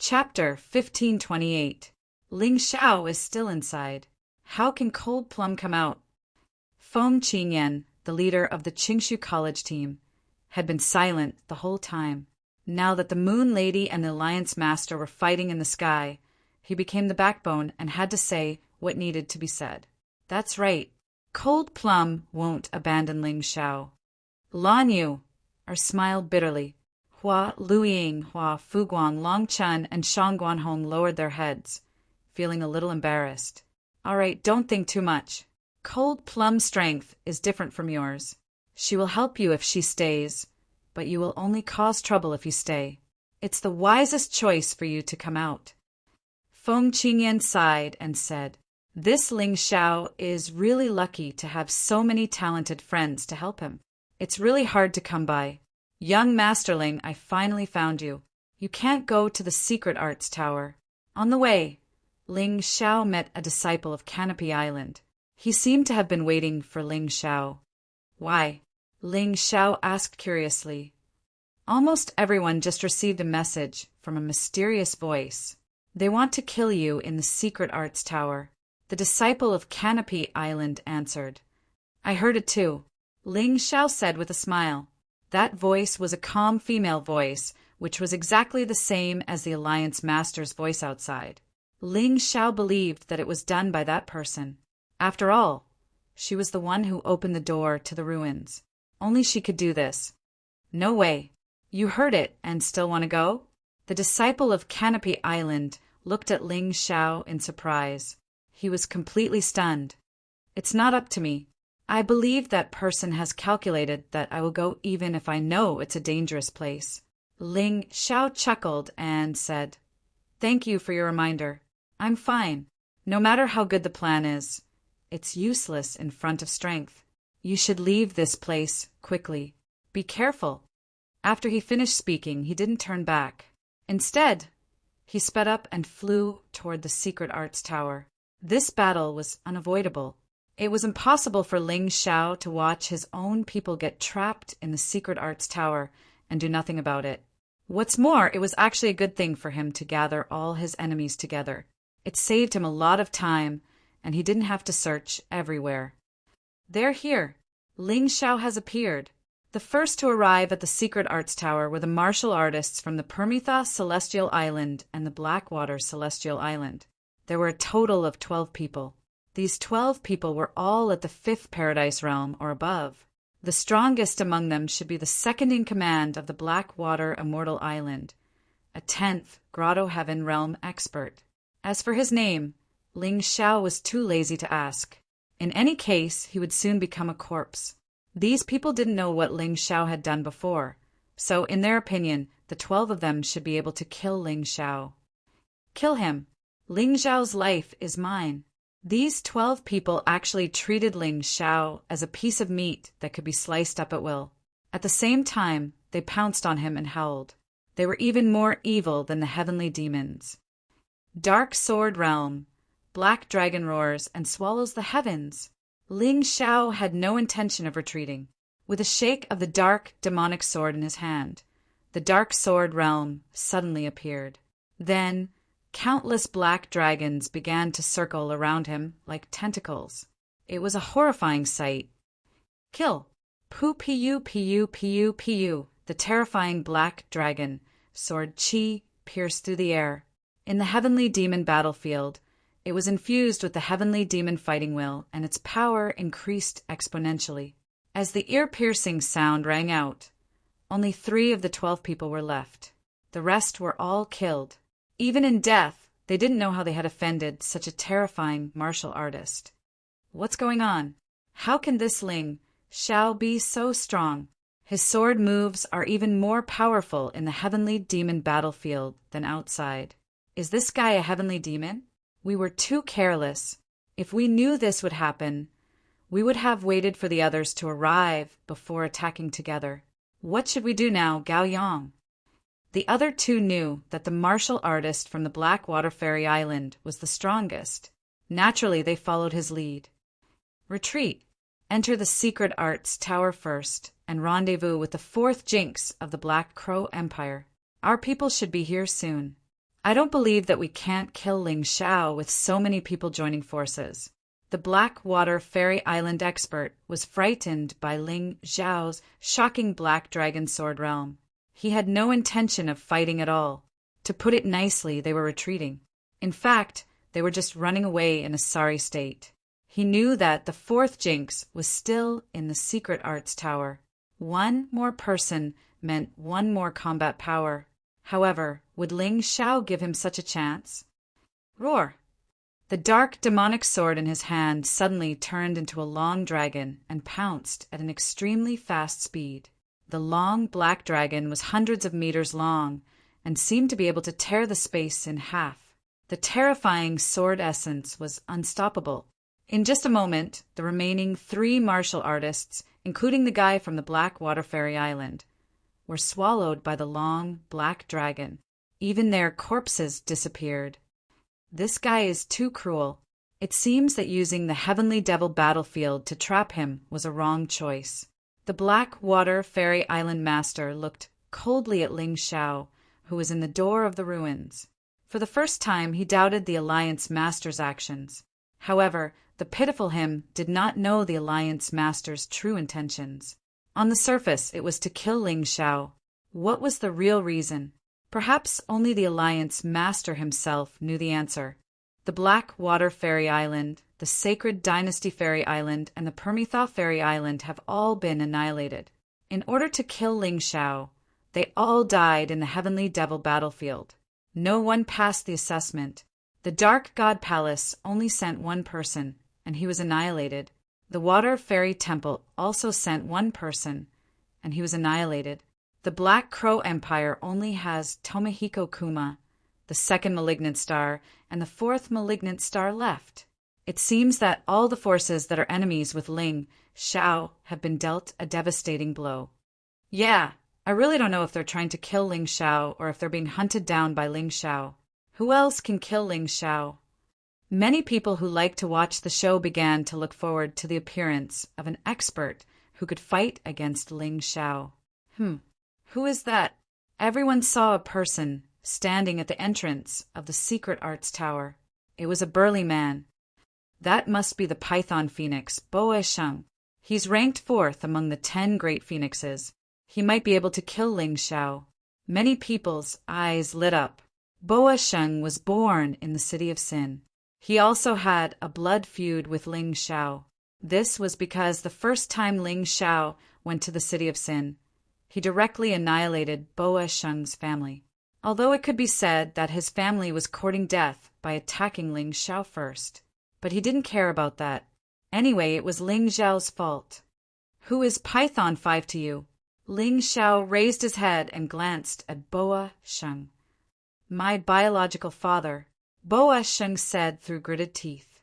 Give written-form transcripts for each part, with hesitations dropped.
Chapter 1528. Ling Xiao is still inside. How can Cold Plum come out? Feng Qingyan, the leader of the Qingshu College team, had been silent the whole time. Now that the Moon Lady and the Alliance Master were fighting in the sky, he became the backbone and had to say what needed to be said. That's right. Cold Plum won't abandon Ling Xiao. Lan Yu smiled bitterly. Hua Luiying, Hua Fuguang, Long Chen, and Shang Guanhong lowered their heads, feeling a little embarrassed. All right, don't think too much. Cold Plum's strength is different from yours. She will help you if she stays, but you will only cause trouble if you stay. It's the wisest choice for you to come out. Feng Qingyan sighed and said, This Ling Xiao is really lucky to have so many talented friends to help him. It's really hard to come by. Young Masterling, I finally found you. You can't go to the Secret Arts Tower. On the way, Ling Xiao met a disciple of Canopy Island. He seemed to have been waiting for Ling Xiao. Why? Ling Xiao asked curiously. Almost everyone just received a message from a mysterious voice. They want to kill you in the Secret Arts Tower. The disciple of Canopy Island answered. I heard it too, Ling Xiao said with a smile. That voice was a calm female voice, which was exactly the same as the Alliance Master's voice outside. Ling Xiao believed that it was done by that person. After all, she was the one who opened the door to the ruins. Only she could do this. No way. You heard it and still want to go? The disciple of Canopy Island looked at Ling Xiao in surprise. He was completely stunned. It's not up to me. I believe that person has calculated that I will go even if I know it's a dangerous place. Ling Xiao chuckled and said, Thank you for your reminder. I'm fine. No matter how good the plan is, it's useless in front of strength. You should leave this place quickly. Be careful. After he finished speaking, he didn't turn back. Instead, he sped up and flew toward the Secret Arts Tower. This battle was unavoidable. It was impossible for Ling Xiao to watch his own people get trapped in the Secret Arts Tower and do nothing about it. What's more, it was actually a good thing for him to gather all his enemies together. It saved him a lot of time, and he didn't have to search everywhere. They're here. Ling Xiao has appeared. The first to arrive at the Secret Arts Tower were the martial artists from the Permitha Celestial Island and the Blackwater Celestial Island. There were a total of 12 people. These 12 people were all at the 5th Paradise Realm or above. The strongest among them should be the second in command of the Blackwater Immortal Island, a 10th Grotto Heaven Realm expert. As for his name, Ling Xiao was too lazy to ask. In any case, he would soon become a corpse. These people didn't know what Ling Xiao had done before, so in their opinion, the 12 of them should be able to kill Ling Xiao. Kill him. Ling Xiao's life is mine. These 12 people actually treated Ling Xiao as a piece of meat that could be sliced up at will. At the same time, they pounced on him and howled. They were even more evil than the heavenly demons. Dark Sword Realm, Black Dragon roars and swallows the heavens. Ling Xiao had no intention of retreating. With a shake of the dark demonic sword in his hand, the Dark Sword Realm suddenly appeared. Then, countless black dragons began to circle around him like tentacles. It was a horrifying sight. Kill! Pu-pu-pu-pu-pu. The terrifying black dragon sword Qi pierced through the air. In the heavenly demon battlefield, it was infused with the heavenly demon fighting will, and its power increased exponentially. As the ear-piercing sound rang out, only 3 of the 12 people were left. The rest were all killed. Even in death, they didn't know how they had offended such a terrifying martial artist. What's going on? How can this Ling Xiao be so strong? His sword moves are even more powerful in the heavenly demon battlefield than outside. Is this guy a heavenly demon? We were too careless. If we knew this would happen, we would have waited for the others to arrive before attacking together. What should we do now, Gao Yang? The other 2 knew that the martial artist from the Blackwater Fairy Island was the strongest. Naturally, they followed his lead. Retreat. Enter the Secret Arts Tower first and rendezvous with the 4th Jinx of the Black Crow Empire. Our people should be here soon. I don't believe that we can't kill Ling Xiao with so many people joining forces. The Blackwater Fairy Island expert was frightened by Ling Xiao's shocking black dragon sword realm. He had no intention of fighting at all. To put it nicely, they were retreating. In fact, they were just running away in a sorry state. He knew that the fourth jinx was still in the secret arts tower. One more person meant one more combat power. However, would Ling Xiao give him such a chance? Roar! The dark demonic sword in his hand suddenly turned into a long dragon and pounced at an extremely fast speed. The long black dragon was hundreds of meters long and seemed to be able to tear the space in half. The terrifying sword essence was unstoppable. In just a moment, the remaining 3 martial artists, including the guy from the Blackwater Fairy Island, were swallowed by the long black dragon. Even their corpses disappeared. This guy is too cruel. It seems that using the Heavenly Devil battlefield to trap him was a wrong choice. The Blackwater Fairy Island master looked coldly at Ling Xiao, who was in the door of the ruins. For the first time, he doubted the Alliance master's actions. However, the pitiful him did not know the Alliance master's true intentions. On the surface, it was to kill Ling Xiao. What was the real reason? Perhaps only the Alliance master himself knew the answer. The Blackwater Fairy Island, the Sacred Dynasty Fairy Island, and the Permitha Fairy Island have all been annihilated. In order to kill Ling Xiao, they all died in the Heavenly Devil battlefield. No one passed the assessment. The Dark God Palace only sent one person, and he was annihilated. The Water Fairy Temple also sent one person, and he was annihilated. The Black Crow Empire only has Tomohiko Kuma, the second malignant star, and the fourth malignant star left. It seems that all the forces that are enemies with Ling Xiao have been dealt a devastating blow. Yeah, I really don't know if they're trying to kill Ling Xiao or if they're being hunted down by Ling Xiao. Who else can kill Ling Xiao? Many people who like to watch the show began to look forward to the appearance of an expert who could fight against Ling Xiao. Who is that? Everyone saw a person standing at the entrance of the Secret Arts Tower. It was a burly man. That must be the Python Phoenix, Boa Sheng. He's ranked 4th among the 10 great phoenixes. He might be able to kill Ling Xiao. Many people's eyes lit up. Boa Sheng was born in the City of Sin. He also had a blood feud with Ling Xiao. This was because the first time Ling Xiao went to the City of Sin, he directly annihilated Boa Sheng's family. Although it could be said that his family was courting death by attacking Ling Xiao first. But he didn't care about that. Anyway, it was Ling Xiao's fault. Who is Python 5 to you? Ling Xiao raised his head and glanced at Boa Sheng. My biological father, Boa Sheng said through gritted teeth.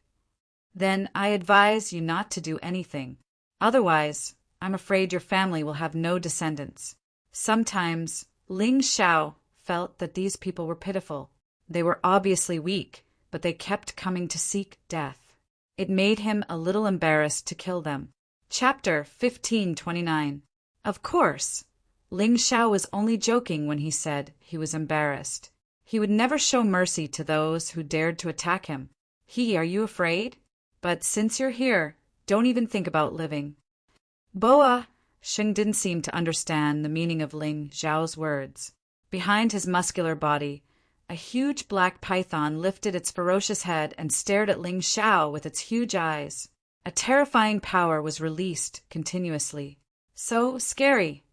Then I advise you not to do anything. Otherwise, I'm afraid your family will have no descendants. Sometimes, Ling Xiao felt that these people were pitiful. They were obviously weak, but they kept coming to seek death. It made him a little embarrassed to kill them. Chapter 1529. Of course, Ling Xiao was only joking when he said he was embarrassed. He would never show mercy to those who dared to attack him. Are you afraid? But since you're here, don't even think about living. Boa Sheng didn't seem to understand the meaning of Ling Xiao's words. Behind his muscular body, a huge black python lifted its ferocious head and stared at Ling Xiao with its huge eyes. A terrifying power was released continuously. So scary.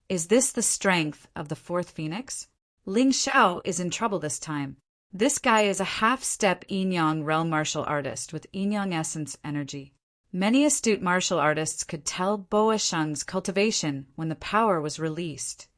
Is this the strength of the fourth phoenix? Ling Xiao is in trouble this time. This guy is a half-step yin-yang realm martial artist with yin-yang essence energy. Many astute martial artists could tell Boa Sheng's cultivation when the power was released.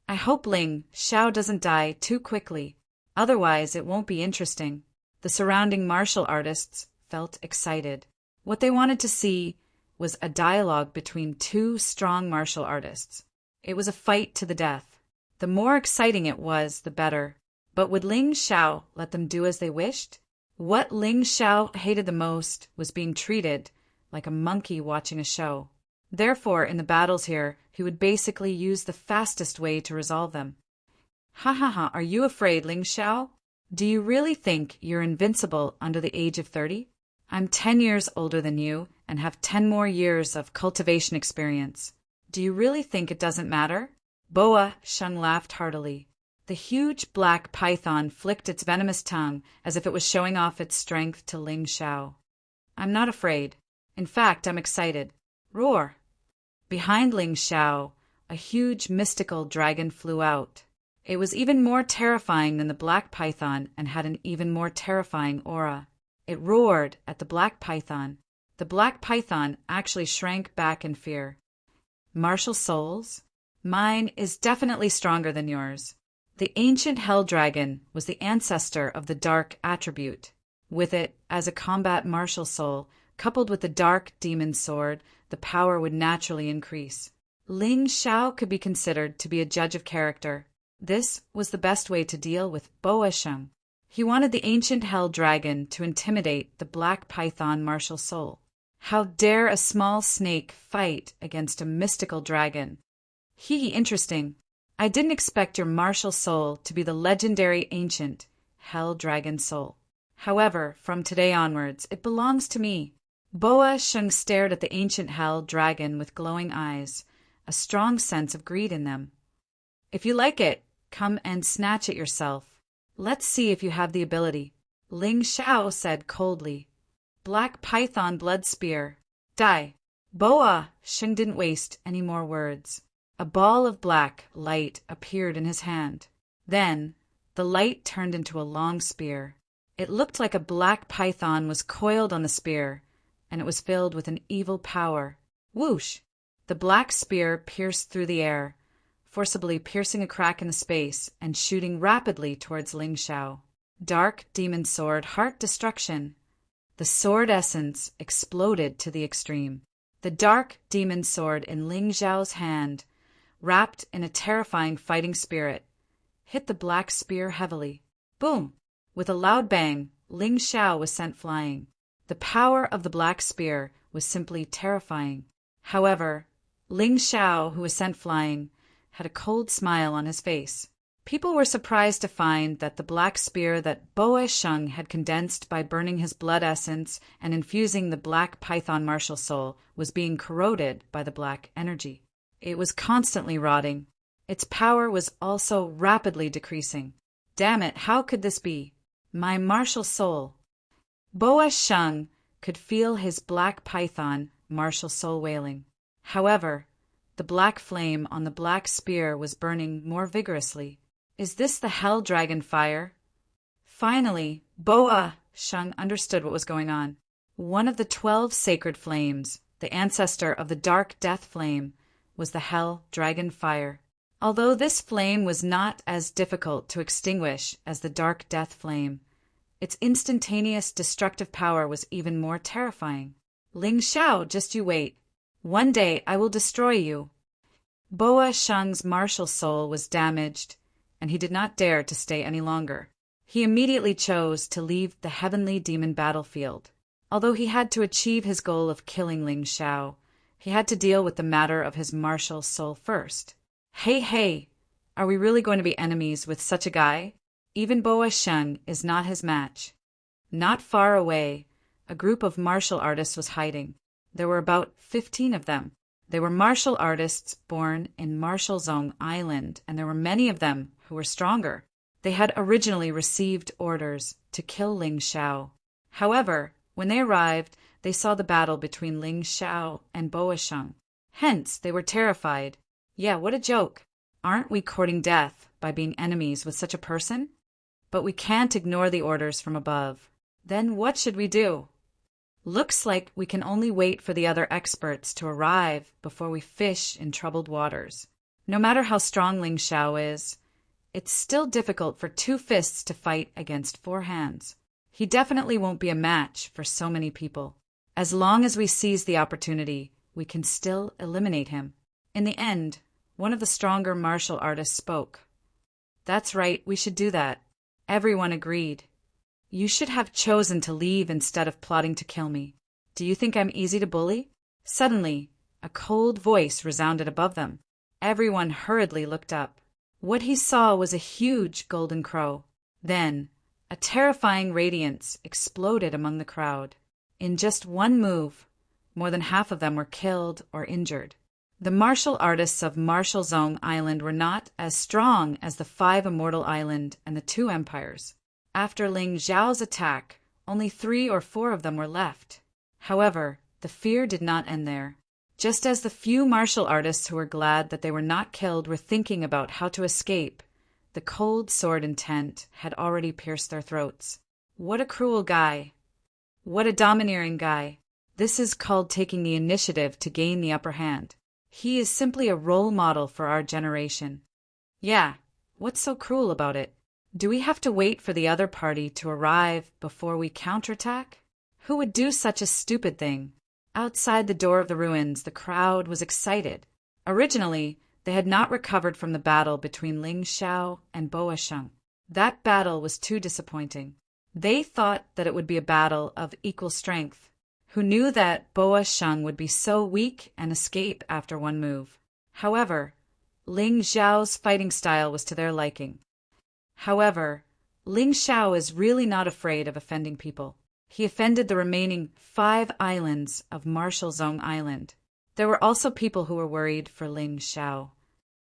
I hope Ling Xiao doesn't die too quickly. Otherwise, it won't be interesting. The surrounding martial artists felt excited. What they wanted to see was a dialogue between 2 strong martial artists. It was a fight to the death. The more exciting it was, the better. But would Ling Xiao let them do as they wished? What Ling Xiao hated the most was being treated like a monkey watching a show. Therefore, in the battles here, he would basically use the fastest way to resolve them. Ha ha ha, are you afraid, Ling Xiao? Do you really think you're invincible under the age of 30? I'm 10 years older than you and have 10 more years of cultivation experience. Do you really think it doesn't matter? Boa Sheng laughed heartily. The huge black python flicked its venomous tongue as if it was showing off its strength to Ling Xiao. I'm not afraid. In fact, I'm excited. Roar! Behind Ling Xiao, a huge mystical dragon flew out. It was even more terrifying than the black python and had an even more terrifying aura. It roared at the black python. The black python actually shrank back in fear. Martial souls? Mine is definitely stronger than yours. The ancient hell dragon was the ancestor of the dark attribute. With it, as a combat martial soul, coupled with the dark demon sword, the power would naturally increase. Ling Xiao could be considered to be a judge of character. This was the best way to deal with Boa Sheng. He wanted the ancient hell dragon to intimidate the black python martial soul. How dare a small snake fight against a mystical dragon? Interesting. I didn't expect your martial soul to be the legendary ancient hell dragon soul. However, from today onwards, it belongs to me. Boa Sheng stared at the ancient hell dragon with glowing eyes, a strong sense of greed in them. If you like it, come and snatch it yourself. Let's see if you have the ability. Ling Xiao said coldly. Black python blood spear. Die. Boa Sheng didn't waste any more words. A ball of black light appeared in his hand. Then, the light turned into a long spear. It looked like a black python was coiled on the spear, and it was filled with an evil power. Whoosh! The black spear pierced through the air, forcibly piercing a crack in the space and shooting rapidly towards Ling Xiao. Dark demon sword, heart destruction. The sword essence exploded to the extreme. The dark demon sword in Ling Xiao's hand, wrapped in a terrifying fighting spirit, hit the black spear heavily. Boom! With a loud bang, Ling Xiao was sent flying. The power of the black spear was simply terrifying. However, Ling Xiao, who was sent flying, had a cold smile on his face. People were surprised to find that the black spear that Boa Sheng had condensed by burning his blood essence and infusing the black python martial soul was being corroded by the black energy. It was constantly rotting. Its power was also rapidly decreasing. Damn it, how could this be? My martial soul. Boa Sheng could feel his black python martial soul wailing. However, the black flame on the black spear was burning more vigorously. Is this the hell dragon fire? Finally, Boa Sheng understood what was going on. One of the 12 sacred flames, the ancestor of the dark death flame, was the hell dragon fire. Although this flame was not as difficult to extinguish as the dark death flame, its instantaneous destructive power was even more terrifying. Ling Xiao, just you wait. One day I will destroy you. Boa Sheng's martial soul was damaged, and he did not dare to stay any longer. He immediately chose to leave the heavenly demon battlefield. Although he had to achieve his goal of killing Ling Xiao, he had to deal with the matter of his martial soul first. Hey, are we really going to be enemies with such a guy? Even Boa Sheng is not his match. Not far away, a group of martial artists was hiding. There were about 15 of them. They were martial artists born in Martialzong Island, and there were many of them who were stronger. They had originally received orders to kill Ling Xiao. However, when they arrived, they saw the battle between Ling Xiao and Boa Sheng. Hence, they were terrified. Yeah, what a joke. Aren't we courting death by being enemies with such a person? But we can't ignore the orders from above. Then what should we do? Looks like we can only wait for the other experts to arrive before we fish in troubled waters. No matter how strong Ling Xiao is, it's still difficult for 2 fists to fight against 4 hands. He definitely won't be a match for so many people. As long as we seize the opportunity, we can still eliminate him. In the end, one of the stronger martial artists spoke. That's right, we should do that. Everyone agreed. You should have chosen to leave instead of plotting to kill me. Do you think I'm easy to bully? Suddenly, a cold voice resounded above them. Everyone hurriedly looked up. What he saw was a huge golden crow. Then, A terrifying radiance exploded among the crowd. In just one move, more than half of them were killed or injured. The martial artists of Martial Zone Island were not as strong as the 5 Immortal Island and the 2 Empires. After Ling Xiao's attack, only 3 or 4 of them were left. However, the fear did not end there. Just as the few martial artists who were glad that they were not killed were thinking about how to escape, the cold sword intent had already pierced their throats. What a cruel guy. What a domineering guy. This is called taking the initiative to gain the upper hand. He is simply a role model for our generation. Yeah, what's so cruel about it? Do we have to wait for the other party to arrive before we counterattack? Who would do such a stupid thing? Outside the door of the ruins, the crowd was excited. Originally, they had not recovered from the battle between Ling Xiao and Boa Sheng. That battle was too disappointing. They thought that it would be a battle of equal strength. Who knew that Boa Sheng would be so weak and escape after one move. However, Ling Xiao's fighting style was to their liking. However, Ling Xiao is really not afraid of offending people. He offended the remaining 5 islands of Martial Zone Island. There were also people who were worried for Ling Xiao.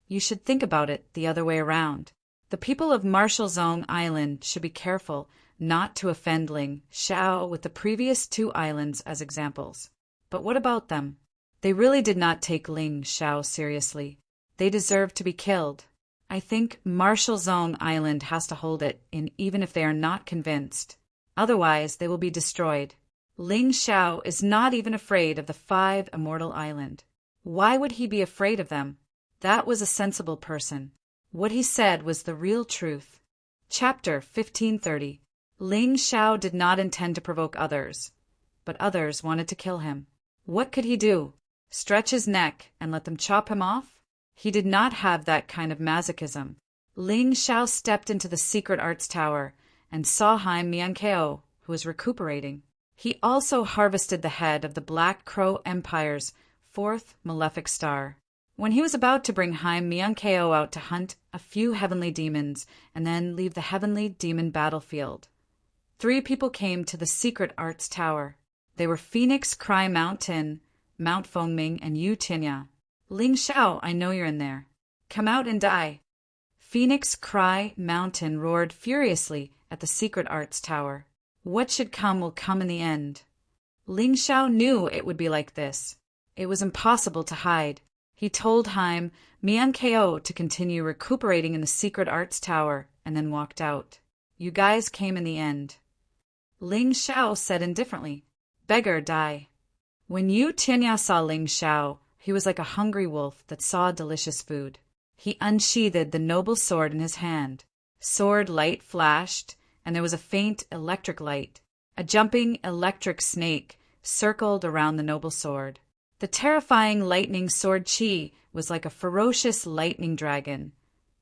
You should think about it the other way around. The people of Martial Zone Island should be careful not to offend Ling Xiao with the previous 2 islands as examples. But what about them? They really did not take Ling Xiao seriously. They deserved to be killed. I think Martial Zone Island has to hold it in even if they are not convinced. Otherwise, they will be destroyed. Ling Xiao is not even afraid of the 5 Immortal Island. Why would he be afraid of them? That was a sensible person. What he said was the real truth. Chapter 1530. Ling Xiao did not intend to provoke others, but others wanted to kill him. What could he do? Stretch his neck and let them chop him off? He did not have that kind of masochism. Ling Xiao stepped into the secret arts tower and saw Haim Miankeo, who was recuperating. He also harvested the head of the Black Crow Empire's 4th malefic star. When he was about to bring Haim Miankeo out to hunt a few heavenly demons and then leave the heavenly demon battlefield, 3 people came to the secret arts tower. They were Phoenix Cry Mountain, Mount Fengming, and Yu Tinya. Ling Xiao, I know you're in there. Come out and die. Phoenix Cry Mountain roared furiously at the secret arts tower. What should come will come in the end. Ling Xiao knew it would be like this. It was impossible to hide. He told Haim Miankeo to continue recuperating in the secret arts tower and then walked out. You guys came in the end. Ling Xiao said indifferently, Beggar, die. When Yu Tinya saw Ling Xiao, he was like a hungry wolf that saw delicious food. He unsheathed the noble sword in his hand. Sword light flashed, and there was a faint electric light. A jumping electric snake circled around the noble sword. The terrifying lightning sword Qi was like a ferocious lightning dragon,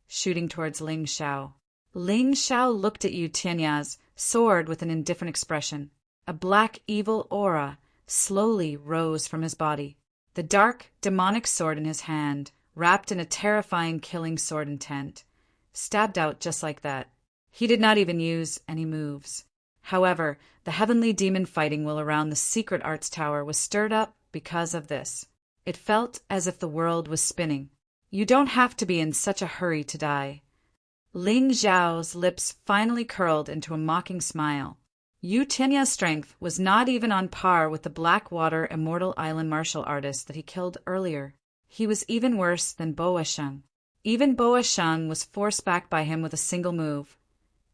shooting towards Ling Xiao. Ling Xiao looked at Yu Tianya's sword with an indifferent expression. A black evil aura slowly rose from his body. The dark, demonic sword in his hand, wrapped in a terrifying killing sword intent, stabbed out just like that. He did not even use any moves. However, the heavenly demon fighting will around the secret arts tower was stirred up because of this. It felt as if the world was spinning. You don't have to be in such a hurry to die. Ling Xiao's lips finally curled into a mocking smile. Yu Tinya's strength was not even on par with the Blackwater Immortal Island martial artist that he killed earlier. He was even worse than Boa Sheng. Even Boa Sheng was forced back by him with a single move.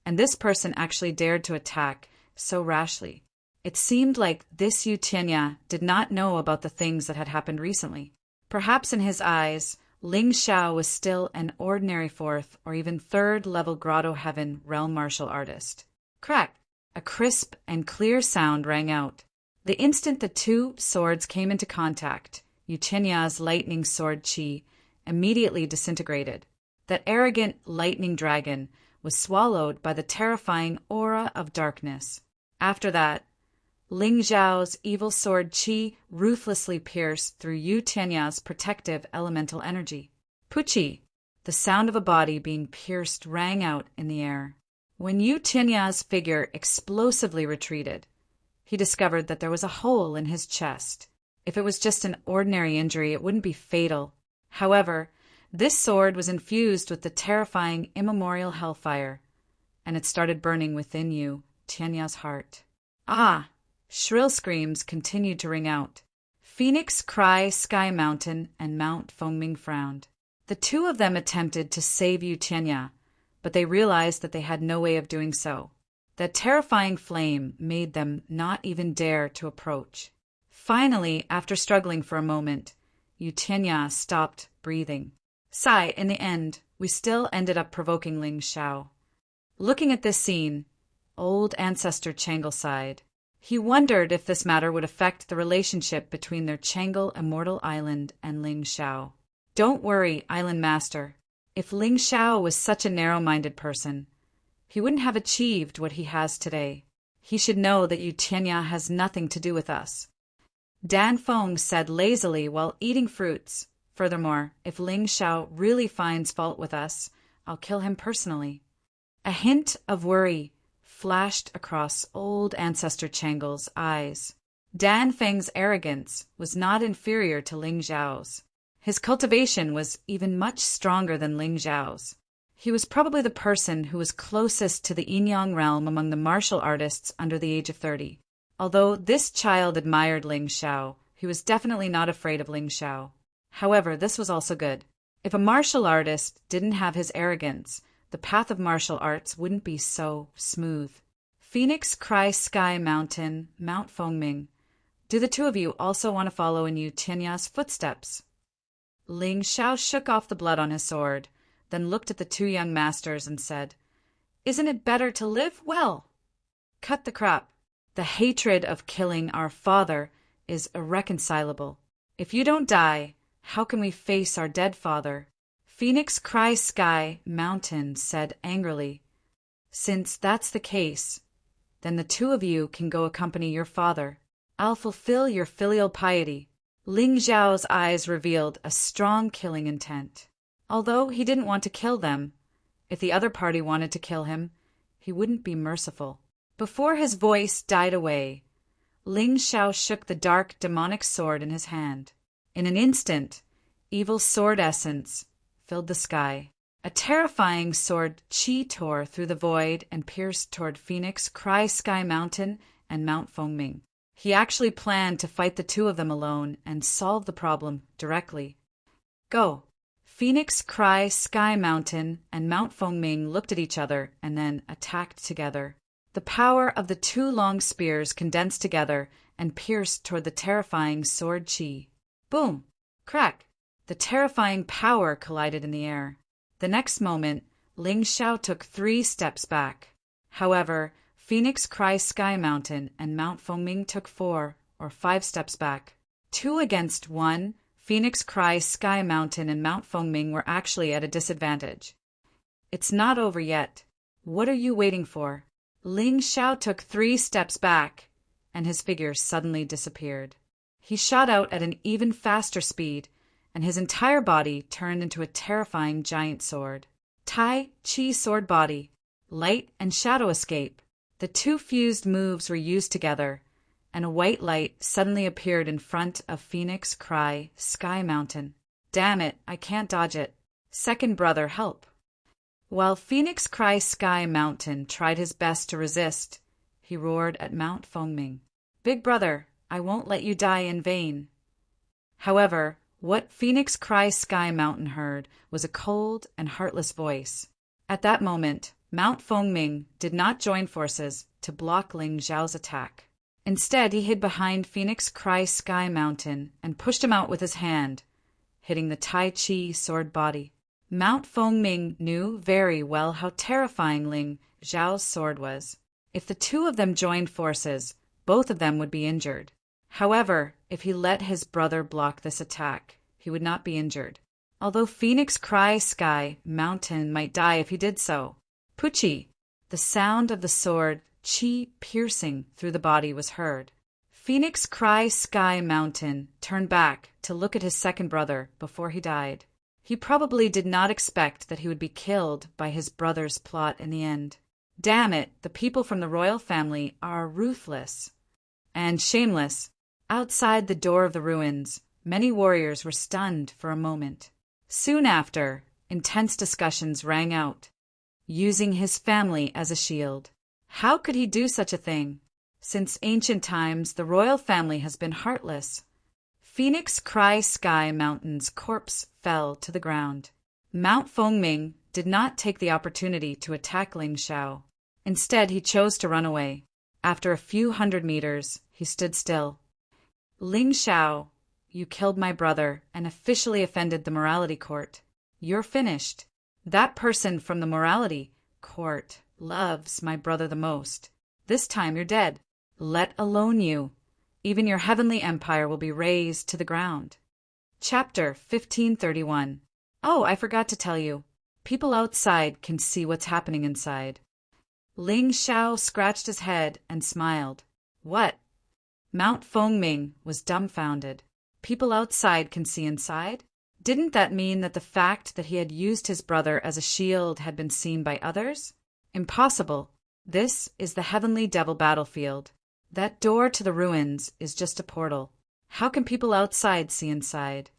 And this person actually dared to attack so rashly. It seemed like this Yu Tinya did not know about the things that had happened recently. Perhaps in his eyes, Ling Xiao was still an ordinary 4th or even 3rd level Grotto Heaven realm martial artist. Crack! A crisp and clear sound rang out. The instant the 2 swords came into contact, Yu Tinya's lightning sword Qi immediately disintegrated. That arrogant lightning dragon was swallowed by the terrifying aura of darkness. After that, Ling Xiao's evil sword Qi ruthlessly pierced through Yu Tianya's protective elemental energy. Puchi! The sound of a body being pierced rang out in the air. When Yu Tianya's figure explosively retreated, he discovered that there was a hole in his chest. If it was just an ordinary injury, it wouldn't be fatal. However, this sword was infused with the terrifying immemorial hellfire, and it started burning within Yu Tianya's heart. Ah! Shrill screams continued to ring out. Phoenix Cry, Sky Mountain, and Mount Fengming frowned. The two of them attempted to save Yu Tianya, but they realized that they had no way of doing so. That terrifying flame made them not even dare to approach. Finally, after struggling for a moment, Yu Tianya stopped breathing. Sigh, in the end, we still ended up provoking Ling Xiao. Looking at this scene, old ancestor Changle sighed. He wondered if this matter would affect the relationship between their Changle Immortal Island and Ling Xiao. Don't worry, Island Master. If Ling Xiao was such a narrow-minded person, he wouldn't have achieved what he has today. He should know that Yu Tianya has nothing to do with us. Dan Feng said lazily while eating fruits. Furthermore, if Ling Xiao really finds fault with us, I'll kill him personally. A hint of worry flashed across old ancestor Changle's eyes. Dan Feng's arrogance was not inferior to Ling Xiao's. His cultivation was even much stronger than Ling Xiao's. He was probably the person who was closest to the Yin-Yang realm among the martial artists under the age of 30. Although this child admired Ling Xiao, he was definitely not afraid of Ling Xiao. However, this was also good. If a martial artist didn't have his arrogance, the path of martial arts wouldn't be so smooth. Phoenix Cry, Sky Mountain, Mount Fengming. Do the two of you also want to follow in Yu Tianya's footsteps? Ling Xiao shook off the blood on his sword, then looked at the two young masters and said, "Isn't it better to live well? Cut the crap. The hatred of killing our father is irreconcilable. If you don't die, how can we face our dead father?" Phoenix Cry, Sky Mountain said angrily, "Since that's the case, then the two of you can go accompany your father. I'll fulfill your filial piety." Ling Xiao's eyes revealed a strong killing intent. Although he didn't want to kill them, if the other party wanted to kill him, he wouldn't be merciful. Before his voice died away, Ling Xiao shook the dark demonic sword in his hand. In an instant, evil sword essence filled the sky. A terrifying sword chi tore through the void and pierced toward Phoenix Cry, Sky Mountain, and Mount Fengming. He actually planned to fight the two of them alone and solve the problem directly. Go! Phoenix Cry, Sky Mountain, and Mount Fengming looked at each other and then attacked together. The power of the two long spears condensed together and pierced toward the terrifying sword chi. Boom! Crack! The terrifying power collided in the air. The next moment, Ling Xiao took 3 steps back. However, Phoenix Cry, Sky Mountain, and Mount Fengming took 4 or 5 steps back. 2 against 1, Phoenix Cry, Sky Mountain, and Mount Fengming were actually at a disadvantage. It's not over yet. What are you waiting for? Ling Xiao took 3 steps back, and his figure suddenly disappeared. He shot out at an even faster speed, and his entire body turned into a terrifying giant sword. Tai Chi sword body, light and shadow escape. The two fused moves were used together, and a white light suddenly appeared in front of Phoenix Cry, Sky Mountain. Damn it, I can't dodge it. Second brother, help. While Phoenix Cry, Sky Mountain tried his best to resist, he roared at Mount Fengming. Big brother, I won't let you die in vain. However, what Phoenix Cry, Sky Mountain heard was a cold and heartless voice. At that moment, Mount Fengming did not join forces to block Ling Xiao's attack. Instead, he hid behind Phoenix Cry, Sky Mountain and pushed him out with his hand, hitting the Tai Chi sword body. Mount Fengming knew very well how terrifying Ling Xiao's sword was. If the two of them joined forces, both of them would be injured. However, if he let his brother block this attack, he would not be injured. Although Phoenix Cry, Sky Mountain might die if he did so. Puchi! The sound of the sword chi piercing through the body was heard. Phoenix Cry, Sky Mountain turned back to look at his second brother before he died. He probably did not expect that he would be killed by his brother's plot in the end. Damn it, the people from the royal family are ruthless and shameless. Outside the door of the ruins, many warriors were stunned for a moment. Soon after, intense discussions rang out, using his family as a shield. How could he do such a thing? Since ancient times, the royal family has been heartless. Phoenix Cry Sky Mountain's corpse fell to the ground. Mount Fengming did not take the opportunity to attack Ling Xiao. Instead, he chose to run away. After a few hundred meters, he stood still. Ling Xiao, you killed my brother and officially offended the morality court. You're finished. That person from the morality court loves my brother the most. This time you're dead. Let alone you. Even your heavenly empire will be razed to the ground. Chapter 1531. Oh, I forgot to tell you. People outside can see what's happening inside. Ling Xiao scratched his head and smiled. What? Mount Fengming was dumbfounded. People outside can see inside? Didn't that mean that the fact that he had used his brother as a shield had been seen by others? Impossible. This is the heavenly devil battlefield. That door to the ruins is just a portal. How can people outside see inside?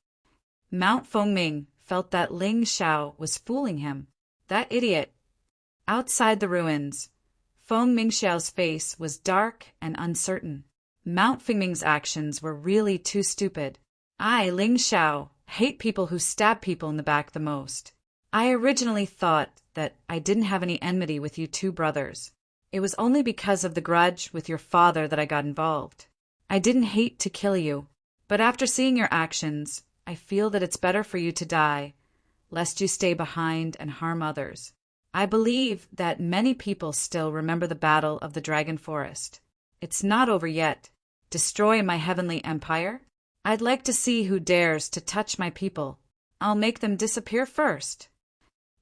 Mount Fengming felt that Ling Xiao was fooling him. That idiot. Outside the ruins, Fengming Xiao's face was dark and uncertain. Mount Fengming's actions were really too stupid. I, Ling Xiao, hate people who stab people in the back the most. I originally thought that I didn't have any enmity with you two brothers. It was only because of the grudge with your father that I got involved. I didn't hate to kill you, but after seeing your actions, I feel that it's better for you to die, lest you stay behind and harm others. I believe that many people still remember the Battle of the Dragon Forest. It's not over yet. Destroy my heavenly empire? I'd like to see who dares to touch my people. I'll make them disappear first.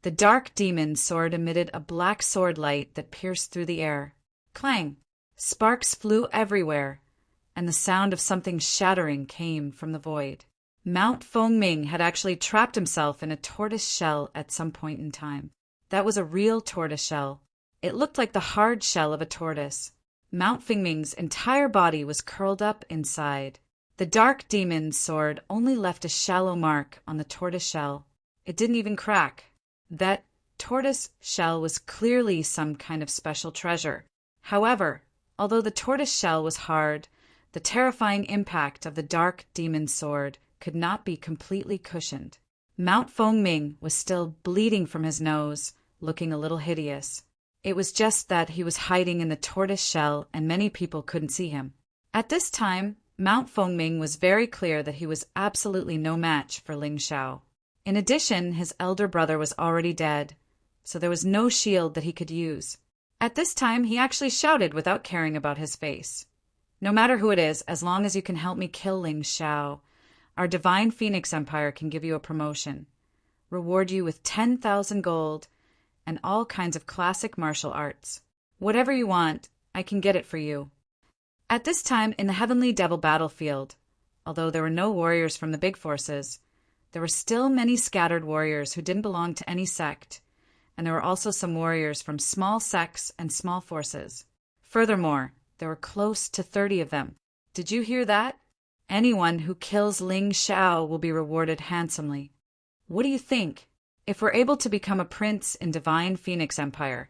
The dark demon's sword emitted a black sword light that pierced through the air. Clang! Sparks flew everywhere, and the sound of something shattering came from the void. Mount Fengming had actually trapped himself in a tortoise shell at some point in time. That was a real tortoise shell. It looked like the hard shell of a tortoise. Mount Fengming's entire body was curled up inside. The dark demon's sword only left a shallow mark on the tortoise shell. It didn't even crack. That tortoise shell was clearly some kind of special treasure. However, although the tortoise shell was hard, the terrifying impact of the dark demon's sword could not be completely cushioned. Mount Fengming was still bleeding from his nose, looking a little hideous. It was just that he was hiding in the tortoise shell and many people couldn't see him. At this time, Mount Fengming was very clear that he was absolutely no match for Ling Xiao. In addition, his elder brother was already dead, so there was no shield that he could use. At this time, he actually shouted without caring about his face. No matter who it is, as long as you can help me kill Ling Xiao, our divine Phoenix Empire can give you a promotion, reward you with 10,000 gold, and all kinds of classic martial arts. Whatever you want, I can get it for you. At this time, in the Heavenly Devil battlefield, although there were no warriors from the big forces, there were still many scattered warriors who didn't belong to any sect, and there were also some warriors from small sects and small forces. Furthermore, there were close to 30 of them. Did you hear that? Anyone who kills Ling Xiao will be rewarded handsomely. What do you think? If we're able to become a prince in Divine Phoenix Empire,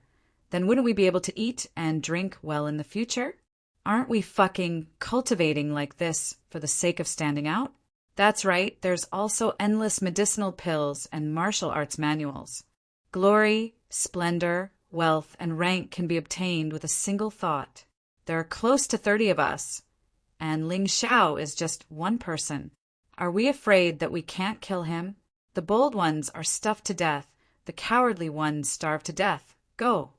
then wouldn't we be able to eat and drink well in the future? Aren't we fucking cultivating like this for the sake of standing out? That's right, there's also endless medicinal pills and martial arts manuals. Glory, splendor, wealth, and rank can be obtained with a single thought. There are close to 30 of us, and Ling Xiao is just one person. Are we afraid that we can't kill him? The bold ones are stuffed to death, the cowardly ones starve to death. Go!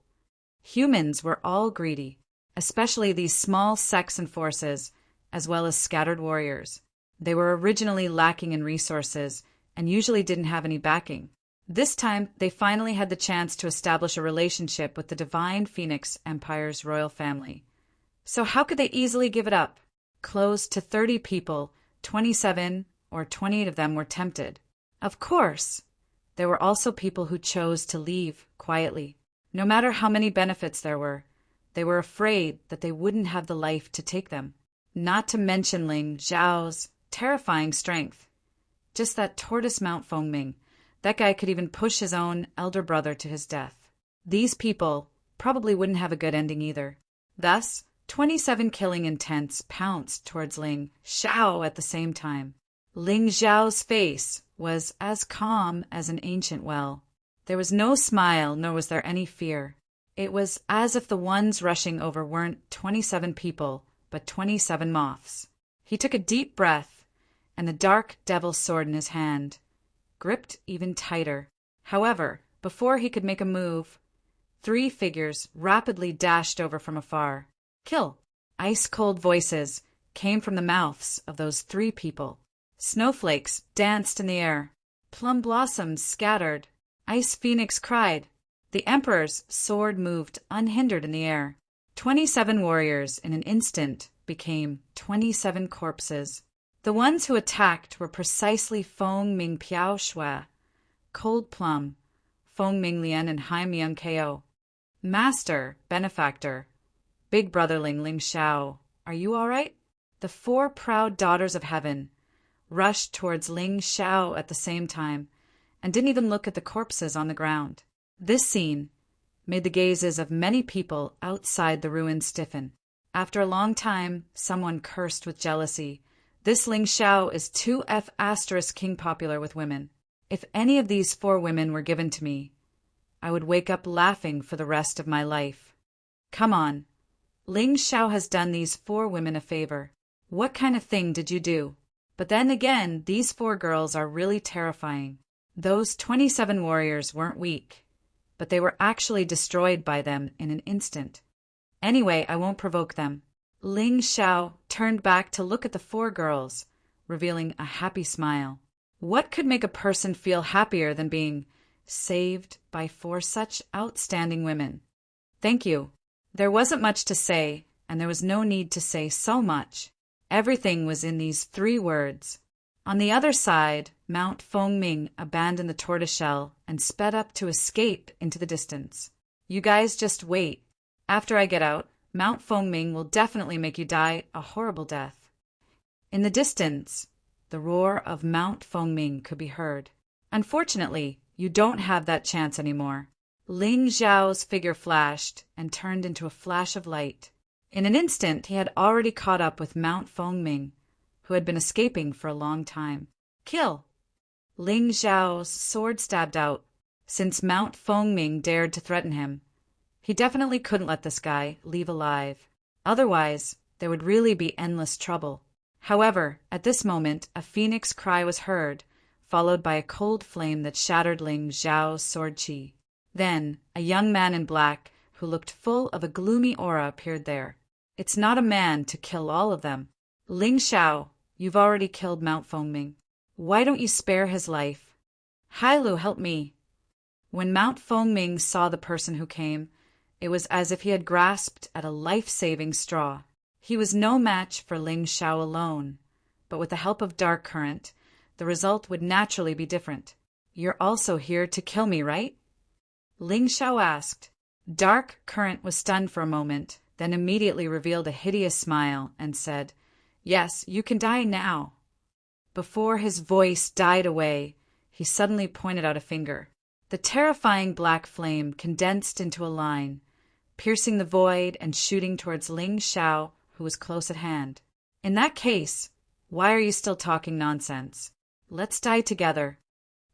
Humans were all greedy, especially these small sects and forces, as well as scattered warriors. They were originally lacking in resources and usually didn't have any backing. This time, they finally had the chance to establish a relationship with the Divine Phoenix Empire's royal family. So how could they easily give it up? Close to 30 people, 27 or 28 of them were tempted. Of course, there were also people who chose to leave quietly. No matter how many benefits there were, they were afraid that they wouldn't have the life to take them. Not to mention Ling Xiao's terrifying strength. Just that tortoise Mount Fengming. That guy could even push his own elder brother to his death. These people probably wouldn't have a good ending either. Thus, 27 killing intents pounced towards Ling Xiao at the same time. Ling Xiao's face was as calm as an ancient well. There was no smile, nor was there any fear. It was as if the ones rushing over weren't 27 people, but 27 moths. He took a deep breath, and the dark devil's sword in his hand gripped even tighter. However, before he could make a move, 3 figures rapidly dashed over from afar. Kill! Ice-cold voices came from the mouths of those 3 people. Snowflakes danced in the air. Plum blossoms scattered. Ice Phoenix cried. The Emperor's sword moved unhindered in the air. 27 warriors in an instant became 27 corpses. The ones who attacked were precisely Feng Ming Piao Shui, Cold Plum, Feng Ming Lian, and Hai Myung Ko. Master, benefactor, big brother Ling Xiao, are you all right? The 4 proud daughters of heaven rushed towards Ling Xiao at the same time and didn't even look at the corpses on the ground. This scene made the gazes of many people outside the ruins stiffen. After a long time, someone cursed with jealousy. This Ling Xiao is 2F* king popular with women. If any of these 4 women were given to me, I would wake up laughing for the rest of my life. Come on. Ling Xiao has done these 4 women a favor. What kind of thing did you do? But then again, these 4 girls are really terrifying. Those 27 warriors weren't weak, but they were actually destroyed by them in an instant. Anyway, I won't provoke them. Ling Xiao turned back to look at the 4 girls, revealing a happy smile. What could make a person feel happier than being saved by 4 such outstanding women? Thank you. There wasn't much to say, and there was no need to say so much. Everything was in these 3 words. On the other side, Mount Fengming abandoned the tortoiseshell and sped up to escape into the distance. You guys just wait. After I get out, Mount Fengming will definitely make you die a horrible death. In the distance, the roar of Mount Fengming could be heard. Unfortunately, you don't have that chance anymore. Ling Xiao's figure flashed and turned into a flash of light. In an instant, he had already caught up with Mount Fengming, who had been escaping for a long time. Kill! Ling Xiao's sword stabbed out. Since Mount Fengming dared to threaten him, he definitely couldn't let this guy leave alive. Otherwise, there would really be endless trouble. However, at this moment, a phoenix cry was heard, followed by a cold flame that shattered Ling Xiao's sword chi. Then, a young man in black, who looked full of a gloomy aura, appeared there. It's not a man to kill all of them. Ling Xiao, you've already killed Mount Fengming. Why don't you spare his life? Hailu, help me. When Mount Fengming saw the person who came, it was as if he had grasped at a life-saving straw. He was no match for Ling Xiao alone, but with the help of Dark Current, the result would naturally be different. You're also here to kill me, right? Ling Xiao asked. Dark Current was stunned for a moment, then immediately revealed a hideous smile and said, Yes, you can die now. Before his voice died away, he suddenly pointed out a finger. The terrifying black flame condensed into a line, piercing the void and shooting towards Ling Xiao, who was close at hand. In that case, why are you still talking nonsense? Let's die together.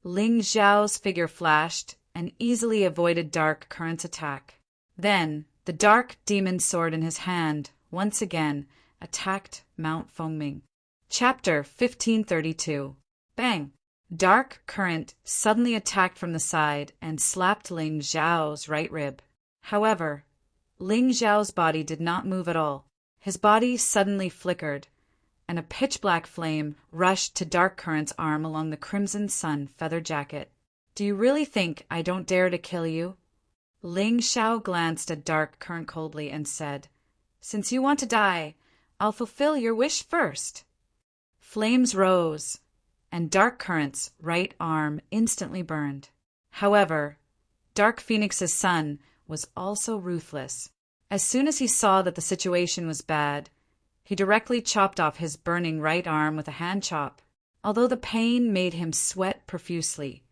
Ling Xiao's figure flashed and easily avoided Dark Current's attack. Then, the dark demon sword in his hand once again attacked Mount Fengming. Chapter 1532. Bang! Dark Current suddenly attacked from the side and slapped Ling Xiao's right rib. However, Ling Xiao's body did not move at all. His body suddenly flickered, and a pitch-black flame rushed to Dark Current's arm along the Crimson Sun feather jacket. Do you really think I don't dare to kill you? Ling Xiao glanced at Dark Current coldly and said, Since you want to die, I'll fulfill your wish first. Flames rose, and Dark Current's right arm instantly burned. However, Dark Phoenix's son was also ruthless. As soon as he saw that the situation was bad, he directly chopped off his burning right arm with a hand chop. Although the pain made him sweat profusely,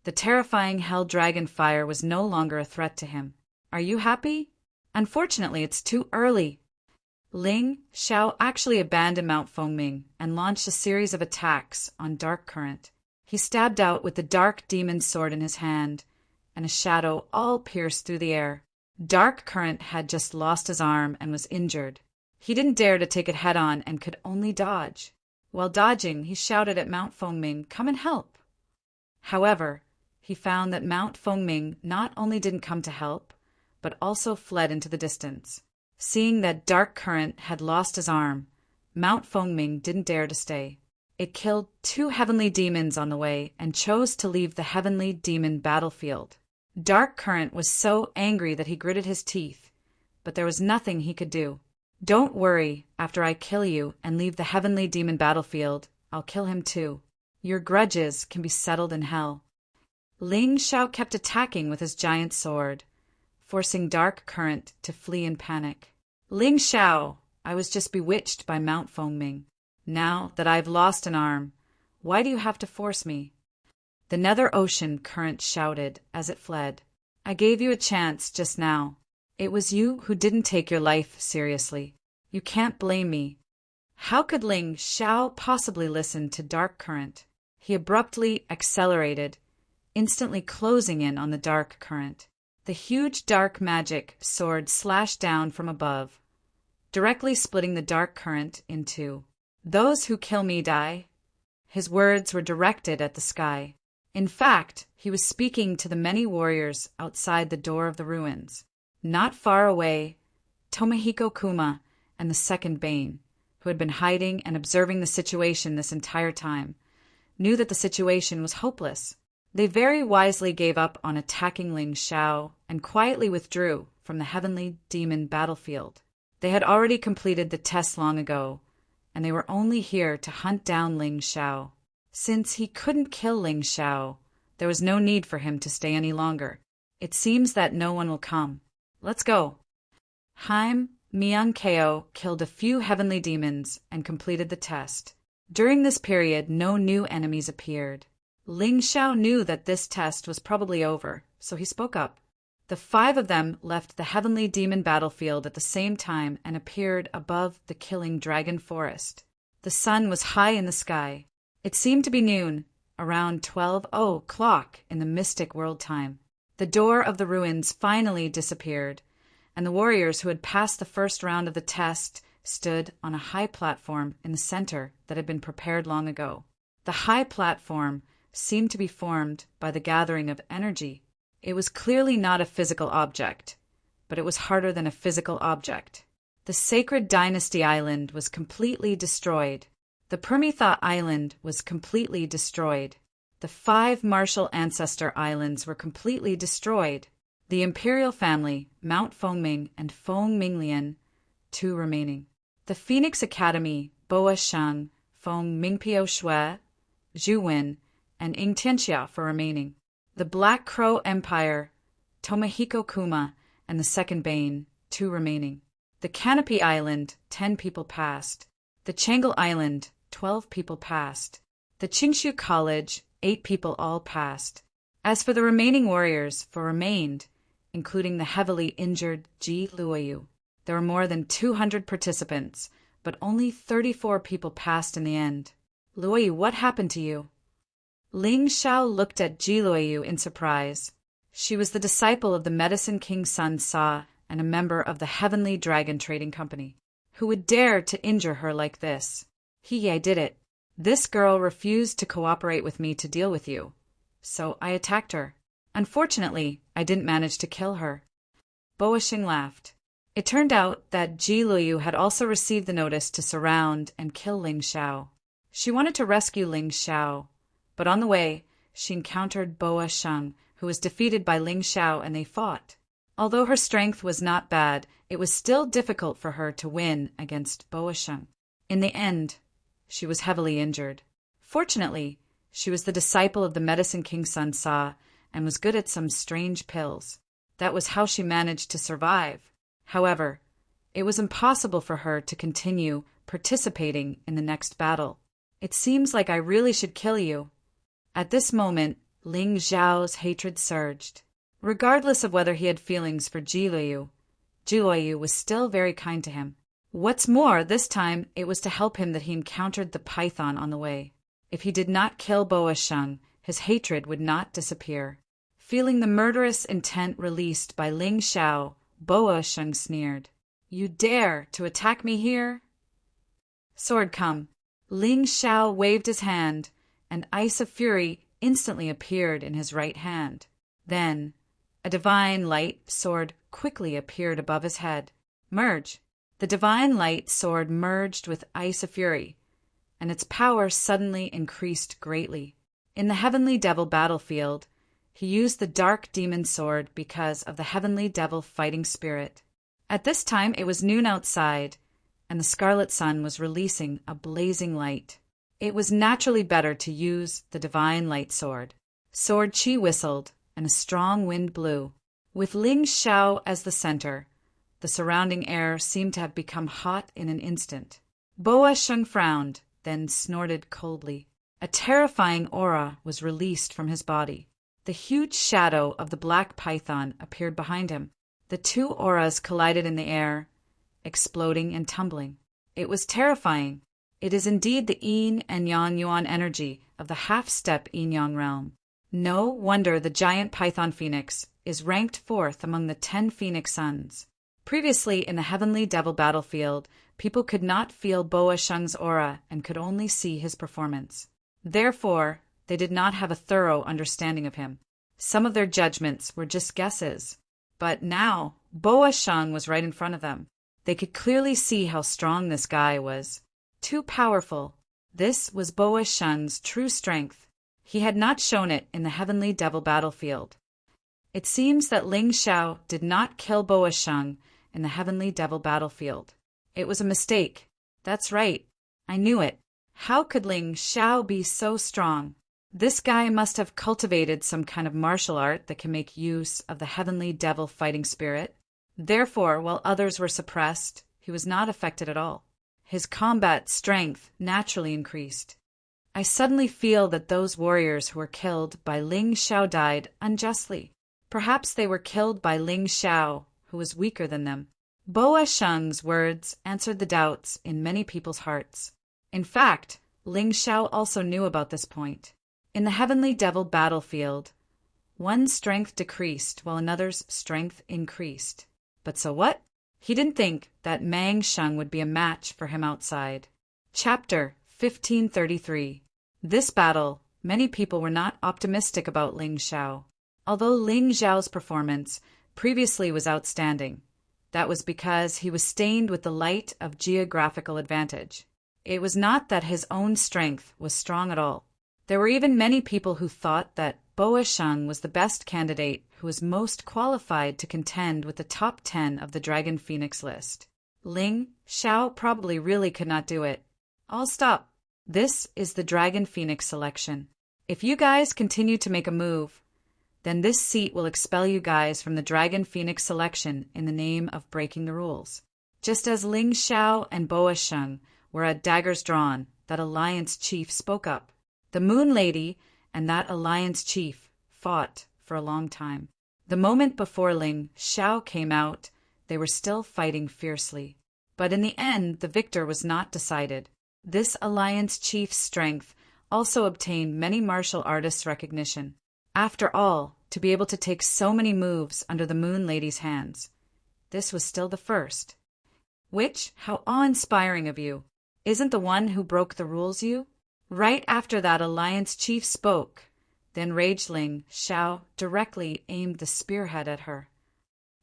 the terrifying hell dragon fire was no longer a threat to him. Are you happy? Unfortunately, it's too early. Ling Xiao actually abandoned Mount Fengming and launched a series of attacks on Dark Current. He stabbed out with the dark demon sword in his hand, and a shadow all pierced through the air. Dark Current had just lost his arm and was injured. He didn't dare to take it head-on and could only dodge. While dodging, he shouted at Mount Fengming, "Come and help!" However, he found that Mount Fengming not only didn't come to help, but also fled into the distance. Seeing that Dark Current had lost his arm, Mount Fengming didn't dare to stay. It killed 2 heavenly demons on the way and chose to leave the heavenly demon battlefield. Dark Current was so angry that he gritted his teeth, but there was nothing he could do. Don't worry, after I kill you and leave the heavenly demon battlefield, I'll kill him too. Your grudges can be settled in hell. Ling Xiao kept attacking with his giant sword, forcing Dark Current to flee in panic. Ling Xiao, I was just bewitched by Mount Fengming. Now that I've lost an arm, why do you have to force me? The Nether Ocean Current shouted as it fled. I gave you a chance just now. It was you who didn't take your life seriously. You can't blame me. How could Ling Xiao possibly listen to Dark Current? He abruptly accelerated, instantly closing in on the Dark Current. The huge dark magic sword slashed down from above, directly splitting the Dark Current in two. Those who kill me die. His words were directed at the sky. In fact, he was speaking to the many warriors outside the door of the ruins. Not far away, Tomohiko Kuma and the second Bane, who had been hiding and observing the situation this entire time, knew that the situation was hopeless. They very wisely gave up on attacking Ling Xiao and quietly withdrew from the heavenly demon battlefield. They had already completed the test long ago, and they were only here to hunt down Ling Xiao. Since he couldn't kill Ling Xiao, there was no need for him to stay any longer. It seems that no one will come. Let's go. Haim Myung-keo killed a few heavenly demons and completed the test. During this period, no new enemies appeared. Ling Xiao knew that this test was probably over, so he spoke up. The 5 of them left the heavenly demon battlefield at the same time and appeared above the killing dragon forest. The sun was high in the sky. It seemed to be noon, around 12:00 in the mystic world time. The door of the ruins finally disappeared, and the warriors who had passed the first round of the test stood on a high platform in the center that had been prepared long ago. The high platform seemed to be formed by the gathering of energy. It was clearly not a physical object, but it was harder than a physical object. The sacred dynasty island was completely destroyed. The Permitha Island was completely destroyed. The 5 martial ancestor islands were completely destroyed. The imperial family, Mount Fengming and Fengminglian, 2 remaining. The Phoenix Academy, Boa Sheng, Feng Mingpio Shui, Zhuwen, and Ingtianxia for remaining. The Black Crow Empire, Tomohiko Kuma, and the second Bane, 2 remaining. The Canopy Island, 10 people passed. The Changle Island, 12 people passed. The Qingshu College, 8 people all passed. As for the remaining warriors for remained, including the heavily injured Ji Luoyu, there were more than 200 participants, but only 34 people passed in the end. Luoyu, what happened to you? Ling Xiao looked at Ji Luoyu in surprise. She was the disciple of the Medicine King's son Sa and a member of the Heavenly Dragon Trading Company. Who would dare to injure her like this? I did it. This girl refused to cooperate with me to deal with you, so I attacked her. Unfortunately, I didn't manage to kill her. Boashing laughed. It turned out that Ji Luoyu had also received the notice to surround and kill Ling Xiao. She wanted to rescue Ling Xiao, but on the way, she encountered Boa Sheng, who was defeated by Ling Xiao, and they fought. Although her strength was not bad, it was still difficult for her to win against Boa Sheng. In the end, she was heavily injured. Fortunately, she was the disciple of the Medicine King's son Sa and was good at some strange pills. That was how she managed to survive. However, it was impossible for her to continue participating in the next battle. It seems like I really should kill you. At this moment, Ling Xiao's hatred surged. Regardless of whether he had feelings for Ji Luoyu was still very kind to him. What's more, this time it was to help him that he encountered the python on the way. If he did not kill Boa Sheng, his hatred would not disappear. Feeling the murderous intent released by Ling Xiao, Boa Sheng sneered. You dare to attack me here? Sword come. Ling Xiao waved his hand, and Ice of Fury instantly appeared in his right hand. Then, a divine light sword quickly appeared above his head. Merge. The divine light sword merged with Ice of Fury, and its power suddenly increased greatly. In the Heavenly Devil battlefield, he used the Dark Demon Sword because of the Heavenly Devil fighting spirit. At this time it was noon outside, and the Scarlet Sun was releasing a blazing light. It was naturally better to use the Divine Light Sword. Sword Chi whistled, and a strong wind blew. With Ling Xiao as the center, the surrounding air seemed to have become hot in an instant. Boa Sheng frowned, then snorted coldly. A terrifying aura was released from his body. The huge shadow of the black python appeared behind him. The two auras collided in the air, exploding and tumbling. It was terrifying. It is indeed the Yin and Yang Yuan energy of the half-step Yin-Yang realm. No wonder the giant python phoenix is ranked 4th among the 10 phoenix suns. Previously in the Heavenly Devil battlefield, people could not feel Boa Sheng's aura and could only see his performance. Therefore, they did not have a thorough understanding of him. Some of their judgments were just guesses. But now, Boa Sheng was right in front of them. They could clearly see how strong this guy was. Too powerful. This was Boa Sheng's true strength. He had not shown it in the Heavenly Devil battlefield. It seems that Ling Xiao did not kill Boa Sheng in the Heavenly Devil battlefield. It was a mistake. That's right. I knew it. How could Ling Xiao be so strong? This guy must have cultivated some kind of martial art that can make use of the Heavenly Devil fighting spirit. Therefore, while others were suppressed, he was not affected at all. His combat strength naturally increased. I suddenly feel that those warriors who were killed by Ling Xiao died unjustly. Perhaps they were killed by Ling Xiao, who was weaker than them. Boa Sheng's words answered the doubts in many people's hearts. In fact, Ling Xiao also knew about this point. In the Heavenly Devil battlefield, one's strength decreased while another's strength increased. But so what? He didn't think that Mang Sheng would be a match for him outside. Chapter 1533. This battle, many people were not optimistic about Ling Xiao. Although Ling Xiao's performance previously was outstanding, that was because he was stained with the light of geographical advantage. It was not that his own strength was strong at all. There were even many people who thought that Boa Sheng was the best candidate who was most qualified to contend with the top 10 of the Dragon Phoenix list. Ling Xiao probably really could not do it. I'll stop. This is the Dragon Phoenix selection. If you guys continue to make a move, then this seat will expel you guys from the Dragon Phoenix selection in the name of breaking the rules. Just as Ling Xiao and Boa Sheng were at daggers drawn, that alliance chief spoke up. The Moon Lady and that alliance chief fought for a long time. The moment before Ling Xiao came out, they were still fighting fiercely. But in the end, the victor was not decided. This alliance chief's strength also obtained many martial artists' recognition. After all, to be able to take so many moves under the Moon Lady's hands, this was still the first. Which, how awe-inspiring of you. Isn't the one who broke the rules you? Right after that alliance chief spoke, then raged Ling Xiao directly aimed the spearhead at her.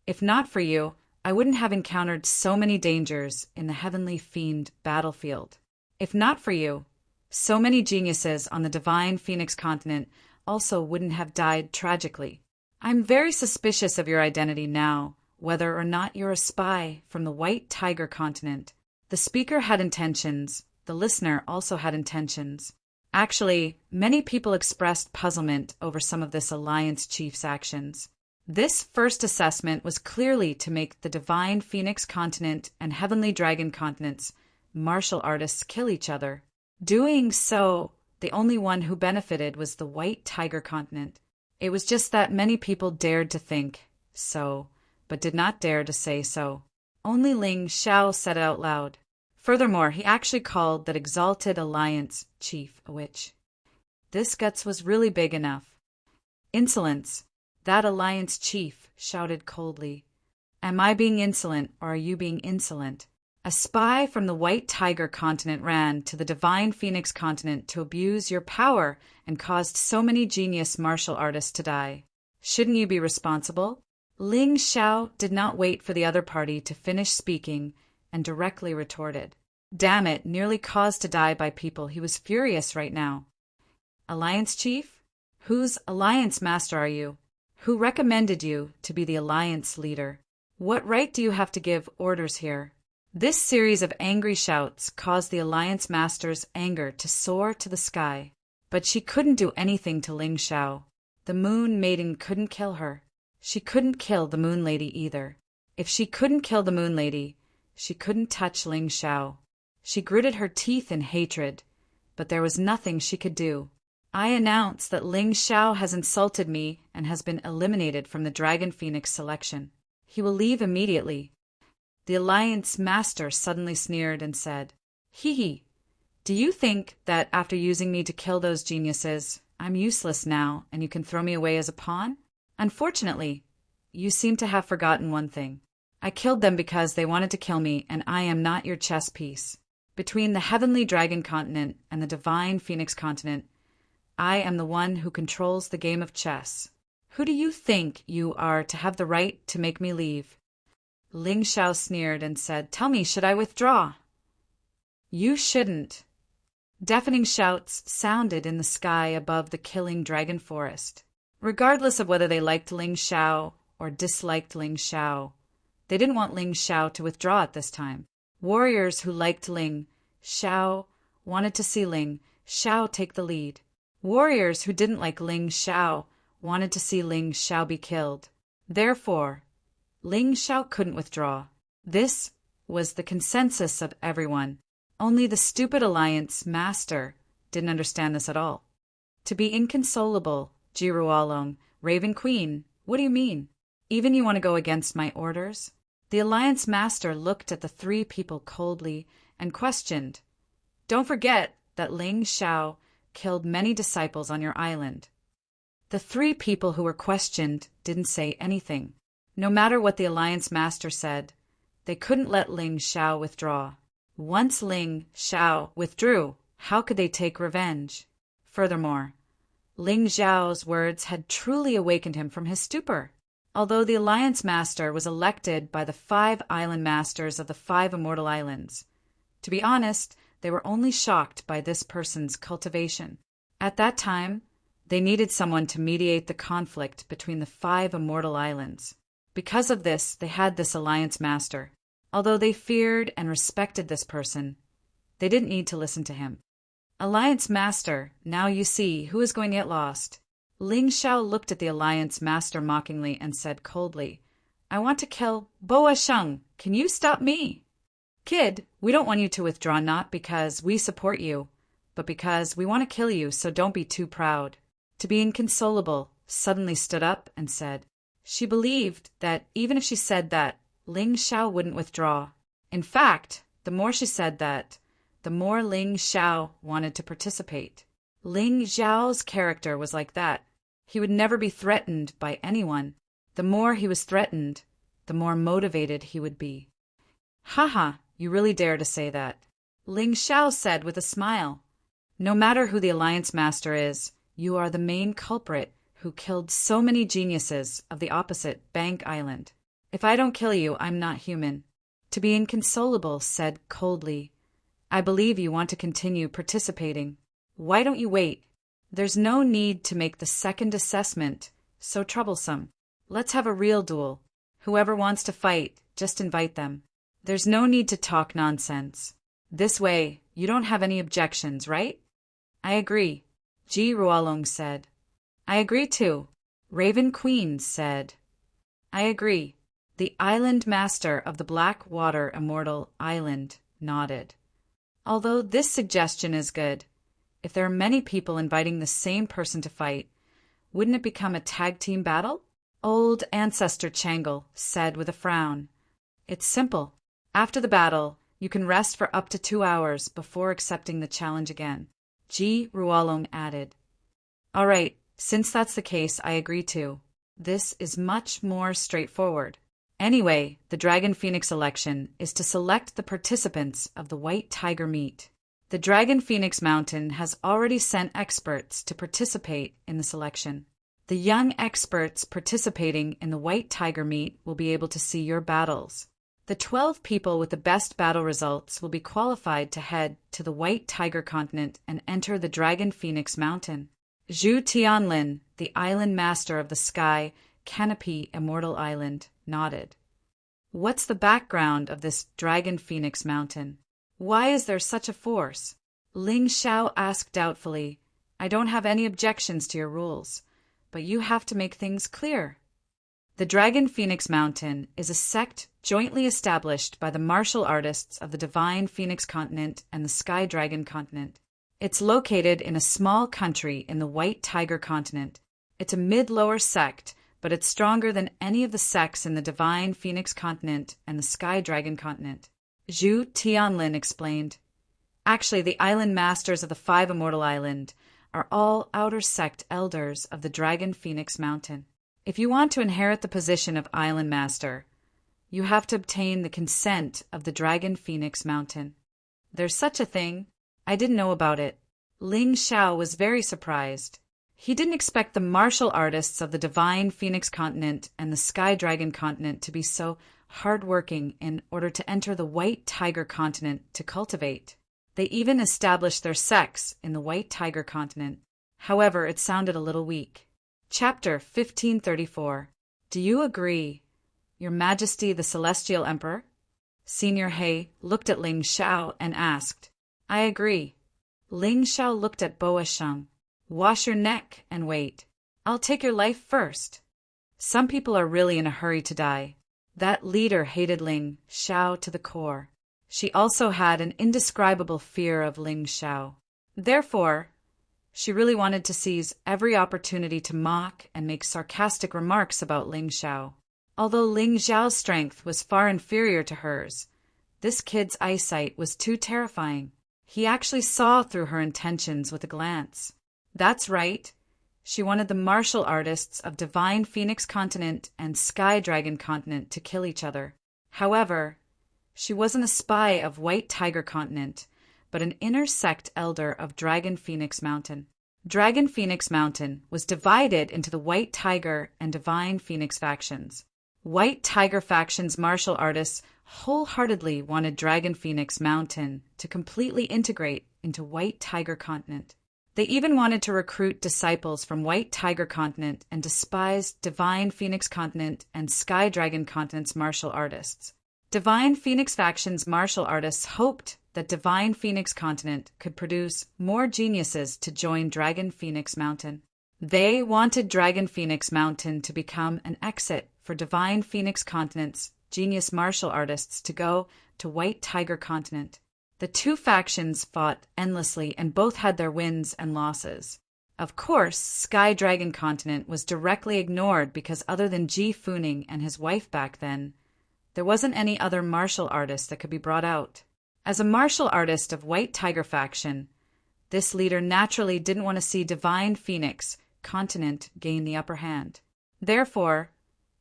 If not for you, I wouldn't have encountered so many dangers in the Heavenly Fiend battlefield. If not for you, so many geniuses on the Divine Phoenix continent also wouldn't have died tragically. I'm very suspicious of your identity now, whether or not you're a spy from the White Tiger continent. The speaker had intentions. The listener also had intentions. Actually, many people expressed puzzlement over some of this alliance chief's actions. This first assessment was clearly to make the Divine Phoenix continent and Heavenly Dragon continents martial artists kill each other. Doing so, the only one who benefited was the White Tiger continent. It was just that many people dared to think so, but did not dare to say so. Only Ling Xiao said it out loud. Furthermore, he actually called that exalted alliance chief a witch. This guts was really big enough. Insolence. That alliance chief shouted coldly. Am I being insolent, or are you being insolent? A spy from the White Tiger continent ran to the Divine Phoenix continent to abuse your power and caused so many genius martial artists to die. Shouldn't you be responsible? Ling Xiao did not wait for the other party to finish speaking and directly retorted. Damn it, nearly caused to die by people. He was furious right now. Alliance chief? Whose alliance master are you? Who recommended you to be the alliance leader? What right do you have to give orders here? This series of angry shouts caused the alliance master's anger to soar to the sky. But she couldn't do anything to Ling Xiao. The Moon Maiden couldn't kill her. She couldn't kill the Moon Lady either. If she couldn't kill the Moon Lady, she couldn't touch Ling Xiao. She gritted her teeth in hatred, but there was nothing she could do. I announce that Ling Xiao has insulted me and has been eliminated from the Dragon Phoenix selection. He will leave immediately. The Alliance Master suddenly sneered and said, Hee, do you think that after using me to kill those geniuses, I'm useless now and you can throw me away as a pawn? Unfortunately, you seem to have forgotten one thing. I killed them because they wanted to kill me, and I am not your chess piece. Between the Heavenly Dragon continent and the Divine Phoenix continent, I am the one who controls the game of chess. Who do you think you are to have the right to make me leave? Ling Xiao sneered and said, Tell me, should I withdraw? You shouldn't. Deafening shouts sounded in the sky above the killing dragon forest. Regardless of whether they liked Ling Xiao or disliked Ling Xiao, they didn't want Ling Xiao to withdraw at this time. Warriors who liked Ling Xiao wanted to see Ling Xiao take the lead. Warriors who didn't like Ling Xiao wanted to see Ling Xiao be killed. Therefore, Ling Xiao couldn't withdraw. This was the consensus of everyone. Only the stupid Alliance Master didn't understand this at all. To be inconsolable, Jirualong, Raven Queen, what do you mean? Even you want to go against my orders? The Alliance Master looked at the three people coldly and questioned. Don't forget that Ling Xiao killed many disciples on your island. The three people who were questioned didn't say anything. No matter what the Alliance Master said, they couldn't let Ling Xiao withdraw. Once Ling Xiao withdrew, how could they take revenge? Furthermore, Ling Xiao's words had truly awakened him from his stupor. Although the Alliance Master was elected by the 5 island masters of the 5 immortal islands, to be honest, they were only shocked by this person's cultivation. At that time, they needed someone to mediate the conflict between the 5 immortal islands. Because of this, they had this Alliance Master. Although they feared and respected this person, they didn't need to listen to him. Alliance Master, now you see who is going to get lost. Ling Xiao looked at the Alliance Master mockingly and said coldly, I want to kill Boa Sheng. Can you stop me? Kid, we don't want you to withdraw, not because we support you, but because we want to kill you, so don't be too proud. To be inconsolable suddenly stood up and said, she believed that even if she said that, Ling Xiao wouldn't withdraw. In fact, the more she said that, the more Ling Xiao wanted to participate. Ling Xiao's character was like that. He would never be threatened by anyone. The more he was threatened, the more motivated he would be. Haha, you really dare to say that. Ling Xiao said with a smile. No matter who the Alliance Master is, you are the main culprit who killed so many geniuses of the opposite Bank Island. If I don't kill you, I'm not human. To be inconsolable said coldly, I believe you want to continue participating. Why don't you wait? There's no need to make the second assessment so troublesome. Let's have a real duel. Whoever wants to fight, just invite them. There's no need to talk nonsense. This way, you don't have any objections, right? I agree, Ji Ruolong said. I agree too, Raven Queen said. I agree. The island master of the Black Water Immortal Island nodded. Although this suggestion is good, if there are many people inviting the same person to fight, wouldn't it become a tag team battle? Old Ancestor Changle said with a frown. It's simple. After the battle, you can rest for up to 2 hours before accepting the challenge again. Ji Rualong added. All right, since that's the case, I agree too. This is much more straightforward. Anyway, the Dragon Phoenix election is to select the participants of the White Tiger meet. The Dragon Phoenix Mountain has already sent experts to participate in the selection. The young experts participating in the White Tiger meet will be able to see your battles. The 12 people with the best battle results will be qualified to head to the White Tiger continent and enter the Dragon Phoenix Mountain. Zhu Tianlin, the island master of the Sky Canopy Immortal Island, nodded. What's the background of this Dragon Phoenix Mountain? Why is there such a force? Ling Xiao asked doubtfully. I don't have any objections to your rules, but you have to make things clear. The Dragon Phoenix Mountain is a sect jointly established by the martial artists of the Divine Phoenix Continent and the Sky Dragon Continent. It's located in a small country in the White Tiger Continent. It's a mid-lower sect, but it's stronger than any of the sects in the Divine Phoenix Continent and the Sky Dragon Continent. Zhu Tianlin explained. Actually, the island masters of the 5 Immortal Island are all outer sect elders of the Dragon Phoenix Mountain. If you want to inherit the position of Island Master, you have to obtain the consent of the Dragon Phoenix Mountain. There's such a thing. I didn't know about it. Ling Xiao was very surprised. He didn't expect the martial artists of the Divine Phoenix Continent and the Sky Dragon Continent to be so hard-working in order to enter the White Tiger Continent to cultivate. They even established their sects in the White Tiger Continent. However, it sounded a little weak. Chapter 1534. Do you agree, Your Majesty the Celestial Emperor? Senior He looked at Ling Xiao and asked. I agree. Ling Xiao looked at Boa Sheng. Wash your neck and wait. I'll take your life first. Some people are really in a hurry to die. That leader hated Ling Xiao to the core. She also had an indescribable fear of Ling Xiao. Therefore, she really wanted to seize every opportunity to mock and make sarcastic remarks about Ling Xiao. Although Ling Xiao's strength was far inferior to hers, this kid's eyesight was too terrifying. He actually saw through her intentions with a glance. That's right. She wanted the martial artists of Divine Phoenix Continent and Sky Dragon Continent to kill each other. However, she wasn't a spy of White Tiger Continent, but an inner sect elder of Dragon Phoenix Mountain. Dragon Phoenix Mountain was divided into the White Tiger and Divine Phoenix factions. White Tiger faction's martial artists wholeheartedly wanted Dragon Phoenix Mountain to completely integrate into White Tiger Continent. They even wanted to recruit disciples from White Tiger Continent and despised Divine Phoenix Continent and Sky Dragon Continent's martial artists. Divine Phoenix faction's martial artists hoped that Divine Phoenix Continent could produce more geniuses to join Dragon Phoenix Mountain. They wanted Dragon Phoenix Mountain to become an exit for Divine Phoenix Continent's genius martial artists to go to White Tiger Continent. The two factions fought endlessly and both had their wins and losses. Of course, Sky Dragon Continent was directly ignored because other than Ji Funing and his wife back then, there wasn't any other martial artist that could be brought out. As a martial artist of White Tiger faction, this leader naturally didn't want to see Divine Phoenix Continent gain the upper hand. Therefore,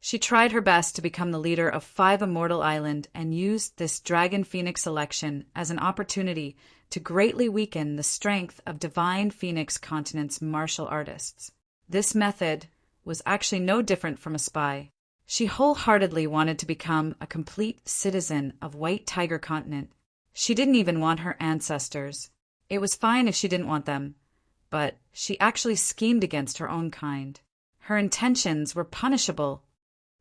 she tried her best to become the leader of 5 Immortal Island and used this Dragon Phoenix election as an opportunity to greatly weaken the strength of Divine Phoenix Continent's martial artists. This method was actually no different from a spy. She wholeheartedly wanted to become a complete citizen of White Tiger Continent. She didn't even want her ancestors. It was fine if she didn't want them, but she actually schemed against her own kind. Her intentions were punishable.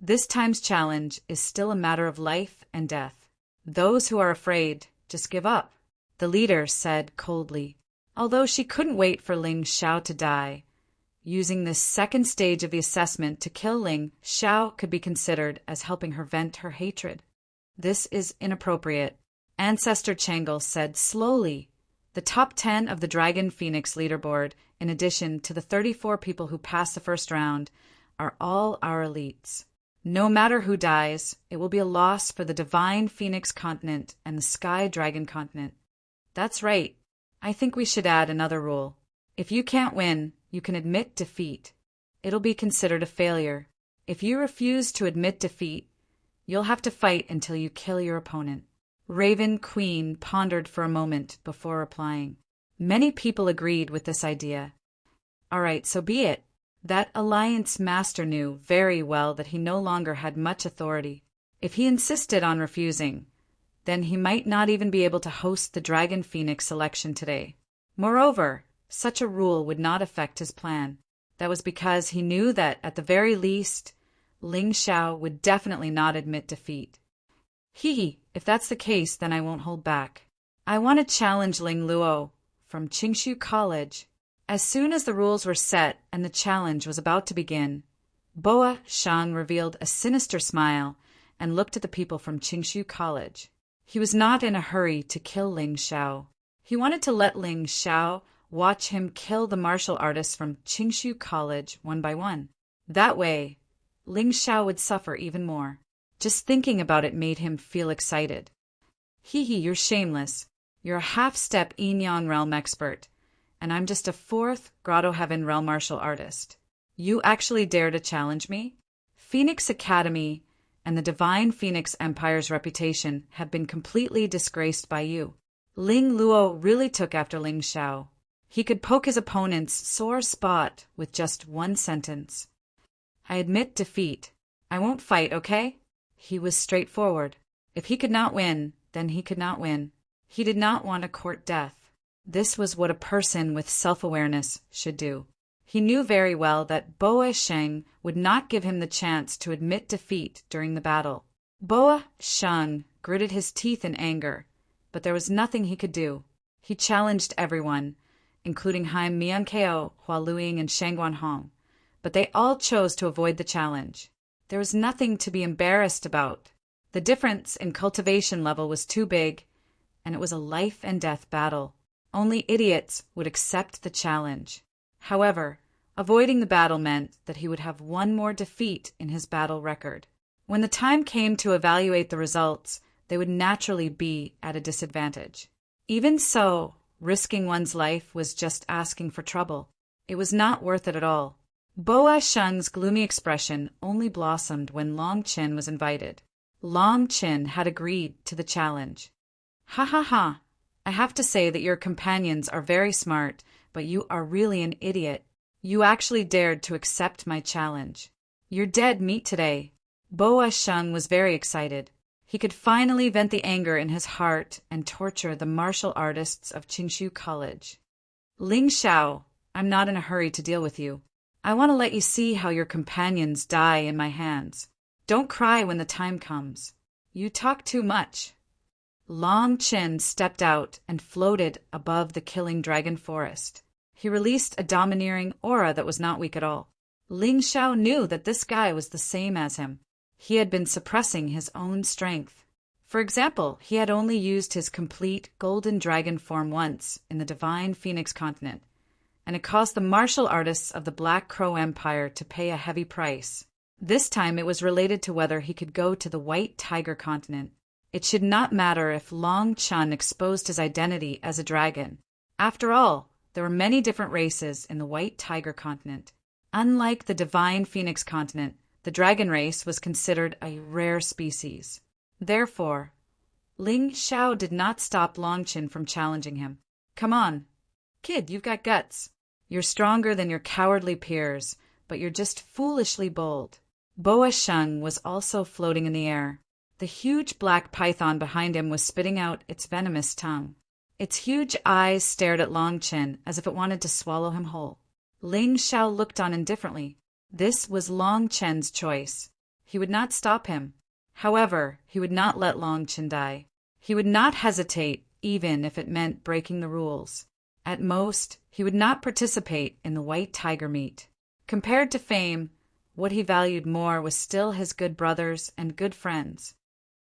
This time's challenge is still a matter of life and death. Those who are afraid just give up, the leader said coldly. Although she couldn't wait for Ling Xiao to die, Using this second stage of the assessment to kill Ling Xiao could be considered as helping her vent her hatred. This is inappropriate, Ancestor Changle said slowly. The top 10 of the Dragon Phoenix leaderboard, in addition to the 34 people who passed the first round, are all our elites. No matter who dies, it will be a loss for the Divine Phoenix continent and the Sky Dragon continent. That's right. I think we should add another rule. If you can't win, you can admit defeat. It'll be considered a failure. If you refuse to admit defeat, you'll have to fight until you kill your opponent. Raven Queen pondered for a moment before replying. Many people agreed with this idea. All right, so be it. That Alliance Master knew very well that he no longer had much authority. If he insisted on refusing, then he might not even be able to host the Dragon Phoenix election today. Moreover, such a rule would not affect his plan. That was because he knew that, at the very least, Ling Xiao would definitely not admit defeat. If that's the case, then I won't hold back. I want to challenge Ling Luo from Qingshu College. As soon as the rules were set and the challenge was about to begin, Boa Shang revealed a sinister smile and looked at the people from Qingshu College. He was not in a hurry to kill Ling Xiao. He wanted to let Ling Xiao watch him kill the martial artists from Qingshu College one by one. That way, Ling Xiao would suffer even more. Just thinking about it made him feel excited. You're shameless. You're a half-step Yin-Yang realm expert, and I'm just a fourth Grotto Heaven realm martial artist. You actually dare to challenge me? Phoenix Academy and the Divine Phoenix Empire's reputation have been completely disgraced by you. Ling Luo really took after Ling Xiao. He could poke his opponent's sore spot with just one sentence. I admit defeat. I won't fight, okay? He was straightforward. If he could not win, then he could not win. He did not want to court death. This was what a person with self-awareness should do. He knew very well that Boa Sheng would not give him the chance to admit defeat during the battle. Boa Sheng gritted his teeth in anger, but there was nothing he could do. He challenged everyone, including Haim Miankeo, Hua Luing, and Shangguan Hong, but they all chose to avoid the challenge. There was nothing to be embarrassed about. The difference in cultivation level was too big, and it was a life-and-death battle. Only idiots would accept the challenge. However, avoiding the battle meant that he would have one more defeat in his battle record. When the time came to evaluate the results, they would naturally be at a disadvantage. Even so, risking one's life was just asking for trouble. It was not worth it at all. Boa Sheng's gloomy expression only blossomed when Long Qin was invited. Long Qin had agreed to the challenge. Ha. I have to say that your companions are very smart, but you are really an idiot. You actually dared to accept my challenge. You're dead meat today. Boa Sheng was very excited. He could finally vent the anger in his heart and torture the martial artists of Qingshu College. Ling Xiao, I'm not in a hurry to deal with you. I want to let you see how your companions die in my hands. Don't cry when the time comes. You talk too much. Long Qin stepped out and floated above the killing dragon forest. He released a domineering aura that was not weak at all. Ling Xiao knew that this guy was the same as him. He had been suppressing his own strength. For example, he had only used his complete golden dragon form once in the Divine Phoenix continent, and it caused the martial artists of the Black Crow Empire to pay a heavy price. This time it was related to whether he could go to the White Tiger continent. It should not matter if Long Chun exposed his identity as a dragon. After all, there were many different races in the White Tiger continent. Unlike the Divine Phoenix continent, the dragon race was considered a rare species. Therefore, Ling Xiao did not stop Long Qin from challenging him. Come on. Kid, you've got guts. You're stronger than your cowardly peers, but you're just foolishly bold. Boa Sheng was also floating in the air. The huge black python behind him was spitting out its venomous tongue. Its huge eyes stared at Long Qin as if it wanted to swallow him whole. Ling Xiao looked on indifferently. This was Long Qin's choice. He would not stop him. However, he would not let Long Qin die. He would not hesitate, even if it meant breaking the rules. At most, he would not participate in the White Tiger meet. Compared to fame, what he valued more was still his good brothers and good friends.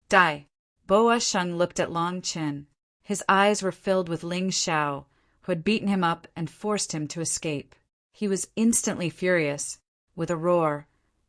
Dai. Boa Sheng looked at Long Chen. His eyes were filled with Ling Xiao, who had beaten him up and forced him to escape. He was instantly furious. With a roar,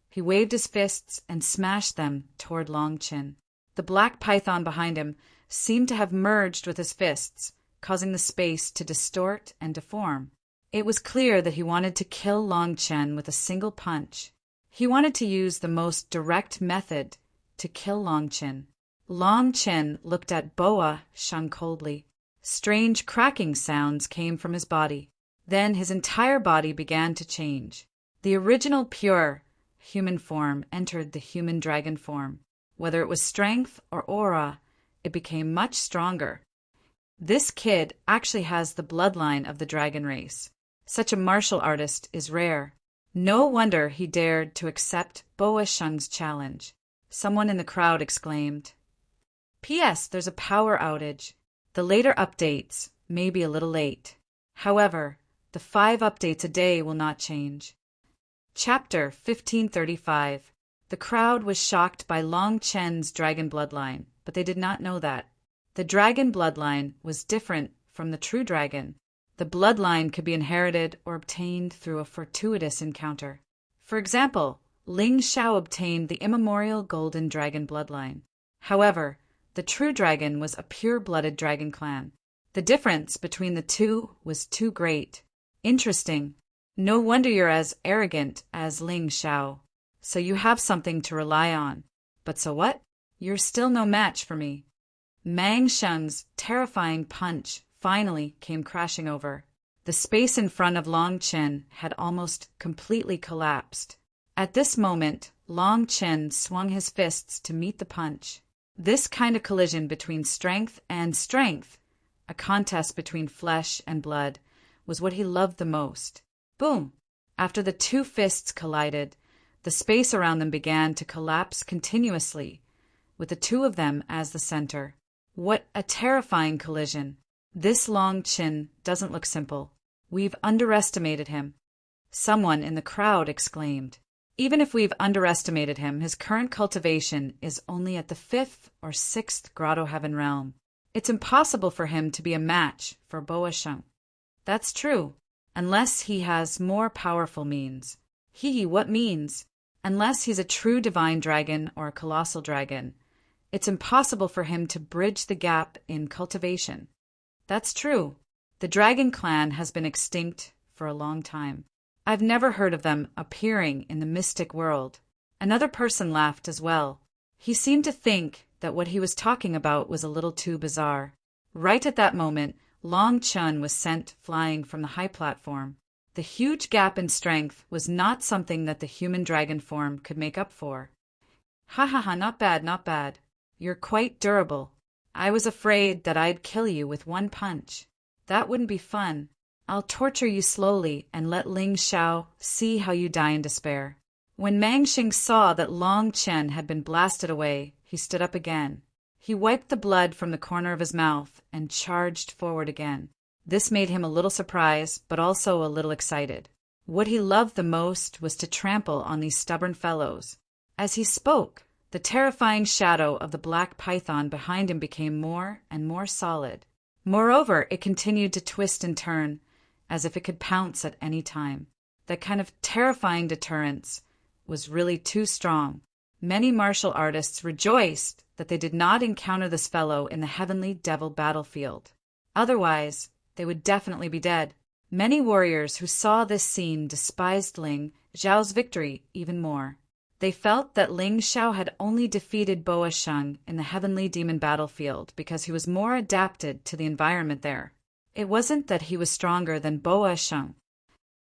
he waved his fists and smashed them toward Long Chen. The black python behind him seemed to have merged with his fists, causing the space to distort and deform. It was clear that he wanted to kill Long Chen with a single punch. He wanted to use the most direct method to kill Long Chen. Long Chen looked at Boa Sheng coldly. Strange cracking sounds came from his body. Then his entire body began to change. The original pure human form entered the human dragon form. Whether it was strength or aura, it became much stronger. This kid actually has the bloodline of the dragon race. Such a martial artist is rare. No wonder he dared to accept Boa Sheng's challenge. Someone in the crowd exclaimed, "P.S. There's a power outage. The later updates may be a little late. However, the 5 updates a day will not change." Chapter 1535. The crowd was shocked by Long Chen's dragon bloodline, but they did not know that. The dragon bloodline was different from the true dragon. The bloodline could be inherited or obtained through a fortuitous encounter. For example, Ling Xiao obtained the immemorial golden dragon bloodline. However, the true dragon was a pure-blooded dragon clan. The difference between the two was too great. Interesting. No wonder you're as arrogant as Ling Xiao. So you have something to rely on. But so what? You're still no match for me. Mang Sheng's terrifying punch finally came crashing over. The space in front of Long Chen had almost completely collapsed. At this moment, Long Chen swung his fists to meet the punch. This kind of collision between strength and strength, a contest between flesh and blood, was what he loved the most. Boom! After the 2 fists collided, the space around them began to collapse continuously, with the 2 of them as the center. What a terrifying collision! This Long Chen doesn't look simple. We've underestimated him. Someone in the crowd exclaimed. Even if we've underestimated him, his current cultivation is only at the 5th or 6th Grotto Heaven realm. It's impossible for him to be a match for Boa Sheng. That's true, unless he has more powerful means. What means? Unless he's a true divine dragon or a colossal dragon, it's impossible for him to bridge the gap in cultivation. That's true. The dragon clan has been extinct for a long time. I've never heard of them appearing in the mystic world. Another person laughed as well. He seemed to think that what he was talking about was a little too bizarre. Right at that moment, Long Chen was sent flying from the high platform. The huge gap in strength was not something that the human dragon form could make up for. Ha ha ha, not bad, not bad. You're quite durable. I was afraid that I'd kill you with 1 punch. That wouldn't be fun. I'll torture you slowly and let Ling Xiao see how you die in despair. When Mang Xing saw that Long Chen had been blasted away, he stood up again. He wiped the blood from the corner of his mouth and charged forward again. This made him a little surprised, but also a little excited. What he loved the most was to trample on these stubborn fellows. As he spoke, the terrifying shadow of the black python behind him became more and more solid. Moreover, it continued to twist and turn, as if it could pounce at any time. That kind of terrifying deterrence was really too strong. Many martial artists rejoiced that they did not encounter this fellow in the heavenly devil battlefield. Otherwise, they would definitely be dead. Many warriors who saw this scene despised Ling Xiao's victory even more. They felt that Ling Xiao had only defeated Boa Sheng in the heavenly demon battlefield because he was more adapted to the environment there. It wasn't that he was stronger than Boa Sheng.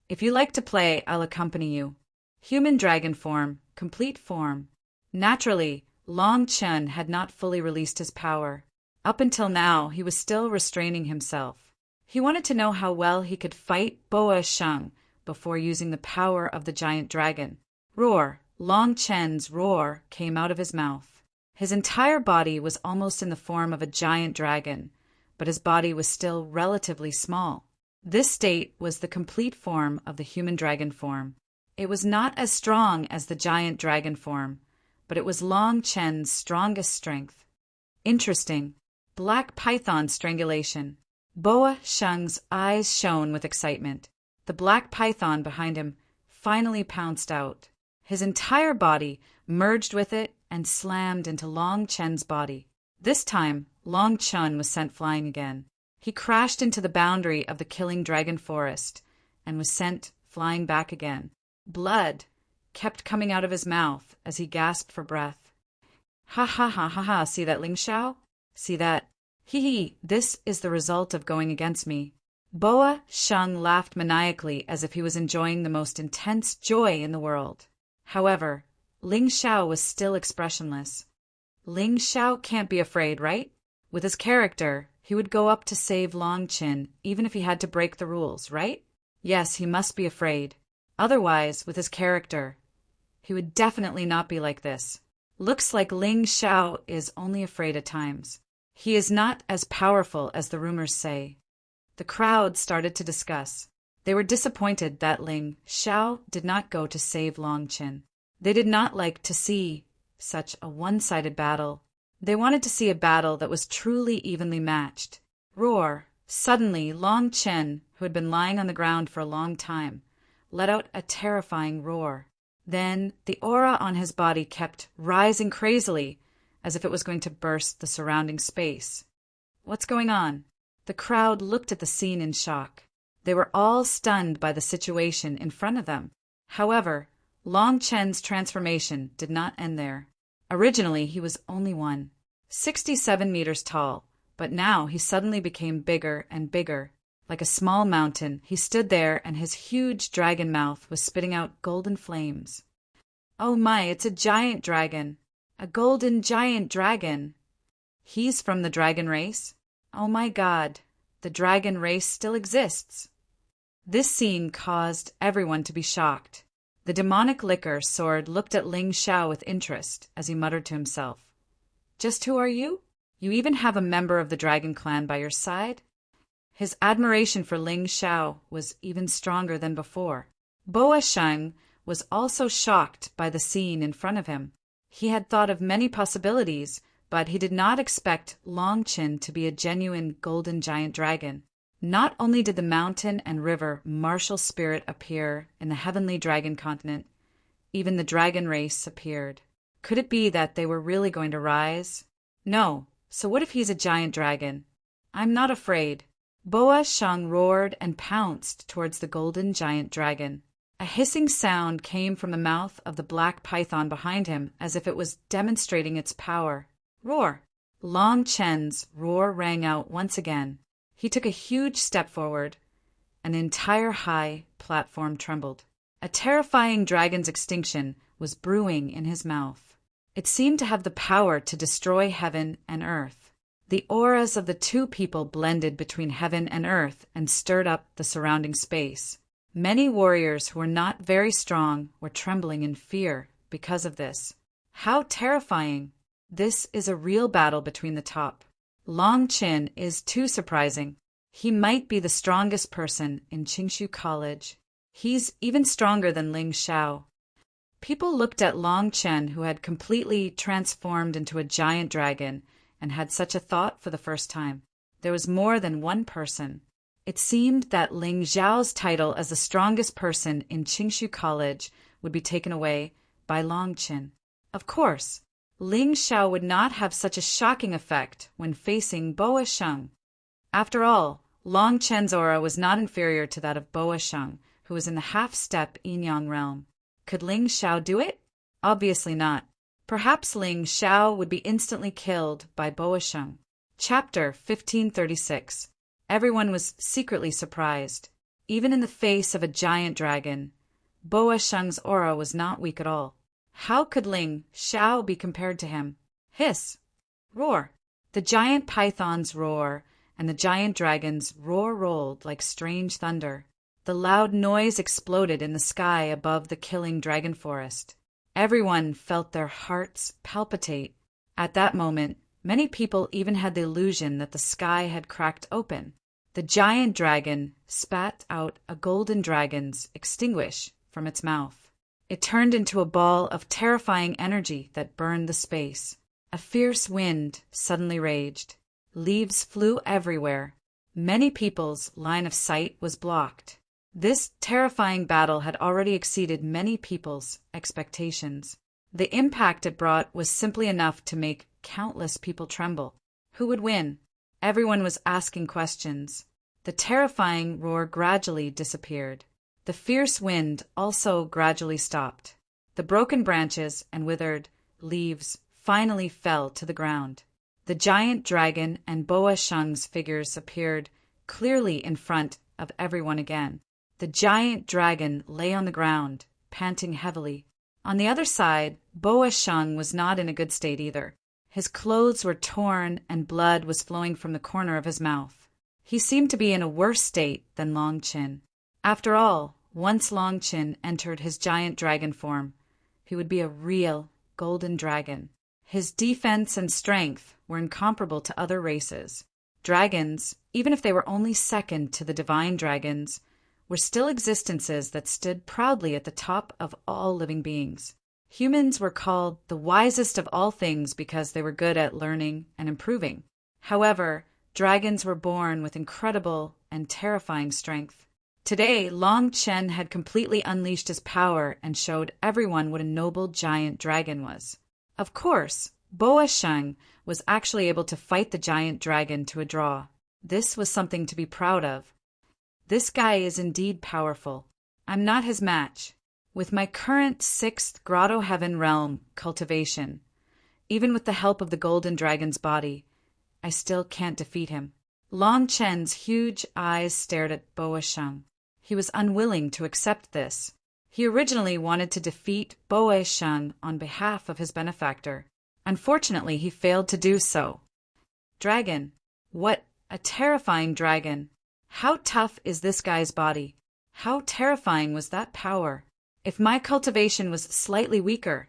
If you like to play, I'll accompany you. Human dragon form, complete form. Naturally, Long Chen had not fully released his power. Up until now, he was still restraining himself. He wanted to know how well he could fight Boa Sheng before using the power of the giant dragon. Roar! Long Chen's roar came out of his mouth. His entire body was almost in the form of a giant dragon, but his body was still relatively small. This state was the complete form of the human dragon form. It was not as strong as the giant dragon form, but it was Long Chen's strongest strength. Interesting. Black python strangulation. Boa Sheng's eyes shone with excitement. The black python behind him finally pounced out. His entire body merged with it and slammed into Long Chen's body. This time, Long Chen was sent flying again. He crashed into the boundary of the killing dragon forest and was sent flying back again. Blood kept coming out of his mouth as he gasped for breath. Ha ha ha ha ha, see that, Ling Xiao? See that? Hee hee, this is the result of going against me. Boa Sheng laughed maniacally as if he was enjoying the most intense joy in the world. However, Ling Xiao was still expressionless. Ling Xiao can't be afraid, right? With his character, he would go up to save Long Qin even if he had to break the rules, right? Yes, he must be afraid. Otherwise, with his character, he would definitely not be like this. Looks like Ling Xiao is only afraid at times. He is not as powerful as the rumors say. The crowd started to discuss. They were disappointed that Ling Xiao did not go to save Long Qin. They did not like to see such a one-sided battle. They wanted to see a battle that was truly evenly matched. Roar! Suddenly, Long Qin, who had been lying on the ground for a long time, let out a terrifying roar. Then the aura on his body kept rising crazily, as if it was going to burst the surrounding space. What's going on? The crowd looked at the scene in shock. They were all stunned by the situation in front of them. However, Long Chen's transformation did not end there. Originally, he was only 67 meters tall, but now he suddenly became bigger and bigger. Like a small mountain, he stood there and his huge dragon mouth was spitting out golden flames. Oh my, it's a giant dragon! A golden giant dragon! He's from the dragon race? Oh my God, the dragon race still exists! This scene caused everyone to be shocked. The demonic liquor sword looked at Ling Xiao with interest as he muttered to himself. Just who are you? You even have a member of the dragon clan by your side? His admiration for Ling Xiao was even stronger than before. Boa Sheng was also shocked by the scene in front of him. He had thought of many possibilities, but he did not expect Long Qin to be a genuine golden giant dragon. Not only did the mountain and river martial spirit appear in the heavenly dragon continent, even the dragon race appeared. Could it be that they were really going to rise? No. So what if he's a giant dragon? I'm not afraid. Boa Sheng roared and pounced towards the golden giant dragon. A hissing sound came from the mouth of the black python behind him as if it was demonstrating its power. Roar! Long Chen's roar rang out once again. He took a huge step forward. An entire high platform trembled. A terrifying dragon's extinction was brewing in his mouth. It seemed to have the power to destroy heaven and earth. The auras of the two people blended between heaven and earth and stirred up the surrounding space. Many warriors who were not very strong were trembling in fear because of this. How terrifying! This is a real battle between the top. Long Qin is too surprising. He might be the strongest person in Qingshu College. He's even stronger than Ling Xiao. People looked at Long Qin, who had completely transformed into a giant dragon, and had such a thought for the first time. There was more than one person. It seemed that Ling Xiao's title as the strongest person in Qingshu College would be taken away by Long Qin. Of course, Ling Xiao would not have such a shocking effect when facing Boa Sheng. After all, Long Chen's aura was not inferior to that of Boa Sheng, who was in the half-step yin-yang realm. Could Ling Xiao do it? Obviously not. Perhaps Ling Xiao would be instantly killed by Boa Sheng. Chapter 1536. Everyone was secretly surprised. Even in the face of a giant dragon, Boa Sheng's aura was not weak at all. How could Ling Xiao be compared to him? Hiss! Roar! The giant python's roar and the giant dragon's roar rolled like strange thunder. The loud noise exploded in the sky above the killing dragon forest. Everyone felt their hearts palpitate. At that moment, many people even had the illusion that the sky had cracked open. The giant dragon spat out a golden dragon's extinguish from its mouth. It turned into a ball of terrifying energy that burned the space. A fierce wind suddenly raged. Leaves flew everywhere. Many people's line of sight was blocked. This terrifying battle had already exceeded many people's expectations. The impact it brought was simply enough to make countless people tremble. Who would win? Everyone was asking questions. The terrifying roar gradually disappeared. The fierce wind also gradually stopped. The broken branches and withered leaves finally fell to the ground. The giant dragon and Boa Shung's figures appeared clearly in front of everyone again. The giant dragon lay on the ground, panting heavily. On the other side, Boa Shung was not in a good state either. His clothes were torn and blood was flowing from the corner of his mouth. He seemed to be in a worse state than Long Chin. After all, once Long Chin entered his giant dragon form, he would be a real golden dragon. His defense and strength were incomparable to other races. Dragons, even if they were only second to the divine dragons, were still existences that stood proudly at the top of all living beings. Humans were called the wisest of all things because they were good at learning and improving. However, dragons were born with incredible and terrifying strength. Today, Long Chen had completely unleashed his power and showed everyone what a noble giant dragon was. Of course, Boa Sheng was actually able to fight the giant dragon to a draw. This was something to be proud of. This guy is indeed powerful. I'm not his match. With my current 6th Grotto Heaven realm cultivation, even with the help of the golden dragon's body, I still can't defeat him. Long Chen's huge eyes stared at Boa Sheng. He was unwilling to accept this. He originally wanted to defeat Boa Sheng on behalf of his benefactor. Unfortunately, he failed to do so. Dragon. What a terrifying dragon. How tough is this guy's body? How terrifying was that power? If my cultivation was slightly weaker,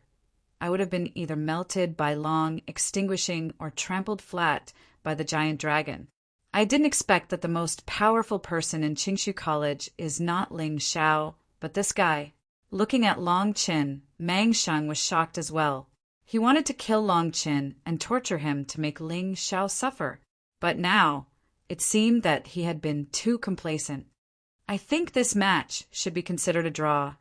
I would have been either melted by Long, extinguishing, or trampled flat by the giant dragon. I didn't expect that the most powerful person in Qingshu College is not Ling Xiao, but this guy. Looking at Long Qin, Mang Sheng was shocked as well. He wanted to kill Long Qin and torture him to make Ling Xiao suffer. But now, it seemed that he had been too complacent. I think this match should be considered a draw,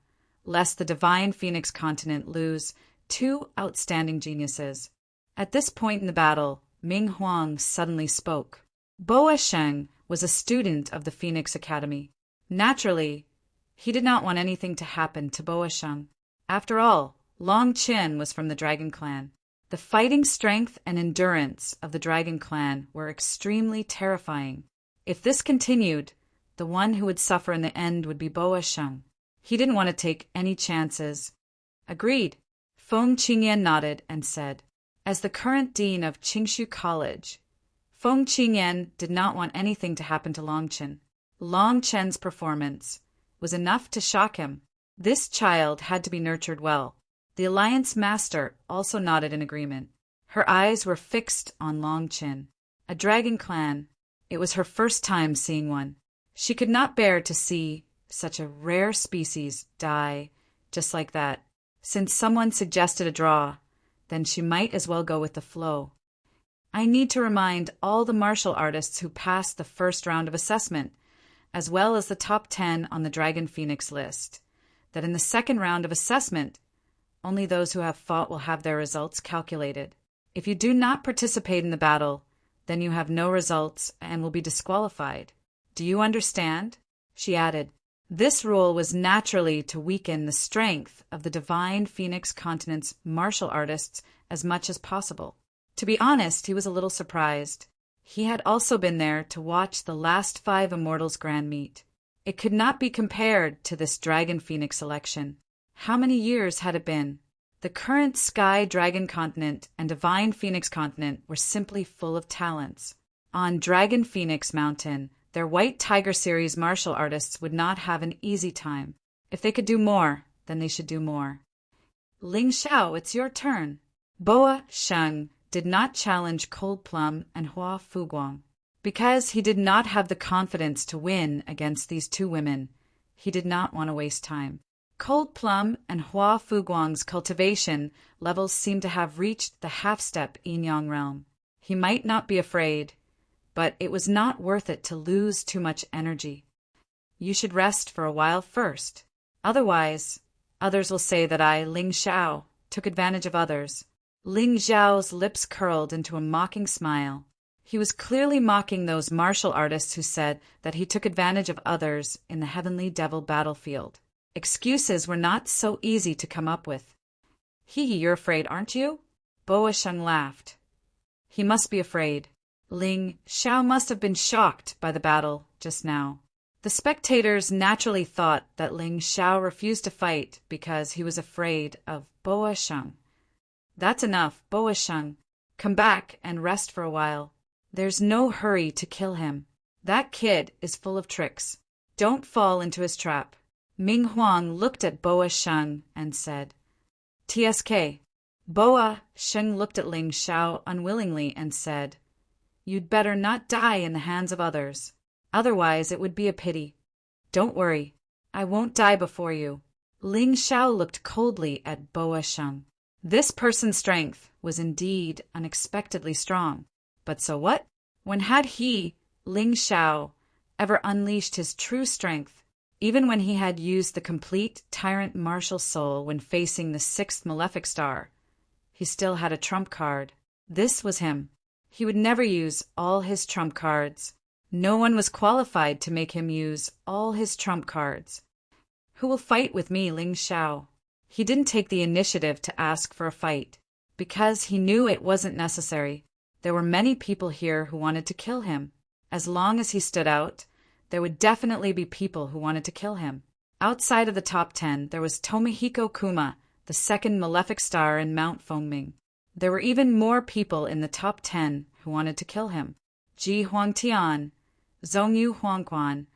lest the divine Phoenix continent lose two outstanding geniuses. At this point in the battle, Ming Huang suddenly spoke. Boa Sheng was a student of the Phoenix Academy. Naturally, he did not want anything to happen to Boa Sheng. After all, Long Qin was from the Dragon Clan. The fighting strength and endurance of the Dragon Clan were extremely terrifying. If this continued, the one who would suffer in the end would be Boa Sheng. He didn't want to take any chances. Agreed. Feng Qingyan nodded and said, as the current dean of Qingshu College, Feng Qingyan did not want anything to happen to Long Chen. Long Chen's performance was enough to shock him. This child had to be nurtured well. The Alliance Master also nodded in agreement. Her eyes were fixed on Long Chen. A dragon clan. It was her first time seeing one. She could not bear to see such a rare species die just like that. Since someone suggested a draw, then she might as well go with the flow. I need to remind all the martial artists who passed the first round of assessment, as well as the top 10 on the Dragon Phoenix list, that in the second round of assessment, only those who have fought will have their results calculated. If you do not participate in the battle, then you have no results and will be disqualified. Do you understand? She added. This rule was naturally to weaken the strength of the Divine Phoenix Continent's martial artists as much as possible. To be honest, he was a little surprised. He had also been there to watch the last 5 Immortals Grand Meet. It could not be compared to this Dragon Phoenix election. How many years had it been? The current Sky Dragon Continent and Divine Phoenix Continent were simply full of talents. On Dragon Phoenix Mountain, their White Tiger Series martial artists would not have an easy time. If they could do more, then they should do more. Ling Xiao, it's your turn. Boa Sheng did not challenge Cold Plum and Hua Fuguang. Because he did not have the confidence to win against these two women, he did not want to waste time. Cold Plum and Hua Fuguang's cultivation levels seemed to have reached the half-step yin-yang realm. He might not be afraid, but it was not worth it to lose too much energy. You should rest for a while first. Otherwise, others will say that I, Ling Xiao, took advantage of others. Ling Xiao's lips curled into a mocking smile. He was clearly mocking those martial artists who said that he took advantage of others in the Heavenly Devil battlefield. Excuses were not so easy to come up with. You're afraid, aren't you? Boa Sheng laughed. He must be afraid. Ling Xiao must have been shocked by the battle just now. The spectators naturally thought that Ling Xiao refused to fight because he was afraid of Boa Sheng. That's enough, Boa Sheng. Come back and rest for a while. There's no hurry to kill him. That kid is full of tricks. Don't fall into his trap. Ming Huang looked at Boa Sheng and said, "TSK." Boa Sheng looked at Ling Xiao unwillingly and said, "You'd better not die in the hands of others. Otherwise it would be a pity. Don't worry, I won't die before you." Ling Xiao looked coldly at Boa Sheng. This person's strength was indeed unexpectedly strong. But so what? When had he, Ling Xiao, ever unleashed his true strength? Even when he had used the complete tyrant martial soul when facing the 6th malefic star, he still had a trump card. This was him. He would never use all his trump cards. No one was qualified to make him use all his trump cards. Who will fight with me, Ling Xiao? He didn't take the initiative to ask for a fight, because he knew it wasn't necessary. There were many people here who wanted to kill him. As long as he stood out, there would definitely be people who wanted to kill him. Outside of the top 10, there was Tomohiko Kuma, the 2nd malefic star in Mount Fengming. There were even more people in the top 10 who wanted to kill him. Ji Huangtian, Zhongyu Huangquan,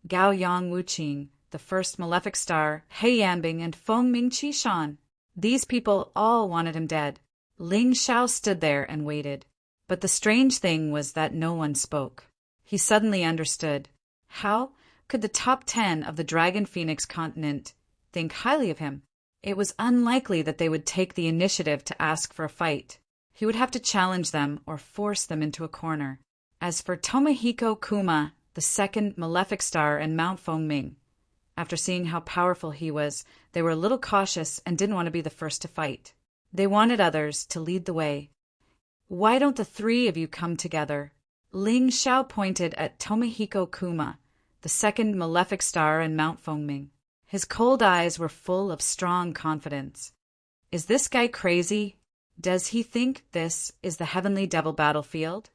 Gao Yang Wuqing, the 1st malefic star, He Yanbing, and Fengming Qishan. These people all wanted him dead. Ling Xiao stood there and waited. But the strange thing was that no one spoke. He suddenly understood. How could the top 10 of the Dragon Phoenix continent think highly of him? It was unlikely that they would take the initiative to ask for a fight. He would have to challenge them or force them into a corner. As for Tomohiko Kuma, the 2nd malefic star in Mount Fengming, after seeing how powerful he was, they were a little cautious and didn't want to be the first to fight. They wanted others to lead the way. Why don't the 3 of you come together? Ling Xiao pointed at Tomohiko Kuma, the 2nd malefic star in Mount Fengming. His cold eyes were full of strong confidence. Is this guy crazy? Does he think this is the Heavenly Devil battlefield?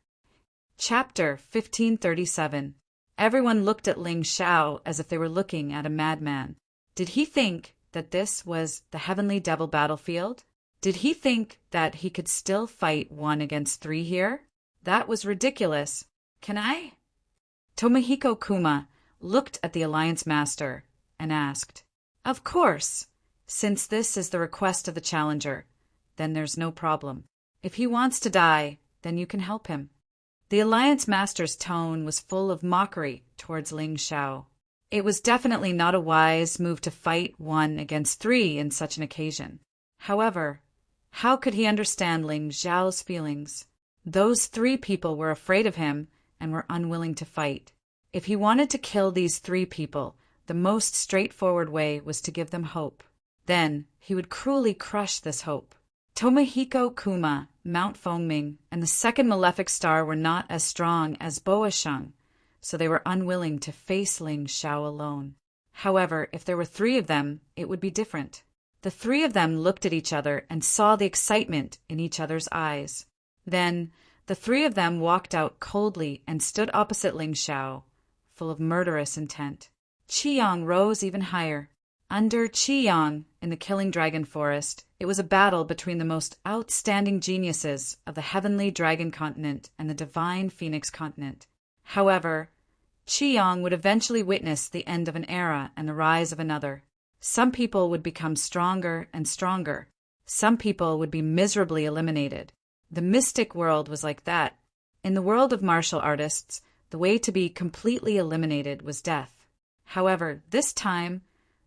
Chapter 1537. Everyone looked at Ling Xiao as if they were looking at a madman. Did he think that this was the Heavenly Devil battlefield? Did he think that he could still fight 1 against 3 here? That was ridiculous. Can I? Tomohiko Kuma looked at the Alliance Master and asked, "Of course. Since this is the request of the challenger, then there's no problem. If he wants to die, then you can help him." The Alliance Master's tone was full of mockery towards Ling Xiao. It was definitely not a wise move to fight 1 against 3 in such an occasion. However, how could he understand Ling Xiao's feelings? Those 3 people were afraid of him and were unwilling to fight. If he wanted to kill these 3 people, the most straightforward way was to give them hope. Then he would cruelly crush this hope. Tomohiko Kuma, Mount Fengming, and the 2nd malefic star were not as strong as Boa Sheng, so they were unwilling to face Ling Xiao alone. However, if there were 3 of them, it would be different. The 3 of them looked at each other and saw the excitement in each other's eyes. Then the 3 of them walked out coldly and stood opposite Ling Xiao, full of murderous intent. Qiyang rose even higher. Under Qiyang, in the Killing Dragon Forest, it was a battle between the most outstanding geniuses of the Heavenly Dragon Continent and the Divine Phoenix Continent. However, Qiyang would eventually witness the end of an era and the rise of another. Some people would become stronger and stronger. Some people would be miserably eliminated. The mystic world was like that. In the world of martial artists, the way to be completely eliminated was death. However, this time,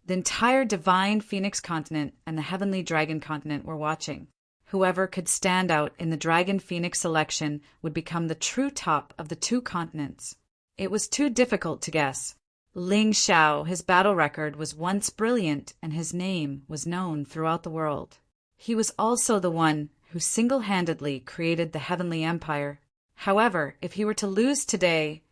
The entire divine Phoenix continent and the heavenly dragon continent were watching. Whoever could stand out in the dragon Phoenix selection would become the true top of the two continents. It was too difficult to guess. Ling Xiao, his battle record was once brilliant, and his name was known throughout the world. He was also the one who single-handedly created the Heavenly Empire. However, if he were to lose today,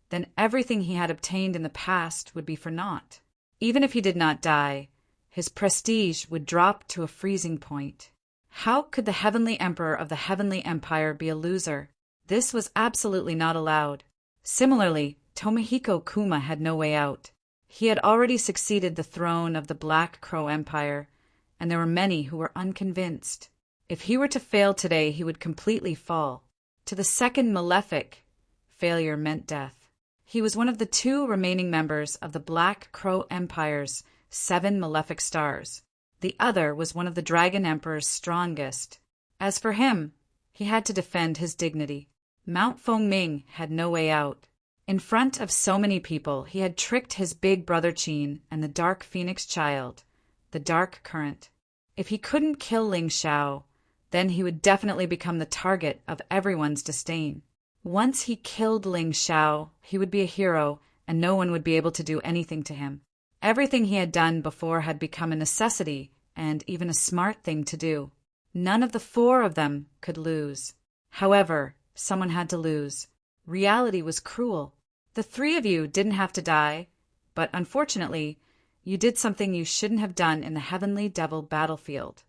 then everything he had obtained in the past would be for naught. Even if he did not die, his prestige would drop to a freezing point. How could the Heavenly Emperor of the Heavenly Empire be a loser? This was absolutely not allowed. Similarly, Tomohiko Kuma had no way out. He had already succeeded the throne of the Black Crow Empire, and there were many who were unconvinced. If he were to fail today, he would completely fall. To the second malefic, failure meant death. He was one of the two remaining members of the Black Crow Empire's 7 malefic stars. The other was one of the Dragon Emperor's strongest. As for him, he had to defend his dignity. Mount Fengming had no way out. In front of so many people, he had tricked his big brother Qin and the Dark Phoenix Child, the Dark Current. If he couldn't kill Ling Xiao, then he would definitely become the target of everyone's disdain. Once he killed Ling Xiao, he would be a hero, and no one would be able to do anything to him. Everything he had done before had become a necessity, and even a smart thing to do. None of the 4 of them could lose. However, someone had to lose. Reality was cruel. The 3 of you didn't have to die, but unfortunately, you did something you shouldn't have done in the Heavenly Devil battlefield.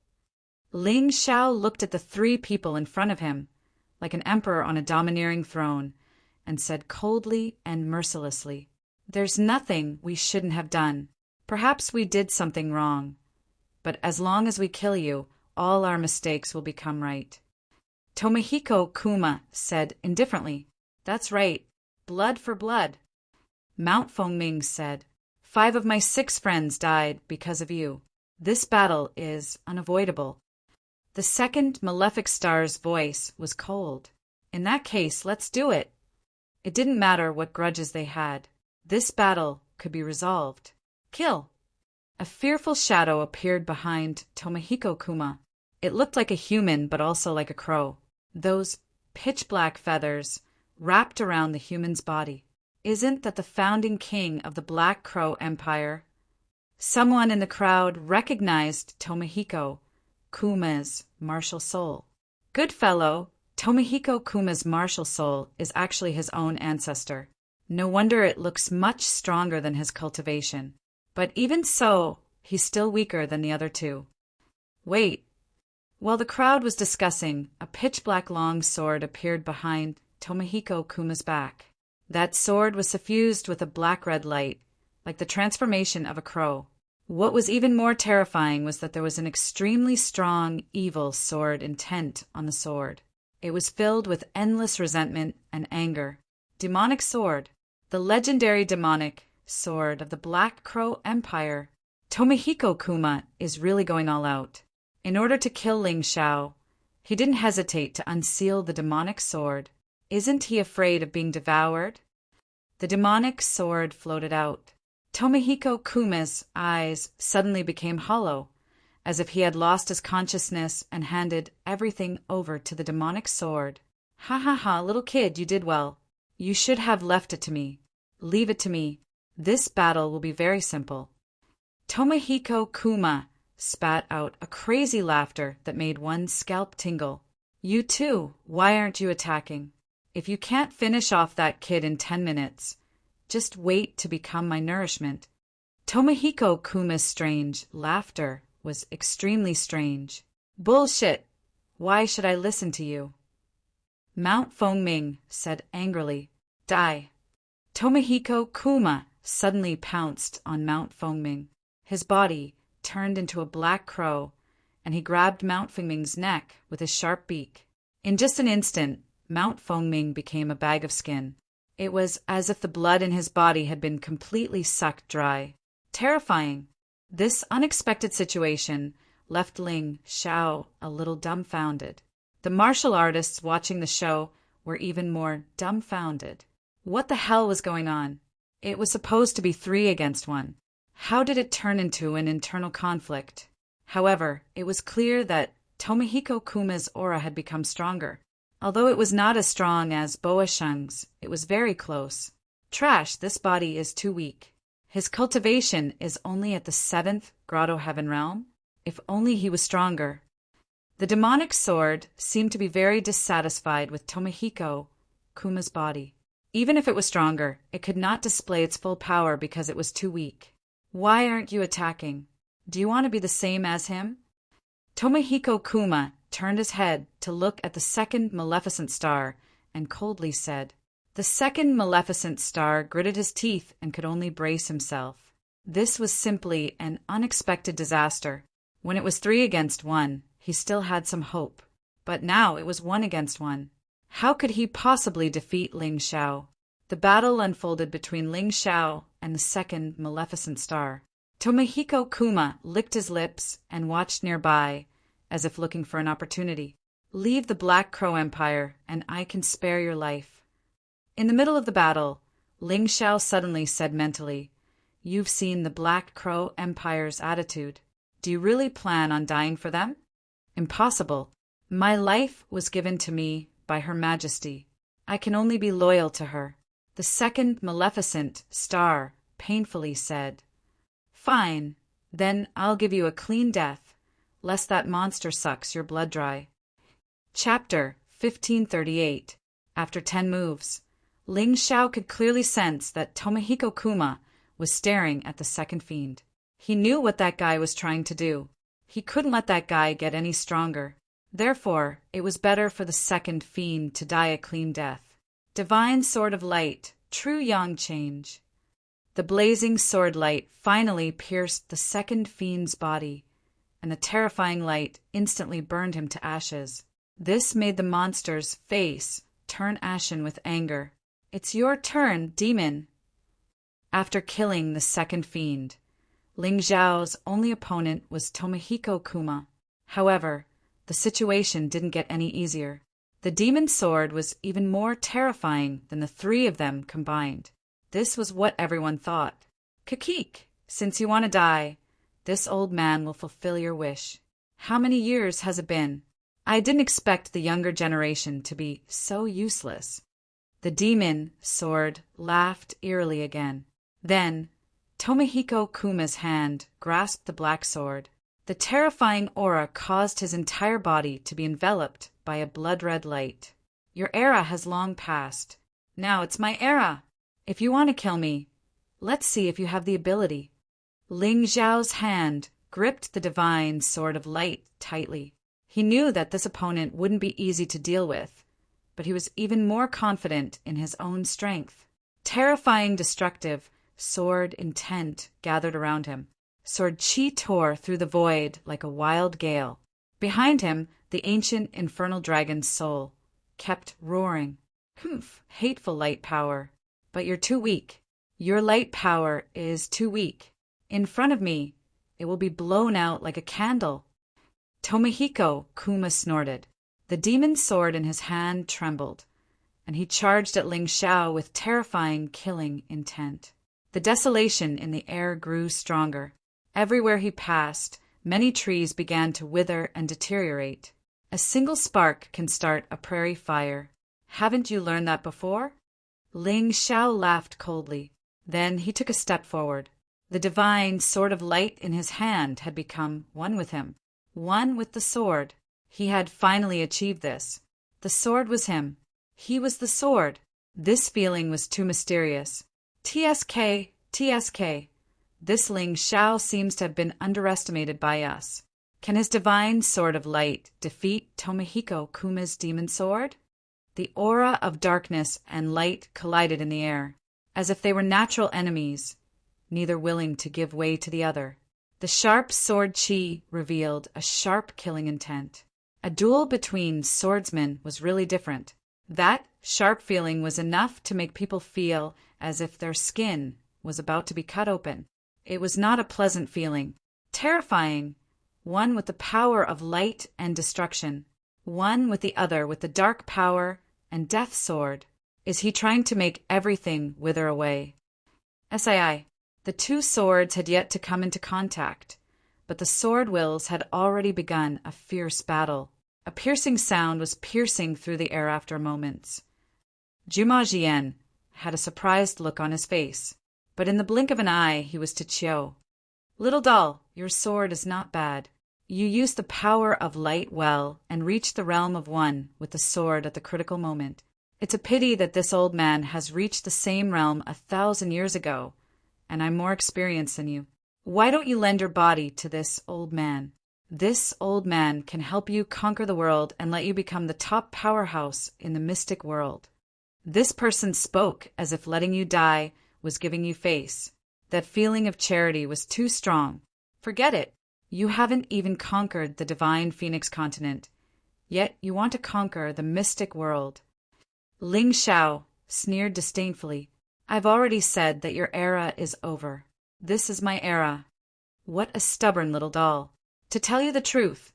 Ling Xiao looked at the 3 people in front of him, like an emperor on a domineering throne, and said coldly and mercilessly, "There's nothing we shouldn't have done. Perhaps we did something wrong, but as long as we kill you, all our mistakes will become right." Tomohiko Kuma said indifferently, "That's right, blood for blood." Mount Fengming said, "5 of my 6 friends died because of you. This battle is unavoidable." The second malefic star's voice was cold. "In that case, let's do it." It didn't matter what grudges they had. This battle could be resolved. Kill. A fearful shadow appeared behind Tomohiko Kuma. It looked like a human, but also like a crow. Those pitch-black feathers wrapped around the human's body. Isn't that the founding king of the Black Crow Empire? Someone in the crowd recognized Tomohiko Kuma's martial soul. Good fellow, Tomohiko Kuma's martial soul is actually his own ancestor. No wonder it looks much stronger than his cultivation. But even so, he's still weaker than the other 2. Wait. While the crowd was discussing, a pitch-black long sword appeared behind Tomohiko Kuma's back. That sword was suffused with a black-red light, like the transformation of a crow. What was even more terrifying was that there was an extremely strong, evil sword intent on the sword. It was filled with endless resentment and anger. Demonic sword, the legendary demonic sword of the Black Crow Empire. Tomohiko Kuma is really going all out. In order to kill Ling Xiao, he didn't hesitate to unseal the demonic sword. Isn't he afraid of being devoured? The demonic sword floated out. Tomohiko Kuma's eyes suddenly became hollow, as if he had lost his consciousness and handed everything over to the demonic sword. "Ha ha ha, little kid, you did well. You should have left it to me. Leave it to me. This battle will be very simple." Tomohiko Kuma spat out a crazy laughter that made one's scalp tingle. "You too, why aren't you attacking? If you can't finish off that kid in 10 minutes, just wait to become my nourishment." Tomohiko Kuma's strange laughter was extremely strange. "Bullshit! Why should I listen to you?" Mount Fengming said angrily, "Die." Tomohiko Kuma suddenly pounced on Mount Fengming. His body turned into a black crow, and he grabbed Mount Fengming's neck with his sharp beak. In just an instant, Mount Fengming became a bag of skin. It was as if the blood in his body had been completely sucked dry. Terrifying. This unexpected situation left Ling Xiao a little dumbfounded. The martial artists watching the show were even more dumbfounded. What the hell was going on? It was supposed to be 3 against 1. How did it turn into an internal conflict? However, it was clear that Tomohiko Kuma's aura had become stronger. Although it was not as strong as Boasheng's, it was very close. Trash, this body is too weak. His cultivation is only at the 7th Grotto Heaven realm. If only he was stronger. The demonic sword seemed to be very dissatisfied with Tomohiko Kuma's body. Even if it was stronger, it could not display its full power because it was too weak. Why aren't you attacking? Do you want to be the same as him? Tomohiko Kuma turned his head to look at the second maleficent star and coldly said. The second maleficent star gritted his teeth and could only brace himself. This was simply an unexpected disaster. When it was 3 against 1, he still had some hope. But now it was 1 against 1. How could he possibly defeat Ling Xiao? The battle unfolded between Ling Xiao and the second maleficent star. Tomohiko Kuma licked his lips and watched nearby, as if looking for an opportunity. Leave the Black Crow Empire, and I can spare your life. In the middle of the battle, Ling Xiao suddenly said mentally, You've seen the Black Crow Empire's attitude. Do you really plan on dying for them? Impossible. My life was given to me by Her Majesty. I can only be loyal to her. The second maleficent star painfully said, Fine, then I'll give you a clean death, lest that monster sucks your blood dry. Chapter 1538. After 10 moves, Ling Xiao could clearly sense that Tomohiko Kuma was staring at the second fiend. He knew what that guy was trying to do. He couldn't let that guy get any stronger. Therefore, it was better for the second fiend to die a clean death. Divine Sword of Light, true Yang change. The blazing sword light finally pierced the second fiend's body, and the terrifying light instantly burned him to ashes. This made the monster's face turn ashen with anger. It's your turn, demon. After killing the second fiend, Ling Xiao's only opponent was Tomohiko Kuma. However, the situation didn't get any easier. The demon sword was even more terrifying than the 3 of them combined. This was what everyone thought. Kakik, since you want to die, this old man will fulfill your wish. How many years has it been? I didn't expect the younger generation to be so useless. The demon sword laughed eerily again. Then, Tomohiko Kuma's hand grasped the black sword. The terrifying aura caused his entire body to be enveloped by a blood-red light. Your era has long passed. Now it's my era. If you want to kill me, let's see if you have the ability. Ling Xiao's hand gripped the divine sword of light tightly. He knew that this opponent wouldn't be easy to deal with, but he was even more confident in his own strength. Terrifying, destructive, sword intent gathered around him. Sword chi tore through the void like a wild gale. Behind him, the ancient infernal dragon's soul kept roaring. Humph, hateful light power. But you're too weak. Your light power is too weak. In front of me, it will be blown out like a candle. Tomohiko Kuma snorted. The demon sword in his hand trembled, and he charged at Ling Xiao with terrifying, killing intent. The desolation in the air grew stronger. Everywhere he passed, many trees began to wither and deteriorate. A single spark can start a prairie fire. Haven't you learned that before? Ling Xiao laughed coldly. Then he took a step forward. The divine sword of light in his hand had become one with him. One with the sword. He had finally achieved this. The sword was him. He was the sword. This feeling was too mysterious. TSK, TSK. This Ling Xiao seems to have been underestimated by us. Can his divine sword of light defeat Tomohiko Kuma's demon sword? The aura of darkness and light collided in the air, as if they were natural enemies, neither willing to give way to the other. The sharp sword chi revealed a sharp killing intent. A duel between swordsmen was really different. That sharp feeling was enough to make people feel as if their skin was about to be cut open. It was not a pleasant feeling. Terrifying. One with the power of light and destruction. One with the other with the dark power and death sword. Is he trying to make everything wither away? SII. The two swords had yet to come into contact, but the sword wills had already begun a fierce battle. A piercing sound was piercing through the air after moments. Juma Jian had a surprised look on his face, but in the blink of an eye he was to Chiu. "Little doll, your sword is not bad. You used the power of light well and reached the realm of one with the sword at the critical moment. It's a pity that this old man has reached the same realm 1,000 years ago, and I'm more experienced than you. Why don't you lend your body to this old man? This old man can help you conquer the world and let you become the top powerhouse in the mystic world." This person spoke as if letting you die was giving you face. That feeling of charity was too strong. Forget it. You haven't even conquered the divine Phoenix continent, yet you want to conquer the mystic world. Ling Xiao sneered disdainfully. "I've already said that your era is over. This is my era." What a stubborn little doll. To tell you the truth,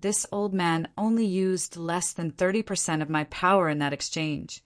this old man only used less than 30% of my power in that exchange,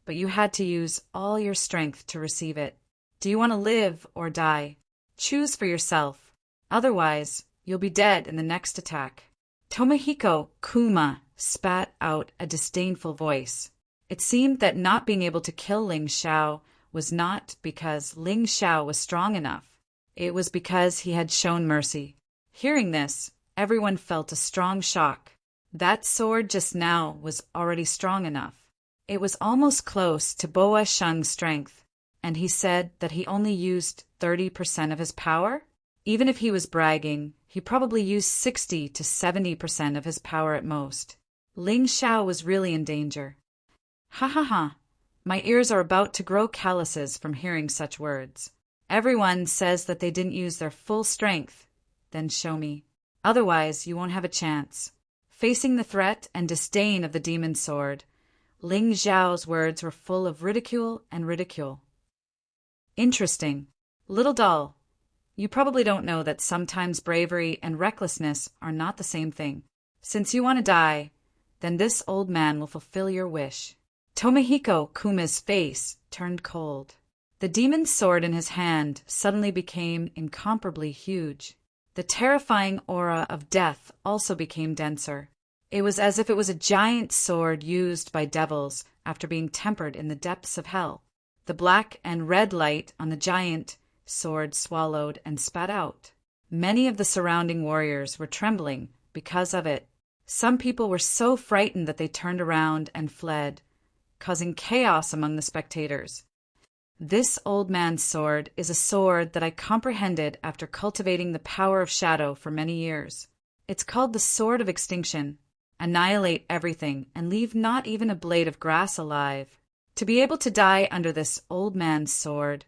but you had to use all your strength to receive it. Do you want to live or die? Choose for yourself. Otherwise, you'll be dead in the next attack. Tomohiko Kuma spat out a disdainful voice. It seemed that not being able to kill Ling Xiao was not because Ling Xiao was strong enough. It was because he had shown mercy. Hearing this, everyone felt a strong shock. That sword just now was already strong enough. It was almost close to Boa Sheng's strength, and he said that he only used 30% of his power? Even if he was bragging, he probably used 60 to 70% of his power at most. Ling Xiao was really in danger. Ha ha ha. My ears are about to grow calluses from hearing such words. Everyone says that they didn't use their full strength. Then show me. Otherwise, you won't have a chance. Facing the threat and disdain of the demon sword, Ling Xiao's words were full of ridicule and ridicule. Interesting. Little doll, you probably don't know that sometimes bravery and recklessness are not the same thing. Since you want to die, then this old man will fulfill your wish. Tomohiko Kuma's face turned cold. The demon's sword in his hand suddenly became incomparably huge. The terrifying aura of death also became denser. It was as if it was a giant sword used by devils after being tempered in the depths of hell. The black and red light on the giant sword swallowed and spat out. Many of the surrounding warriors were trembling because of it. Some people were so frightened that they turned around and fled, causing chaos among the spectators. This old man's sword is a sword that I comprehended after cultivating the power of shadow for many years. It's called the Sword of Extinction. Annihilate everything and leave not even a blade of grass alive. To be able to die under this old man's sword,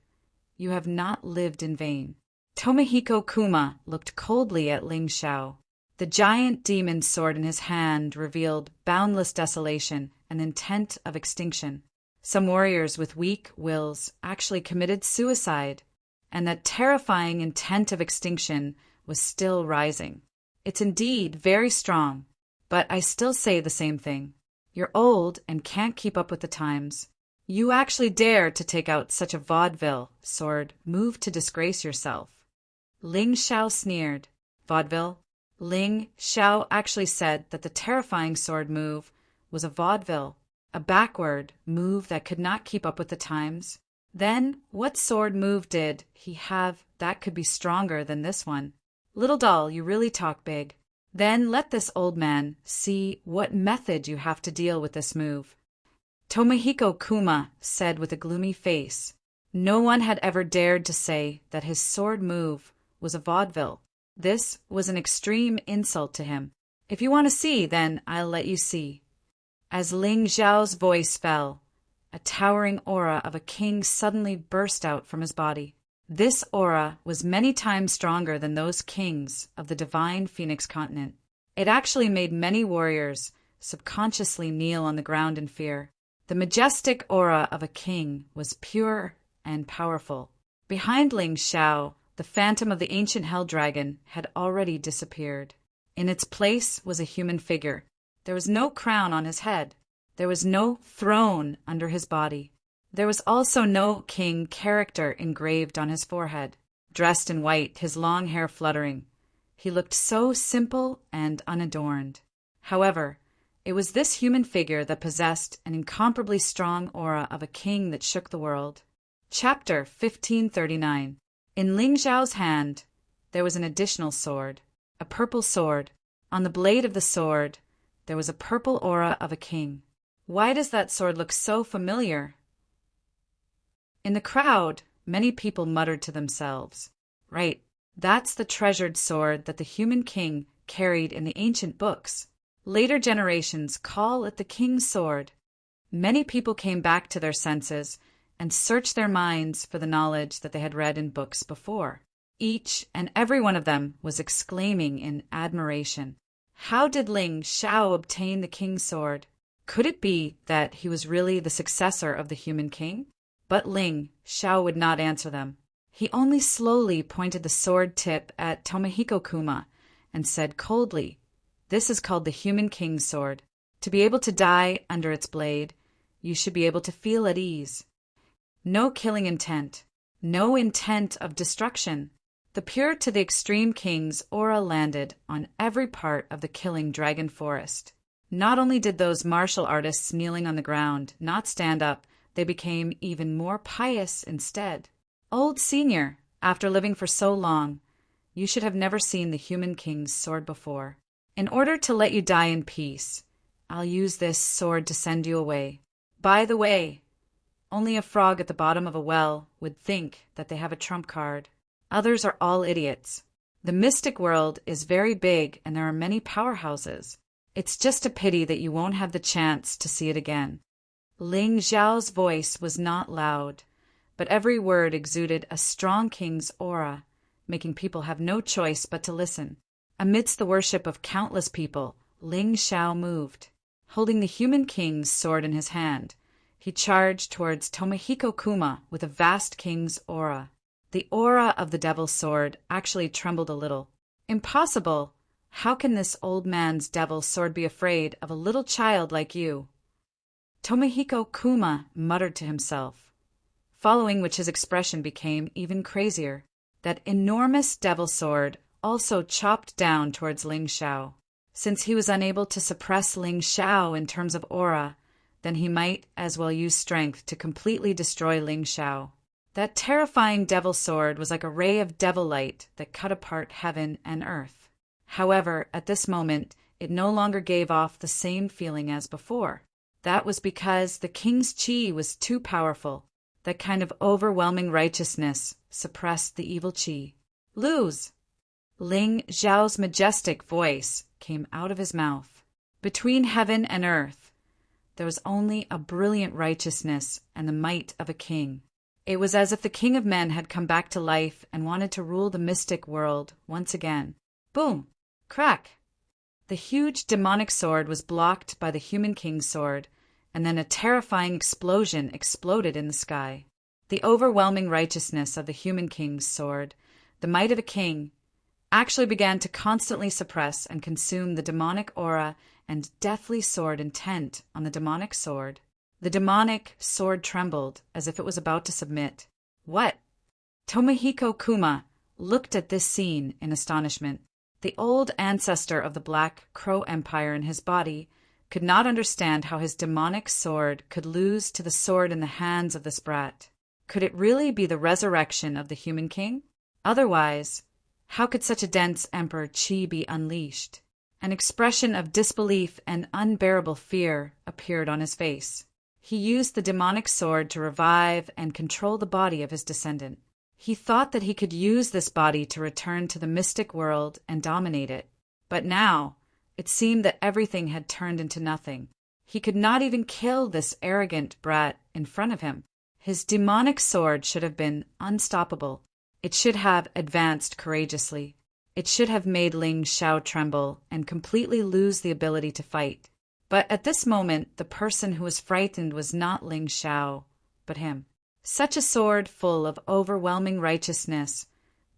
you have not lived in vain. Tomohiko Kuma looked coldly at Ling Xiao. The giant demon's sword in his hand revealed boundless desolation and intent of extinction. Some warriors with weak wills actually committed suicide, and that terrifying intent of extinction was still rising. It's indeed very strong, but I still say the same thing. You're old and can't keep up with the times. You actually dare to take out such a vaudeville sword move to disgrace yourself. Ling Xiao sneered. Vaudeville? Ling Xiao actually said that the terrifying sword move was a vaudeville, a backward move that could not keep up with the times. Then what sword move did he have that could be stronger than this one? Little doll, you really talk big. Then let this old man see what method you have to deal with this move. Tomohiko Kuma said with a gloomy face. No one had ever dared to say that his sword move was a vaudeville. This was an extreme insult to him. If you want to see, then I'll let you see. As Ling Xiao's voice fell, a towering aura of a king suddenly burst out from his body. This aura was many times stronger than those kings of the divine Phoenix continent. It actually made many warriors subconsciously kneel on the ground in fear. The majestic aura of a king was pure and powerful. Behind Ling Xiao, the phantom of the ancient hell dragon had already disappeared. In its place was a human figure. There was no crown on his head. There was no throne under his body. There was also no king character engraved on his forehead. dressed in white, his long hair fluttering. He looked so simple and unadorned. However, it was this human figure that possessed an incomparably strong aura of a king that shook the world. Chapter 1539. In Ling Xiao's hand, there was an additional sword, a purple sword. On the blade of the sword, there was a purple aura of a king. Why does that sword look so familiar? In the crowd, many people muttered to themselves, "Right, that's the treasured sword that the human king carried in the ancient books. Later generations call it the king's sword." Many people came back to their senses and searched their minds for the knowledge that they had read in books before. Each and every one of them was exclaiming in admiration, "How did Ling Xiao obtain the king's sword? Could it be that he was really the successor of the human king?" But Ling Xiao would not answer them. He only slowly pointed the sword tip at Tomohiko Kuma and said coldly, "This is called the human king's sword. To be able to die under its blade, you should be able to feel at ease. No killing intent, no intent of destruction." The pure to the extreme king's aura landed on every part of the killing dragon forest. Not only did those martial artists kneeling on the ground not stand up, they became even more pious instead. "Old senior, after living for so long, you should have never seen the human king's sword before. In order to let you die in peace, I'll use this sword to send you away. By the way, only a frog at the bottom of a well would think that they have a trump card. Others are all idiots. The mystic world is very big and there are many powerhouses. It's just a pity that you won't have the chance to see it again." Ling Xiao's voice was not loud, but every word exuded a strong king's aura, making people have no choice but to listen. Amidst the worship of countless people, Ling Xiao moved. Holding the human king's sword in his hand, he charged towards Tomohiko Kuma with a vast king's aura. The aura of the devil's sword actually trembled a little. "Impossible! How can this old man's devil's sword be afraid of a little child like you?" Tomohiko Kuma muttered to himself, following which his expression became even crazier. That enormous devil's sword also chopped down towards Ling Xiao. Since he was unable to suppress Ling Xiao in terms of aura, then he might as well use strength to completely destroy Ling Xiao. That terrifying devil sword was like a ray of devil light that cut apart heaven and earth. However, at this moment, it no longer gave off the same feeling as before. That was because the king's qi was too powerful. That kind of overwhelming righteousness suppressed the evil qi. "Lose!" Ling Xiao's majestic voice came out of his mouth. Between heaven and earth, there was only a brilliant righteousness and the might of a king. It was as if the king of men had come back to life and wanted to rule the mystic world once again. Boom! Crack! The huge demonic sword was blocked by the human king's sword, and then a terrifying explosion exploded in the sky. The overwhelming righteousness of the human king's sword, the might of a king, actually began to constantly suppress and consume the demonic aura and deathly sword intent on the demonic sword. The demonic sword trembled as if it was about to submit. What? Tomohiko Kuma looked at this scene in astonishment. The old ancestor of the Black Crow Empire in his body could not understand how his demonic sword could lose to the sword in the hands of this brat. Could it really be the resurrection of the human king? Otherwise, how could such a dense emperor qi be unleashed? An expression of disbelief and unbearable fear appeared on his face. He used the demonic sword to revive and control the body of his descendant. He thought that he could use this body to return to the mystic world and dominate it. But now, it seemed that everything had turned into nothing. He could not even kill this arrogant brat in front of him. His demonic sword should have been unstoppable. It should have advanced courageously. It should have made Ling Xiao tremble and completely lose the ability to fight. But at this moment, the person who was frightened was not Ling Xiao, but him. Such a sword full of overwhelming righteousness,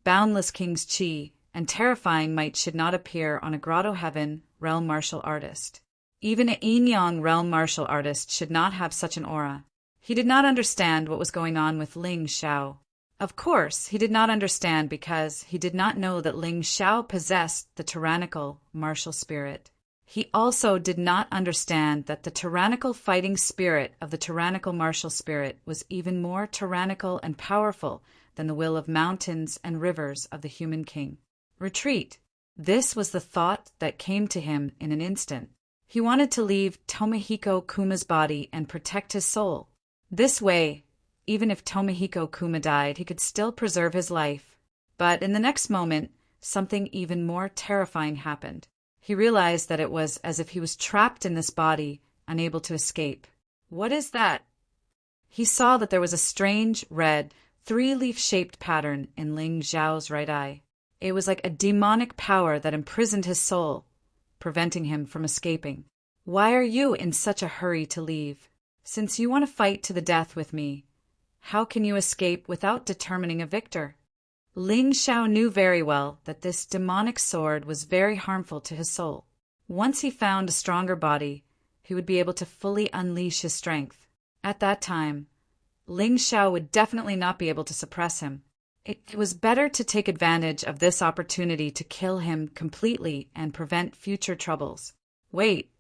boundless king's qi, and terrifying might should not appear on a Grotto Heaven realm martial artist. Even an Yin-Yang realm martial artist should not have such an aura. He did not understand what was going on with Ling Xiao. Of course, he did not understand because he did not know that Ling Xiao possessed the tyrannical martial spirit. He also did not understand that the tyrannical fighting spirit of the tyrannical martial spirit was even more tyrannical and powerful than the will of mountains and rivers of the human king. Retreat. This was the thought that came to him in an instant. He wanted to leave Tomohiko Kuma's body and protect his soul. This way, even if Tomohiko Kuma died, he could still preserve his life. But in the next moment, something even more terrifying happened. He realized that it was as if he was trapped in this body, unable to escape. What is that? He saw that there was a strange, red, three-leaf-shaped pattern in Ling Xiao's right eye. It was like a demonic power that imprisoned his soul, preventing him from escaping. Why are you in such a hurry to leave? Since you want to fight to the death with me, how can you escape without determining a victor? Ling Xiao knew very well that this demonic sword was very harmful to his soul. Once he found a stronger body, he would be able to fully unleash his strength. At that time, Ling Xiao would definitely not be able to suppress him. It was better to take advantage of this opportunity to kill him completely and prevent future troubles. Wait.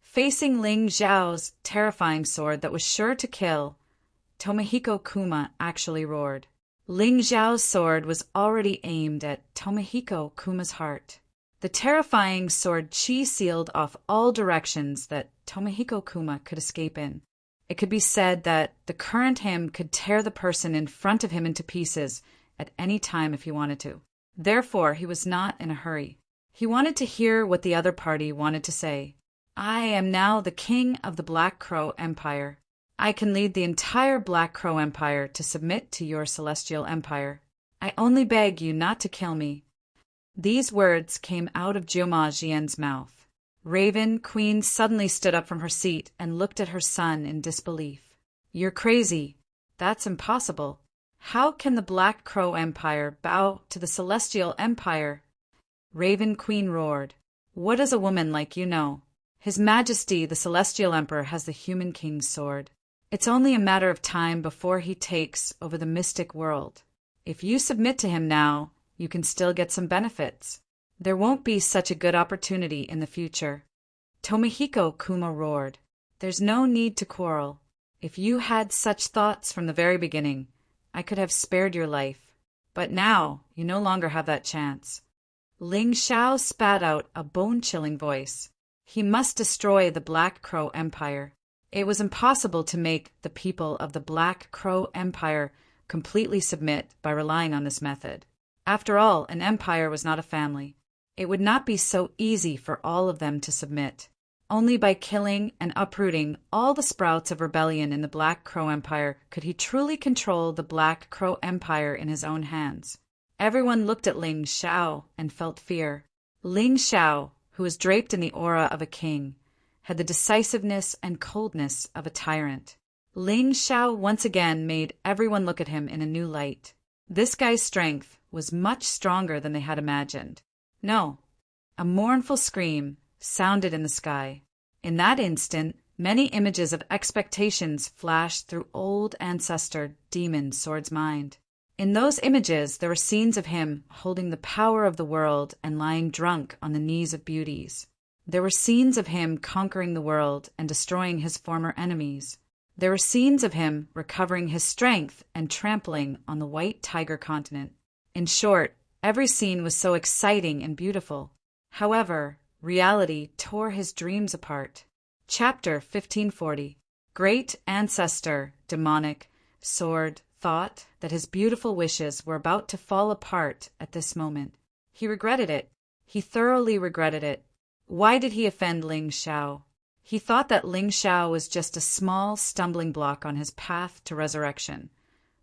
Facing Ling Xiao's terrifying sword that was sure to kill, Tomohiko Kuma actually roared. Ling Xiao's sword was already aimed at Tomohiko Kuma's heart. The terrifying sword chi sealed off all directions that Tomohiko Kuma could escape in. It could be said that the current him could tear the person in front of him into pieces at any time if he wanted to. Therefore, he was not in a hurry. He wanted to hear what the other party wanted to say. I am now the king of the Black Crow Empire. I can lead the entire Black Crow Empire to submit to your celestial empire. I only beg you not to kill me. These words came out of Jioma Jian's mouth. Raven Queen suddenly stood up from her seat and looked at her son in disbelief. You're crazy. That's impossible. How can the Black Crow Empire bow to the Celestial Empire? Raven Queen roared. What does a woman like you know? His Majesty, the Celestial Emperor, has the Human King's sword. It's only a matter of time before he takes over the mystic world. If you submit to him now, you can still get some benefits. There won't be such a good opportunity in the future. Tomohiko Kuma roared. There's no need to quarrel. If you had such thoughts from the very beginning, I could have spared your life. But now, you no longer have that chance. Ling Xiao spat out a bone-chilling voice. He must destroy the Black Crow Empire. It was impossible to make the people of the Black Crow Empire completely submit by relying on this method. After all, an empire was not a family. It would not be so easy for all of them to submit. Only by killing and uprooting all the sprouts of rebellion in the Black Crow Empire could he truly control the Black Crow Empire in his own hands. Everyone looked at Ling Xiao and felt fear. Ling Xiao, who was draped in the aura of a king, had the decisiveness and coldness of a tyrant. Ling Xiao once again made everyone look at him in a new light. This guy's strength was much stronger than they had imagined. No, a mournful scream sounded in the sky. In that instant, many images of expectations flashed through old ancestor Demon Sword's mind. In those images, there were scenes of him holding the power of the world and lying drunk on the knees of beauties. There were scenes of him conquering the world and destroying his former enemies. There were scenes of him recovering his strength and trampling on the White Tiger continent. In short, every scene was so exciting and beautiful. However, reality tore his dreams apart. Chapter 1540. Great Ancestor, Demonic, Sword, thought that his beautiful wishes were about to fall apart at this moment. He regretted it. He thoroughly regretted it. Why did he offend Ling Xiao? He thought that Ling Xiao was just a small stumbling block on his path to resurrection.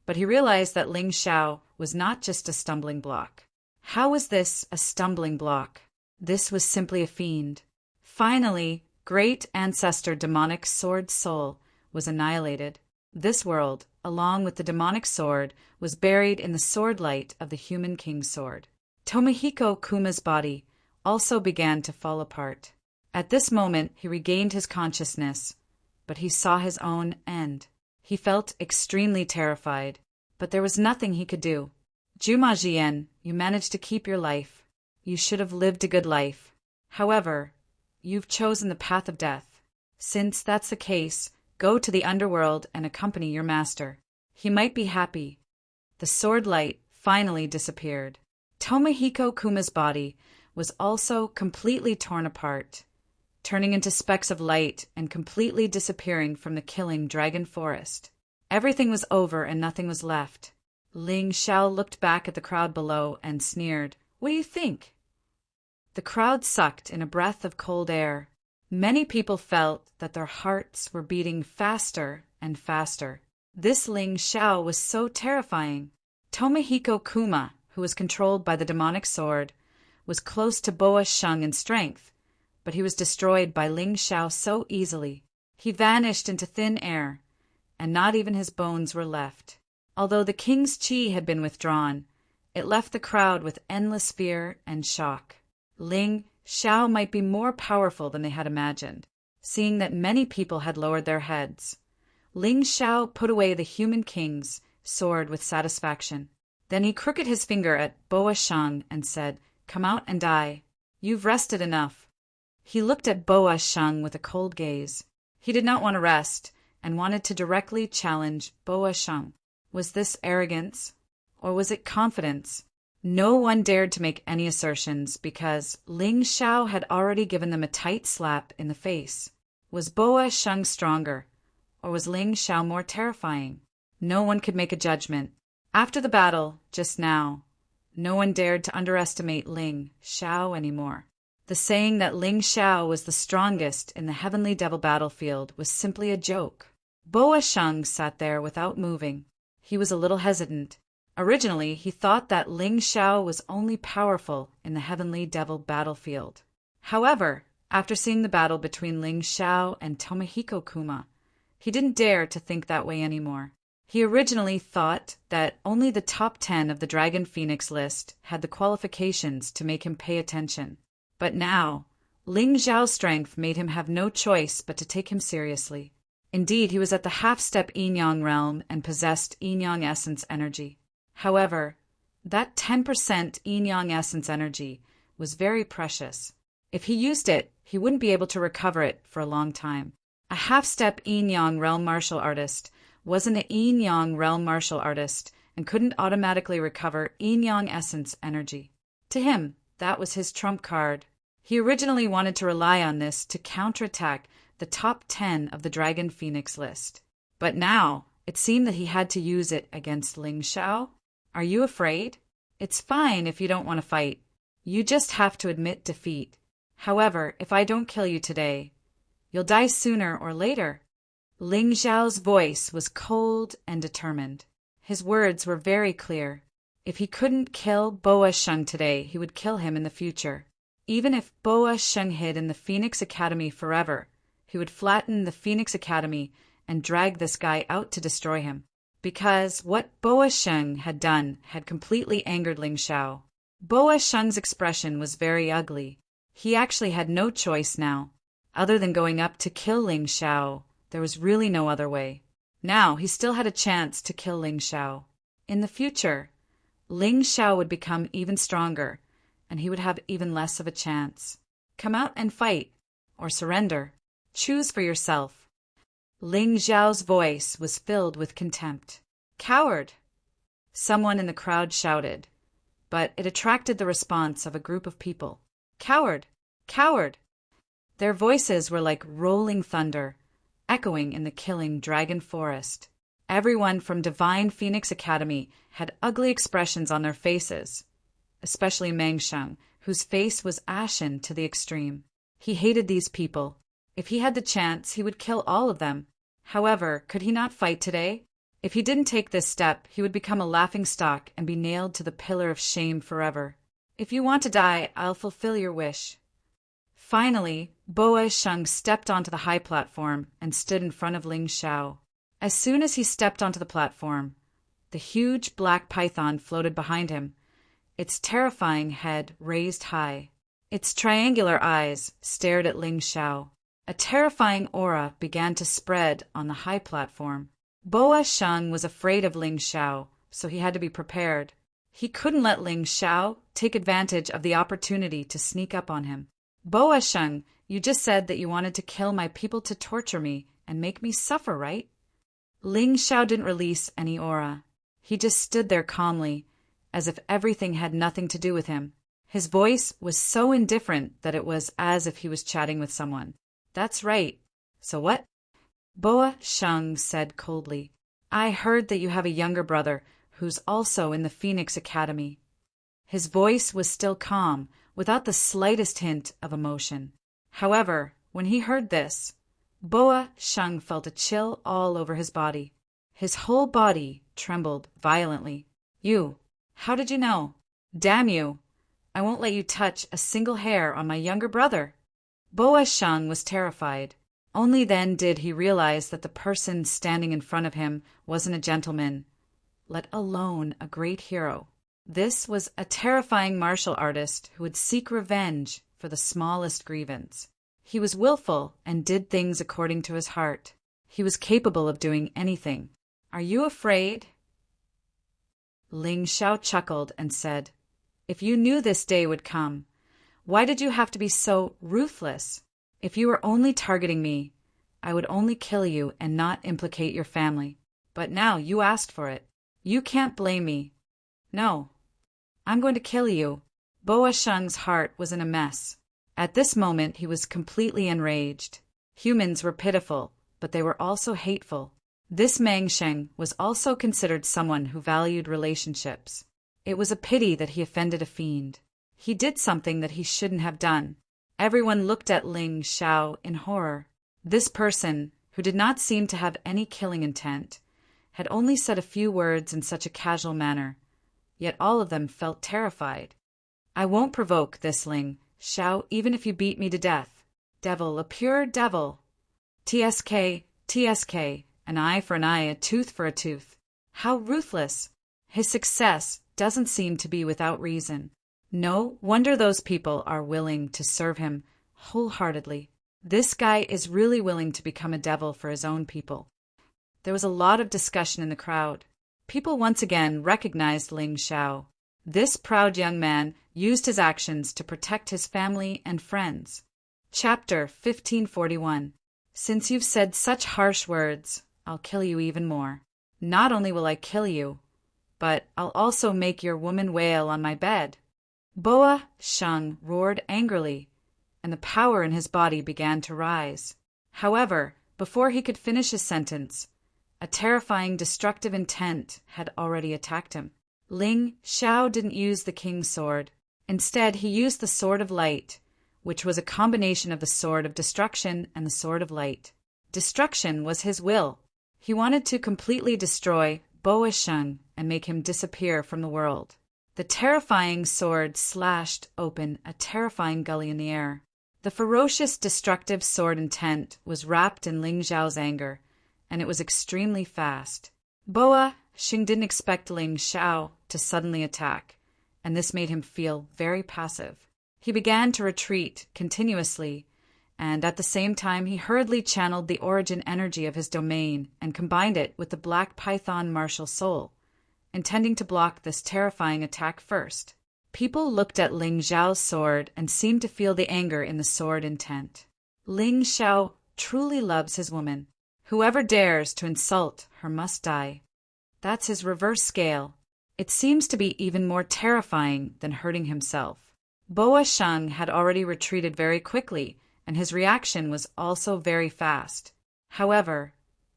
But he realized that Ling Xiao was not just a stumbling block. How was this a stumbling block? This was simply a fiend. Finally, Great Ancestor Demonic Sword Soul was annihilated. This world, along with the demonic sword, was buried in the sword light of the Human King's sword. Tomohiko Kuma's body also began to fall apart. At this moment, he regained his consciousness, but he saw his own end. He felt extremely terrified, but there was nothing he could do. Juma Jian, you managed to keep your life. You should have lived a good life. However, you've chosen the path of death. Since that's the case, go to the underworld and accompany your master. He might be happy. The sword light finally disappeared. Tomohiko Kuma's body was also completely torn apart, turning into specks of light and completely disappearing from the killing dragon forest. Everything was over and nothing was left. Ling Xiao looked back at the crowd below and sneered. What do you think? The crowd sucked in a breath of cold air. Many people felt that their hearts were beating faster and faster. This Ling Xiao was so terrifying. Tomohiko Kuma, who was controlled by the demonic sword, was close to Boa Sheng in strength, but he was destroyed by Ling Xiao so easily. He vanished into thin air, and not even his bones were left. Although the king's chi had been withdrawn, it left the crowd with endless fear and shock. Ling Xiao might be more powerful than they had imagined. Seeing that many people had lowered their heads, Ling Xiao put away the human king's sword with satisfaction. Then he crooked his finger at Boa Sheng and said, "Come out and die. You've rested enough." He looked at Boa Sheng with a cold gaze. He did not want to rest and wanted to directly challenge Boa Sheng. Was this arrogance, or was it confidence? No one dared to make any assertions because Ling Xiao had already given them a tight slap in the face. Was Boa Sheng stronger, or was Ling Xiao more terrifying? No one could make a judgment. After the battle, just now, no one dared to underestimate Ling Xiao anymore. The saying that Ling Xiao was the strongest in the Heavenly Devil battlefield was simply a joke. Boa Sheng sat there without moving. He was a little hesitant. Originally, he thought that Ling Xiao was only powerful in the Heavenly Devil battlefield. However, after seeing the battle between Ling Xiao and Tomohiko Kuma, he didn't dare to think that way anymore. He originally thought that only the top 10 of the Dragon Phoenix list had the qualifications to make him pay attention. But now, Ling Xiao's strength made him have no choice but to take him seriously. Indeed, he was at the half-step yin-yang realm and possessed yin-yang essence energy. However, that 10% yin-yang essence energy was very precious. If he used it, he wouldn't be able to recover it for a long time. A half-step yin-yang realm martial artist wasn't a yin-yang realm martial artist and couldn't automatically recover yin-yang essence energy. To him, that was his trump card. He originally wanted to rely on this to counterattack the top 10 of the Dragon Phoenix list. But now, it seemed that he had to use it against Ling Xiao. Are you afraid? It's fine if you don't want to fight. You just have to admit defeat. However, if I don't kill you today, you'll die sooner or later. Ling Xiao's voice was cold and determined. His words were very clear. If he couldn't kill Boa Sheng today, he would kill him in the future. Even if Boa Sheng hid in the Phoenix Academy forever, he would flatten the Phoenix Academy and drag this guy out to destroy him. Because what Boa Sheng had done had completely angered Ling Xiao. Boa Sheng's expression was very ugly. He actually had no choice now. Other than going up to kill Ling Xiao, there was really no other way. Now he still had a chance to kill Ling Xiao. In the future, Ling Xiao would become even stronger, and he would have even less of a chance. Come out and fight, or surrender. Choose for yourself. Ling Xiao's voice was filled with contempt. Coward! Someone in the crowd shouted, but it attracted the response of a group of people. Coward! Coward! Their voices were like rolling thunder, echoing in the killing dragon forest. Everyone from Divine Phoenix Academy had ugly expressions on their faces, especially Meng Sheng, whose face was ashen to the extreme. He hated these people. If he had the chance, he would kill all of them. However, could he not fight today? If he didn't take this step, he would become a laughingstock and be nailed to the pillar of shame forever. If you want to die, I'll fulfill your wish. Finally, Boa Sheng stepped onto the high platform and stood in front of Ling Xiao. As soon as he stepped onto the platform, the huge black python floated behind him, its terrifying head raised high. Its triangular eyes stared at Ling Xiao. A terrifying aura began to spread on the high platform. Boa Sheng was afraid of Ling Xiao, so he had to be prepared. He couldn't let Ling Xiao take advantage of the opportunity to sneak up on him. Boa Sheng, you just said that you wanted to kill my people to torture me and make me suffer, right? Ling Xiao didn't release any aura. He just stood there calmly, as if everything had nothing to do with him. His voice was so indifferent that it was as if he was chatting with someone. That's right. So what? Boa Sheng said coldly. I heard that you have a younger brother who's also in the Phoenix Academy. His voice was still calm, without the slightest hint of emotion. However, when he heard this, Boa Sheng felt a chill all over his body. His whole body trembled violently. You, how did you know? Damn you! I won't let you touch a single hair on my younger brother. Boa Sheng was terrified. Only then did he realize that the person standing in front of him wasn't a gentleman, let alone a great hero. This was a terrifying martial artist who would seek revenge for the smallest grievance. He was willful and did things according to his heart. He was capable of doing anything. Are you afraid? Ling Xiao chuckled and said, If you knew this day would come, why did you have to be so ruthless? If you were only targeting me, I would only kill you and not implicate your family. But now you asked for it. You can't blame me. No. I'm going to kill you. Boa Sheng's heart was in a mess. At this moment he was completely enraged. Humans were pitiful, but they were also hateful. This Mang Sheng was also considered someone who valued relationships. It was a pity that he offended a fiend. He did something that he shouldn't have done. Everyone looked at Ling Xiao in horror. This person, who did not seem to have any killing intent, had only said a few words in such a casual manner, yet all of them felt terrified. I won't provoke this Ling Xiao even if you beat me to death. Devil, a pure devil. TSK, TSK, an eye for an eye, a tooth for a tooth. How ruthless! His success doesn't seem to be without reason. No wonder those people are willing to serve him wholeheartedly. This guy is really willing to become a devil for his own people. There was a lot of discussion in the crowd. People once again recognized Ling Xiao. This proud young man used his actions to protect his family and friends. Chapter 1541. Since you've said such harsh words, I'll kill you even more. Not only will I kill you, but I'll also make your woman wail on my bed. Boa Sheng roared angrily, and the power in his body began to rise. However, before he could finish his sentence, a terrifying destructive intent had already attacked him. Ling Xiao didn't use the king's sword. Instead, he used the sword of light, which was a combination of the sword of destruction and the sword of light. Destruction was his will. He wanted to completely destroy Boa Sheng and make him disappear from the world. The terrifying sword slashed open a terrifying gully in the air. The ferocious, destructive sword intent was wrapped in Ling Xiao's anger, and it was extremely fast. Boa Sheng didn't expect Ling Xiao to suddenly attack, and this made him feel very passive. He began to retreat continuously, and at the same time he hurriedly channeled the origin energy of his domain and combined it with the Black Python martial soul, intending to block this terrifying attack first. People looked at Ling Xiao's sword and seemed to feel the anger in the sword intent. Ling Xiao truly loves his woman. Whoever dares to insult her must die. That's his reverse scale. It seems to be even more terrifying than hurting himself. Boa Sheng had already retreated very quickly, and his reaction was also very fast. However,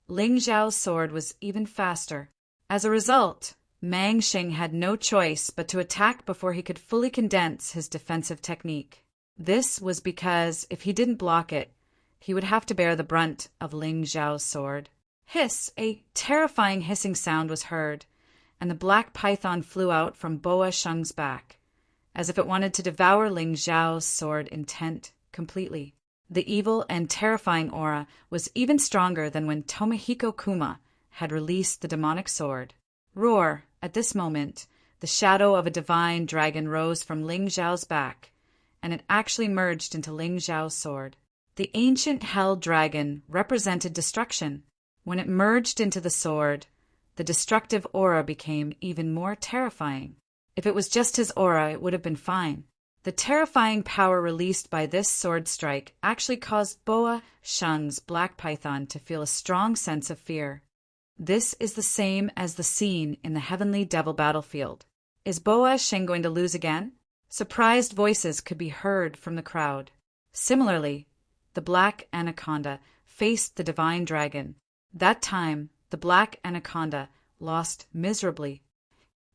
Ling Xiao's sword was even faster. As a result, Mang Sheng had no choice but to attack before he could fully condense his defensive technique. This was because if he didn't block it, he would have to bear the brunt of Ling Xiao's sword. Hiss! A terrifying hissing sound was heard, and the black python flew out from Boa Sheng's back, as if it wanted to devour Ling Xiao's sword intent completely. The evil and terrifying aura was even stronger than when Tomohiko Kuma had released the demonic sword. Roar! At this moment, the shadow of a divine dragon rose from Ling Xiao's back, and it actually merged into Ling Xiao's sword. The ancient hell dragon represented destruction. When it merged into the sword, the destructive aura became even more terrifying. If it was just his aura, it would have been fine. The terrifying power released by this sword strike actually caused Boa Shung's black python to feel a strong sense of fear. This is the same as the scene in the Heavenly Devil battlefield. Is Boa Sheng going to lose again? Surprised voices could be heard from the crowd. Similarly, the Black Anaconda faced the Divine Dragon. That time, the Black Anaconda lost miserably.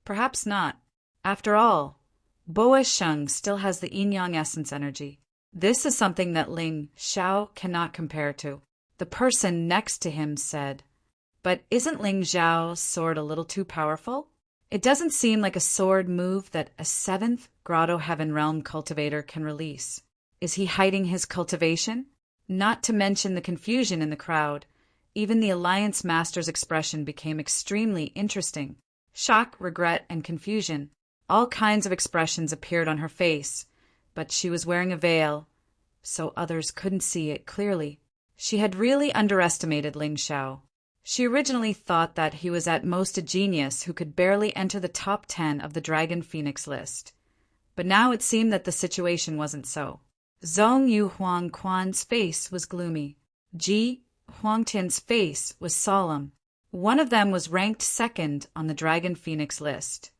Perhaps not. After all, Boa Sheng still has the yin-yang essence energy. This is something that Ling Xiao cannot compare to. The person next to him said, "But isn't Ling Xiao's sword a little too powerful? It doesn't seem like a sword move that a 7th Grotto Heaven Realm cultivator can release. Is he hiding his cultivation?" Not to mention the confusion in the crowd. Even the Alliance Master's expression became extremely interesting. Shock, regret, and confusion. All kinds of expressions appeared on her face, but she was wearing a veil, so others couldn't see it clearly. She had really underestimated Ling Xiao. She originally thought that he was at most a genius who could barely enter the top 10 of the Dragon Phoenix list. But now it seemed that the situation wasn't so. Zhong Yu Huang Quan's face was gloomy. Ji Huangtian's face was solemn. One of them was ranked 2nd on the Dragon Phoenix list,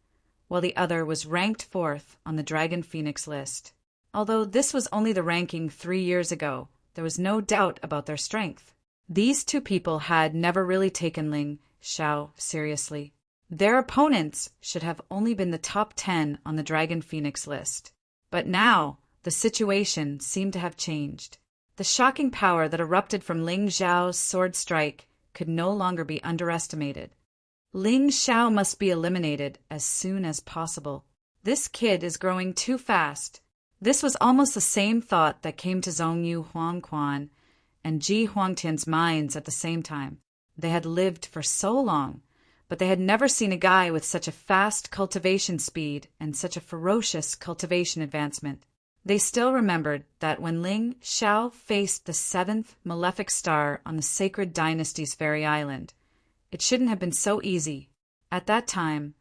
while the other was ranked 4th on the Dragon Phoenix list. Although this was only the ranking 3 years ago, there was no doubt about their strength. These two people had never really taken Ling Xiao seriously. Their opponents should have only been the top 10 on the Dragon Phoenix list. But now, the situation seemed to have changed. The shocking power that erupted from Ling Xiao's sword strike could no longer be underestimated. Ling Xiao must be eliminated as soon as possible. This kid is growing too fast. This was almost the same thought that came to Zhong Yu Huangquan and Ji Huangtian's minds at the same time. They had lived for so long, but they had never seen a guy with such a fast cultivation speed and such a ferocious cultivation advancement. They still remembered that when Ling Xiao faced the 7th malefic star on the Sacred Dynasty's Fairy Island, it shouldn't have been so easy. At that time,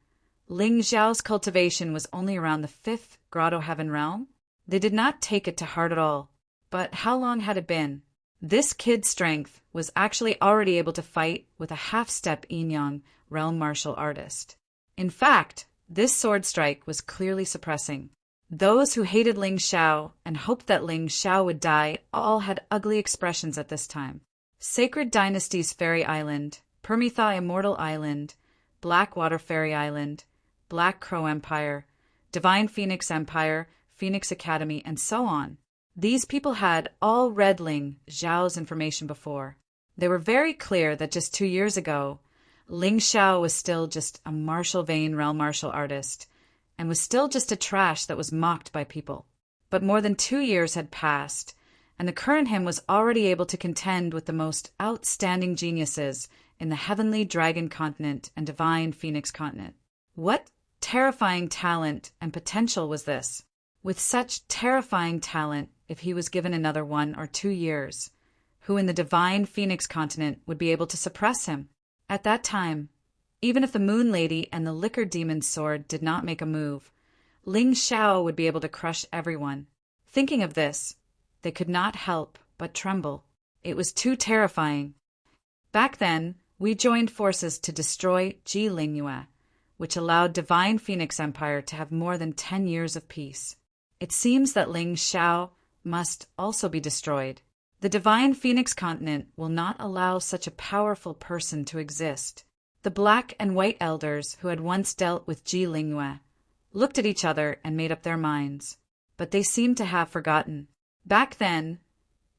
Ling Xiao's cultivation was only around the 5th Grotto Heaven Realm. They did not take it to heart at all. But how long had it been? This kid's strength was actually already able to fight with a half-step yin-yang realm martial artist. In fact, this sword strike was clearly suppressing. Those who hated Ling Xiao and hoped that Ling Xiao would die all had ugly expressions at this time. Sacred Dynasty's Fairy Island, Permethai Immortal Island, Blackwater Fairy Island, Black Crow Empire, Divine Phoenix Empire, Phoenix Academy, and so on. These people had all read Ling Xiao's information before. They were very clear that just 2 years ago, Ling Xiao was still just a martial vein realm martial artist, and was still just a trash that was mocked by people. But more than 2 years had passed, and the current him was already able to contend with the most outstanding geniuses in the Heavenly Dragon Continent and Divine Phoenix Continent. What terrifying talent and potential was this? With such terrifying talent, if he was given another 1 or 2 years, who in the Divine Phoenix Continent would be able to suppress him? At that time, even if the Moon Lady and the Liquor Demon's sword did not make a move, Ling Xiao would be able to crush everyone. Thinking of this, they could not help but tremble. It was too terrifying. Back then, we joined forces to destroy Ji Lingyue, which allowed Divine Phoenix Empire to have more than 10 years of peace. It seems that Ling Xiao must also be destroyed. The Divine Phoenix Continent will not allow such a powerful person to exist. The Black and White Elders who had once dealt with Ji Lingyue looked at each other and made up their minds, but they seemed to have forgotten. Back then,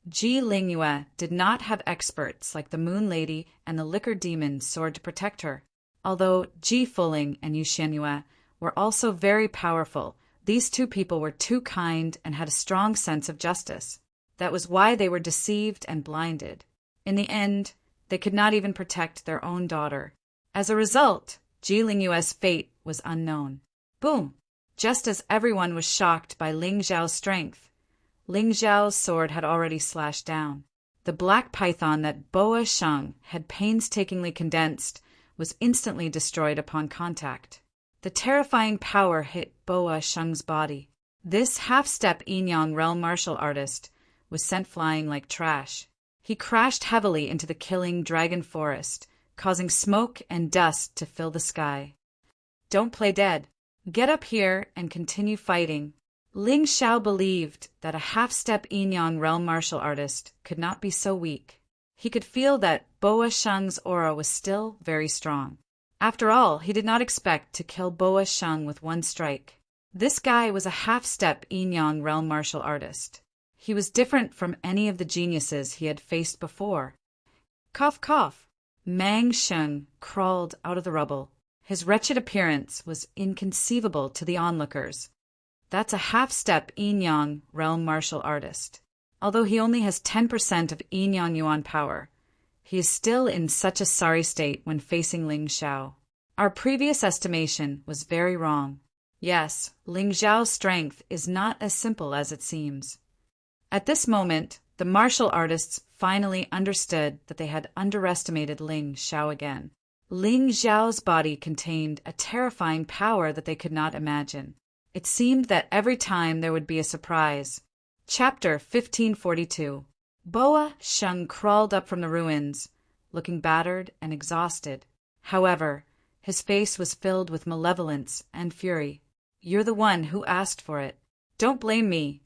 Ji Lingyue did not have experts like the Moon Lady and the Liquor Demon's sword to protect her. Although Ji Fuling and Yu Xianyue were also very powerful, these two people were too kind and had a strong sense of justice. That was why they were deceived and blinded. In the end, they could not even protect their own daughter. As a result, Ji Lingyue's fate was unknown. Boom! Just as everyone was shocked by Ling Xiao's strength, Ling Xiao's sword had already slashed down. The black python that Boa Sheng had painstakingly condensed was instantly destroyed upon contact. The terrifying power hit Boa Sheng's body. This half-step yin-yang realm martial artist was sent flying like trash. He crashed heavily into the killing dragon forest, causing smoke and dust to fill the sky. Don't play dead. Get up here and continue fighting. Ling Xiao believed that a half-step yin-yang realm martial artist could not be so weak. He could feel that Boa Sheng's aura was still very strong. After all, he did not expect to kill Boa Sheng with one strike. This guy was a half-step yin-yang realm martial artist. He was different from any of the geniuses he had faced before. Cough, cough. Mang Sheng crawled out of the rubble. His wretched appearance was inconceivable to the onlookers. That's a half-step yin-yang realm martial artist. Although he only has 10% of yin-yang yuan power, he is still in such a sorry state when facing Ling Xiao. Our previous estimation was very wrong. Yes, Ling Xiao's strength is not as simple as it seems. At this moment, the martial artists finally understood that they had underestimated Ling Xiao again. Ling Xiao's body contained a terrifying power that they could not imagine. It seemed that every time there would be a surprise. Chapter 1542. Boa Sheng crawled up from the ruins, looking battered and exhausted. However, his face was filled with malevolence and fury. You're the one who asked for it. Don't blame me.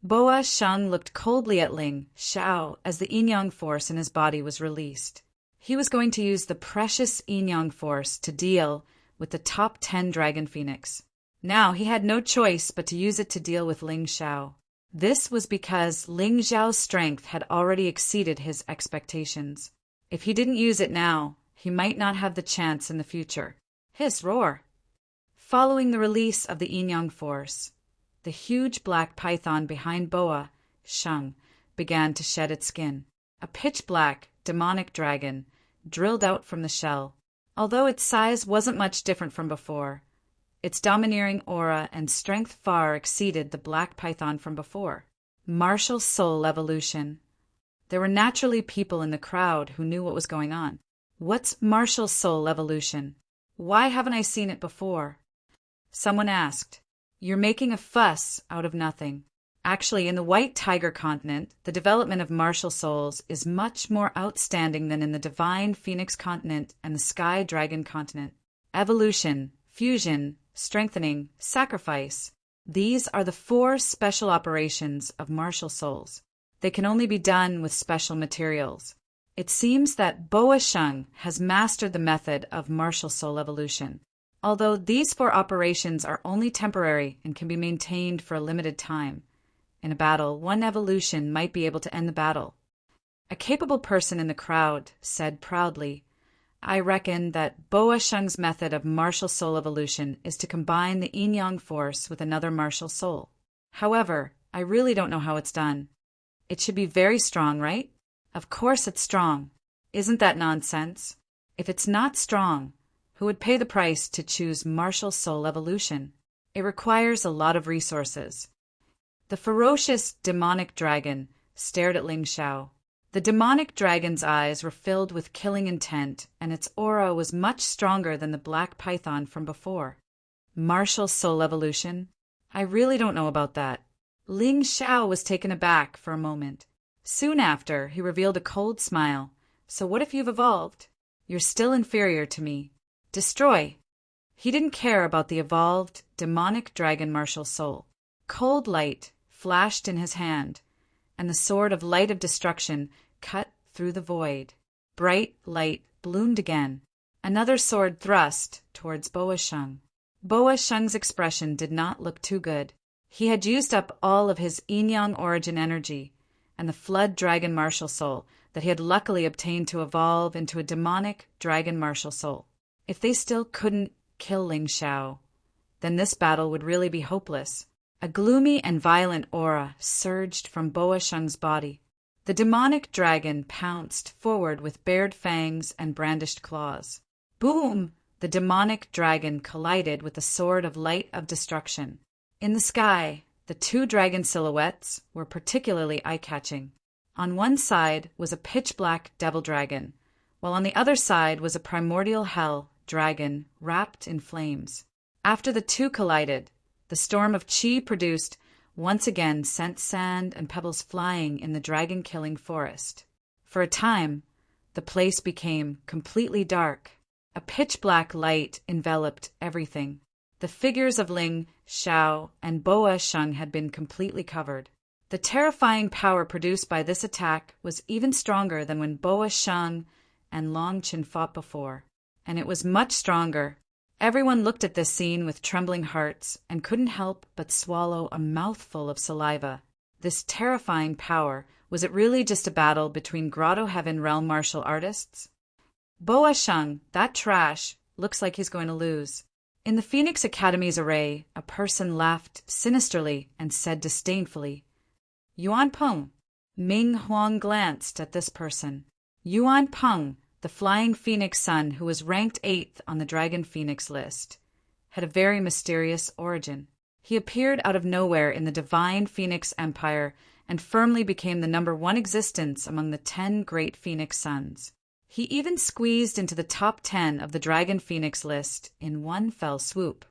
Boa Sheng looked coldly at Ling Xiao as the yin-yang force in his body was released. He was going to use the precious yin-yang force to deal with the top 10 Dragon Phoenix. Now he had no choice but to use it to deal with Ling Xiao. This was because Ling Xiao's strength had already exceeded his expectations. If he didn't use it now, he might not have the chance in the future. Hiss, roar! Following the release of the yin-yang force, the huge black python behind Boa Sheng began to shed its skin. A pitch-black, demonic dragon drilled out from the shell. Although its size wasn't much different from before, its domineering aura and strength far exceeded the black python from before. Martial soul evolution. There were naturally people in the crowd who knew what was going on. What's martial soul evolution? Why haven't I seen it before? Someone asked. You're making a fuss out of nothing. Actually, in the White Tiger continent, the development of martial souls is much more outstanding than in the Divine Phoenix continent and the Sky Dragon continent. Evolution, fusion, strengthening, sacrifice. These are the 4 special operations of martial souls. They can only be done with special materials. It seems that Boa Sheng has mastered the method of martial soul evolution. Although these 4 operations are only temporary and can be maintained for a limited time, in a battle, one evolution might be able to end the battle. A capable person in the crowd said proudly, I reckon that Boa Sheng's method of martial soul evolution is to combine the yin-yang force with another martial soul. However, I really don't know how it's done. It should be very strong, right? Of course it's strong. Isn't that nonsense? If it's not strong, who would pay the price to choose martial soul evolution? It requires a lot of resources. The ferocious demonic dragon stared at Ling Xiao. The demonic dragon's eyes were filled with killing intent, and its aura was much stronger than the black python from before. Martial soul evolution? I really don't know about that. Ling Xiao was taken aback for a moment. Soon after, he revealed a cold smile. So what if you've evolved? You're still inferior to me. Destroy. He didn't care about the evolved, demonic dragon martial soul. Cold light flashed in his hand, and the sword of light of destruction cut through the void. Bright light bloomed again. Another sword thrust towards Boa Sheng. Boa Sheng's expression did not look too good. He had used up all of his yin-yang origin energy and the flood dragon martial soul that he had luckily obtained to evolve into a demonic dragon martial soul. If they still couldn't kill Ling Xiao, then this battle would really be hopeless. A gloomy and violent aura surged from Boa Sheng's body. The demonic dragon pounced forward with bared fangs and brandished claws. Boom! The demonic dragon collided with the sword of light of destruction. In the sky, the 2 dragon silhouettes were particularly eye-catching. On one side was a pitch-black devil dragon, while on the other side was a primordial hell dragon wrapped in flames. After the two collided, the storm of chi produced once again sent sand and pebbles flying in the dragon-killing forest. For a time, the place became completely dark. A pitch-black light enveloped everything. The figures of Ling Xiao and Boa Sheng had been completely covered. The terrifying power produced by this attack was even stronger than when Boa Sheng and Long Qin fought before, and it was much stronger. Everyone looked at this scene with trembling hearts and couldn't help but swallow a mouthful of saliva. This terrifying power, was it really just a battle between Grotto Heaven realm martial artists? Boa Sheng, that trash, looks like he's going to lose. In the Phoenix Academy's array, a person laughed sinisterly and said disdainfully, Yuan Peng. Ming Huang glanced at this person. Yuan Peng, the flying phoenix son who was ranked 8th on the Dragon Phoenix list, had a very mysterious origin. He appeared out of nowhere in the divine Phoenix Empire and firmly became the number 1 existence among the 10 great Phoenix sons. He even squeezed into the top 10 of the Dragon Phoenix list in one fell swoop,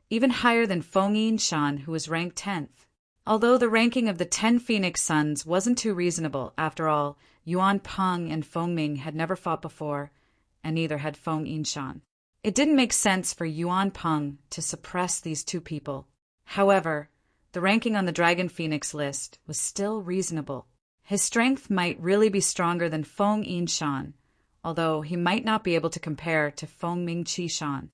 even higher than Feng Yinshan, who was ranked 10th. Although the ranking of the 10 Phoenix sons wasn't too reasonable, after all, Yuan Peng and Feng Ming had never fought before, and neither had Feng Yinshan. It didn't make sense for Yuan Peng to suppress these two people. However, the ranking on the Dragon Phoenix list was still reasonable. His strength might really be stronger than Feng Yinshan, although he might not be able to compare to Feng Ming Qishan.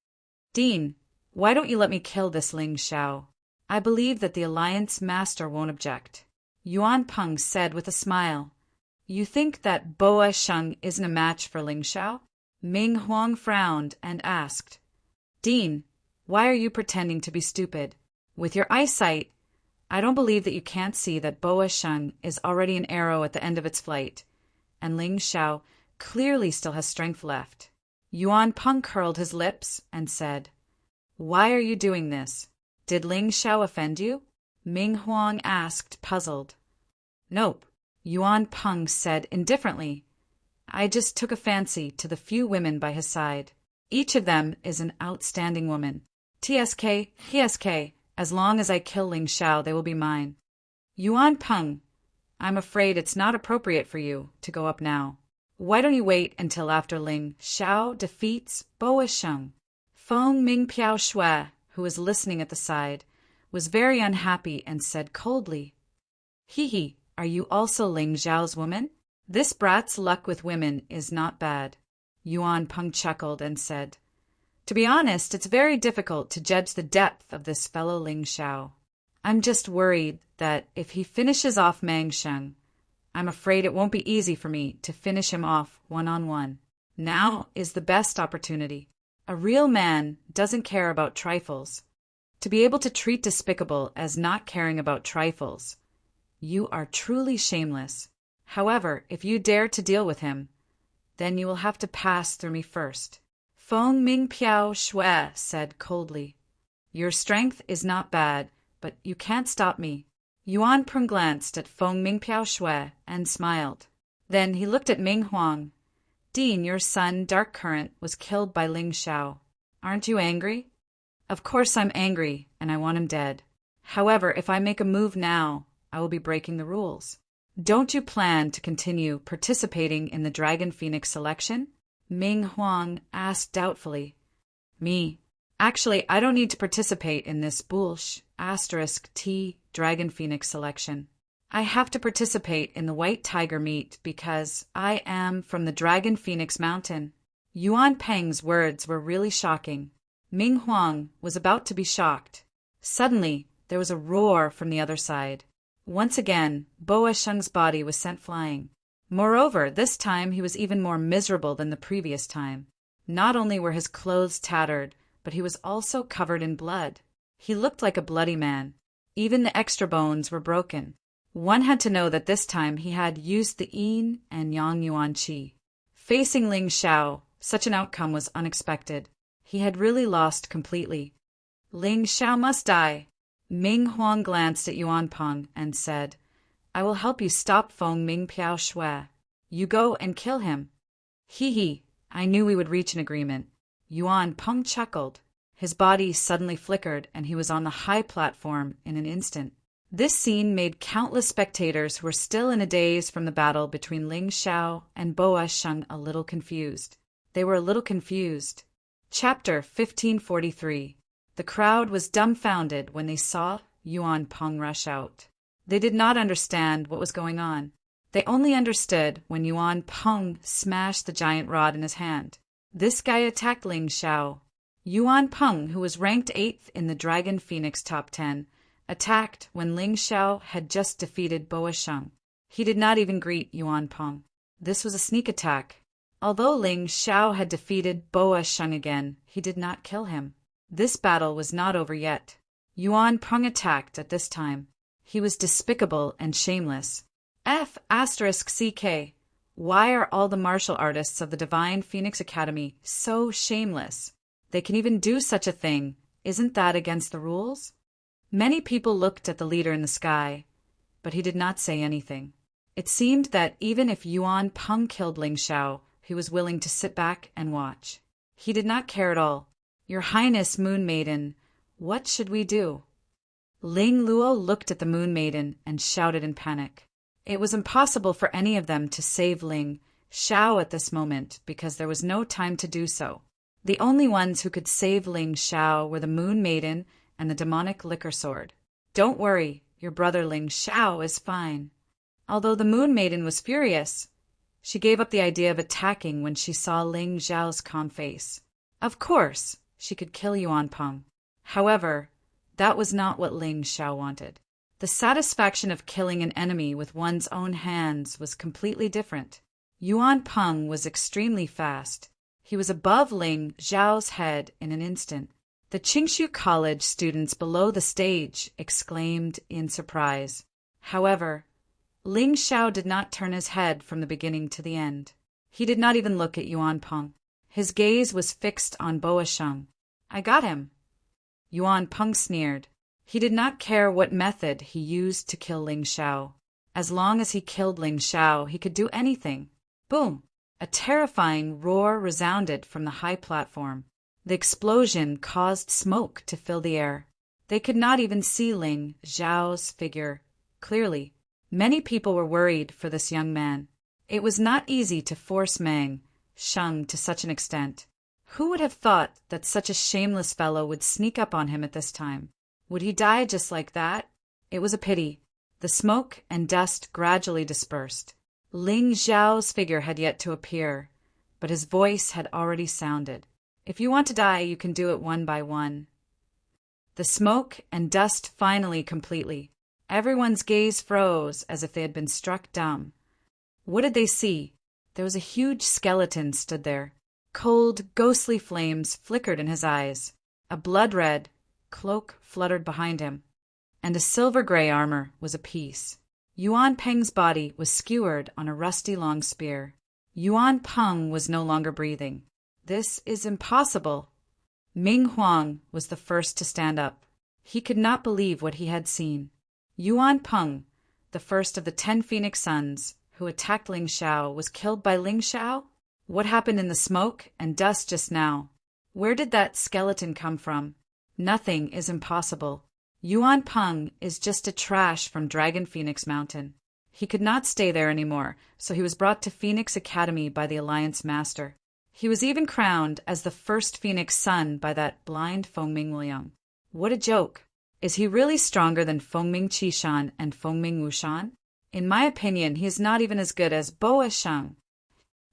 Dean, why don't you let me kill this Ling Xiao? I believe that the Alliance Master won't object. Yuan Peng said with a smile. You think that Boa Sheng isn't a match for Ling Xiao? Ming Huang frowned and asked, Dean, why are you pretending to be stupid? With your eyesight, I don't believe that you can't see that Boa Sheng is already an arrow at the end of its flight, and Ling Xiao clearly still has strength left. Yuan Peng curled his lips and said, Why are you doing this? Did Ling Xiao offend you? Ming Huang asked, puzzled. Nope, Yuan Peng said indifferently. I just took a fancy to the few women by his side. Each of them is an outstanding woman. TSK, as long as I kill Ling Xiao, they will be mine. Yuan Peng, I'm afraid it's not appropriate for you to go up now. Why don't you wait until after Ling Xiao defeats Boa Sheng? Feng Mingpiao Shui, who was listening at the side, was very unhappy and said coldly, Hee, are you also Ling Xiao's woman? This brat's luck with women is not bad. Yuan Peng chuckled and said, To be honest, it's very difficult to judge the depth of this fellow Ling Xiao. I'm just worried that if he finishes off Mang Sheng, I'm afraid it won't be easy for me to finish him off one-on-one. Now is the best opportunity. A real man doesn't care about trifles. To be able to treat despicable as not caring about trifles, you are truly shameless. However, if you dare to deal with him, then you will have to pass through me first. Feng Mingpiao Shui said coldly, Your strength is not bad, but you can't stop me. Yuan Peng glanced at Feng Mingpiao Shui and smiled. Then he looked at Ming Huang. Dean, your son, Dark Current, was killed by Ling Xiao. Aren't you angry? Of course I'm angry, and I want him dead. However, if I make a move now, I will be breaking the rules. Don't you plan to continue participating in the Dragon Phoenix selection? Ming Huang asked doubtfully. Me? Actually, I don't need to participate in this **T Dragon Phoenix selection. I have to participate in the White Tiger meet because I am from the Dragon Phoenix Mountain. Yuan Peng's words were really shocking. Ming Huang was about to be shocked. Suddenly, there was a roar from the other side. Once again, Boa Sheng's body was sent flying. Moreover, this time he was even more miserable than the previous time. Not only were his clothes tattered, but he was also covered in blood. He looked like a bloody man. Even the extra bones were broken. One had to know that this time he had used the Yin and Yang Yuan Qi. Facing Ling Xiao, such an outcome was unexpected. He had really lost completely. Ling Xiao must die. Ming Huang glanced at Yuan Peng and said, I will help you stop Feng Mingpiao Shui. You go and kill him. Hee hee, I knew we would reach an agreement. Yuan Peng chuckled. His body suddenly flickered, and he was on the high platform in an instant. This scene made countless spectators who were still in a daze from the battle between Ling Xiao and Boa Sheng a little confused. They were a little confused. Chapter 1543. The crowd was dumbfounded when they saw Yuan Peng rush out. They did not understand what was going on. They only understood when Yuan Peng smashed the giant rod in his hand. This guy attacked Ling Xiao. Yuan Peng, who was ranked 8th in the Dragon Phoenix top 10, attacked when Ling Xiao had just defeated Boa Sheng. He did not even greet Yuan Peng. This was a sneak attack. Although Ling Xiao had defeated Boa Sheng again, he did not kill him. This battle was not over yet. Yuan Peng attacked at this time. He was despicable and shameless. F***CK. Why are all the martial artists of the Divine Phoenix Academy so shameless? They can even do such a thing. Isn't that against the rules? Many people looked at the leader in the sky, but he did not say anything. It seemed that even if Yuan Peng killed Ling Xiao, he was willing to sit back and watch. He did not care at all. Your Highness, Moon Maiden, what should we do? Ling Luo looked at the Moon Maiden and shouted in panic. It was impossible for any of them to save Ling Xiao at this moment because there was no time to do so. The only ones who could save Ling Xiao were the Moon Maiden and the demonic liquor sword. Don't worry, your brother Ling Xiao is fine. Although the Moon Maiden was furious, she gave up the idea of attacking when she saw Ling Xiao's calm face. Of course, she could kill Yuan Peng. However, that was not what Ling Xiao wanted. The satisfaction of killing an enemy with one's own hands was completely different. Yuan Peng was extremely fast. He was above Ling Xiao's head in an instant. The Qingshu College students below the stage exclaimed in surprise. However, Ling Xiao did not turn his head from the beginning to the end. He did not even look at Yuan Peng. His gaze was fixed on Boa Sheng. I got him. Yuan Peng sneered. He did not care what method he used to kill Ling Xiao. As long as he killed Ling Xiao, he could do anything. Boom! A terrifying roar resounded from the high platform. The explosion caused smoke to fill the air. They could not even see Ling Xiao's figure clearly. Many people were worried for this young man. It was not easy to force Meng Sheng to such an extent. Who would have thought that such a shameless fellow would sneak up on him at this time? Would he die just like that? It was a pity. The smoke and dust gradually dispersed. Ling Xiao's figure had yet to appear, but his voice had already sounded. If you want to die, you can do it one by one. The smoke and dust finally completely. Everyone's gaze froze as if they had been struck dumb. What did they see? There was a huge skeleton stood there. Cold, ghostly flames flickered in his eyes. A blood-red cloak fluttered behind him, and a silver-gray armor was apiece. Yuan Peng's body was skewered on a rusty long spear. Yuan Peng was no longer breathing. This is impossible. Ming Huang was the first to stand up. He could not believe what he had seen. Yuan Peng, the first of the 10 Phoenix Sons who attacked Ling Xiao, was killed by Ling Xiao? What happened in the smoke and dust just now? Where did that skeleton come from? Nothing is impossible. Yuan Peng is just a trash from Dragon Phoenix Mountain. He could not stay there anymore, so he was brought to Phoenix Academy by the Alliance Master. He was even crowned as the first Phoenix Son by that blind Fengming Wuliang. What a joke! Is he really stronger than Fengming Qishan and Fengming Wushan? In my opinion, he is not even as good as Boa Sheng.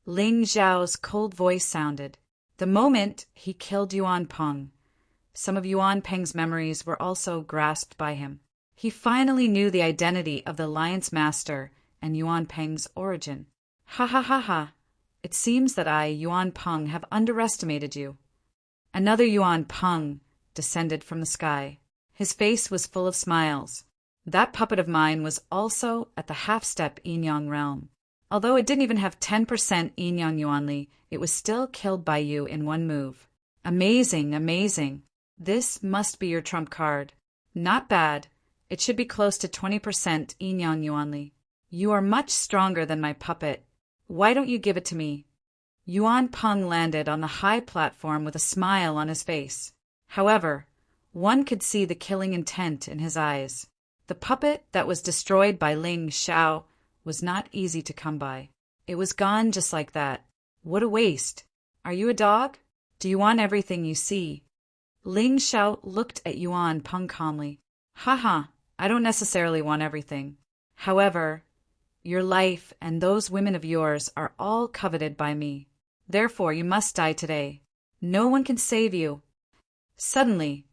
Ling Xiao's cold voice sounded. The moment he killed Yuan Peng, some of Yuan Peng's memories were also grasped by him. He finally knew the identity of the Alliance Master and Yuan Peng's origin. Ha ha ha ha! It seems that I, Yuan Peng, have underestimated you. Another Yuan Peng descended from the sky. His face was full of smiles. That puppet of mine was also at the half-step Yin-Yang realm. Although it didn't even have 10% Yin-Yang Yuanli, it was still killed by you in one move. Amazing, amazing. This must be your trump card. Not bad. It should be close to 20% Yin-Yang Yuanli. You are much stronger than my puppet. Why don't you give it to me? Yuan Peng landed on the high platform with a smile on his face. However, one could see the killing intent in his eyes. The puppet that was destroyed by Ling Xiao was not easy to come by. It was gone just like that. What a waste! Are you a dog? Do you want everything you see? Ling Xiao looked at Yuan Peng calmly. Haha, I don't necessarily want everything. However, your life and those women of yours are all coveted by me. Therefore, you must die today. No one can save you. Suddenly,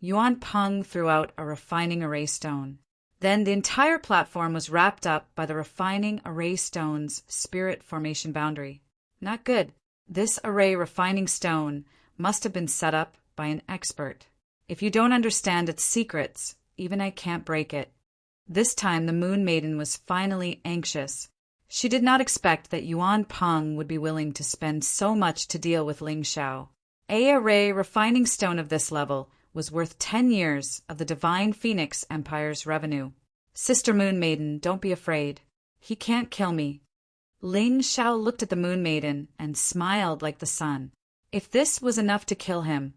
Yuan Peng threw out a refining array stone. Then the entire platform was wrapped up by the refining array stone's spirit formation boundary. Not good. This array refining stone must have been set up by an expert. If you don't understand its secrets, even I can't break it. This time the Moon Maiden was finally anxious. She did not expect that Yuan Peng would be willing to spend so much to deal with Ling Xiao. A array refining stone of this level was worth 10 years of the Divine Phoenix Empire's revenue. Sister Moon Maiden, don't be afraid. He can't kill me. Ling Xiao looked at the Moon Maiden and smiled like the sun. If this was enough to kill him,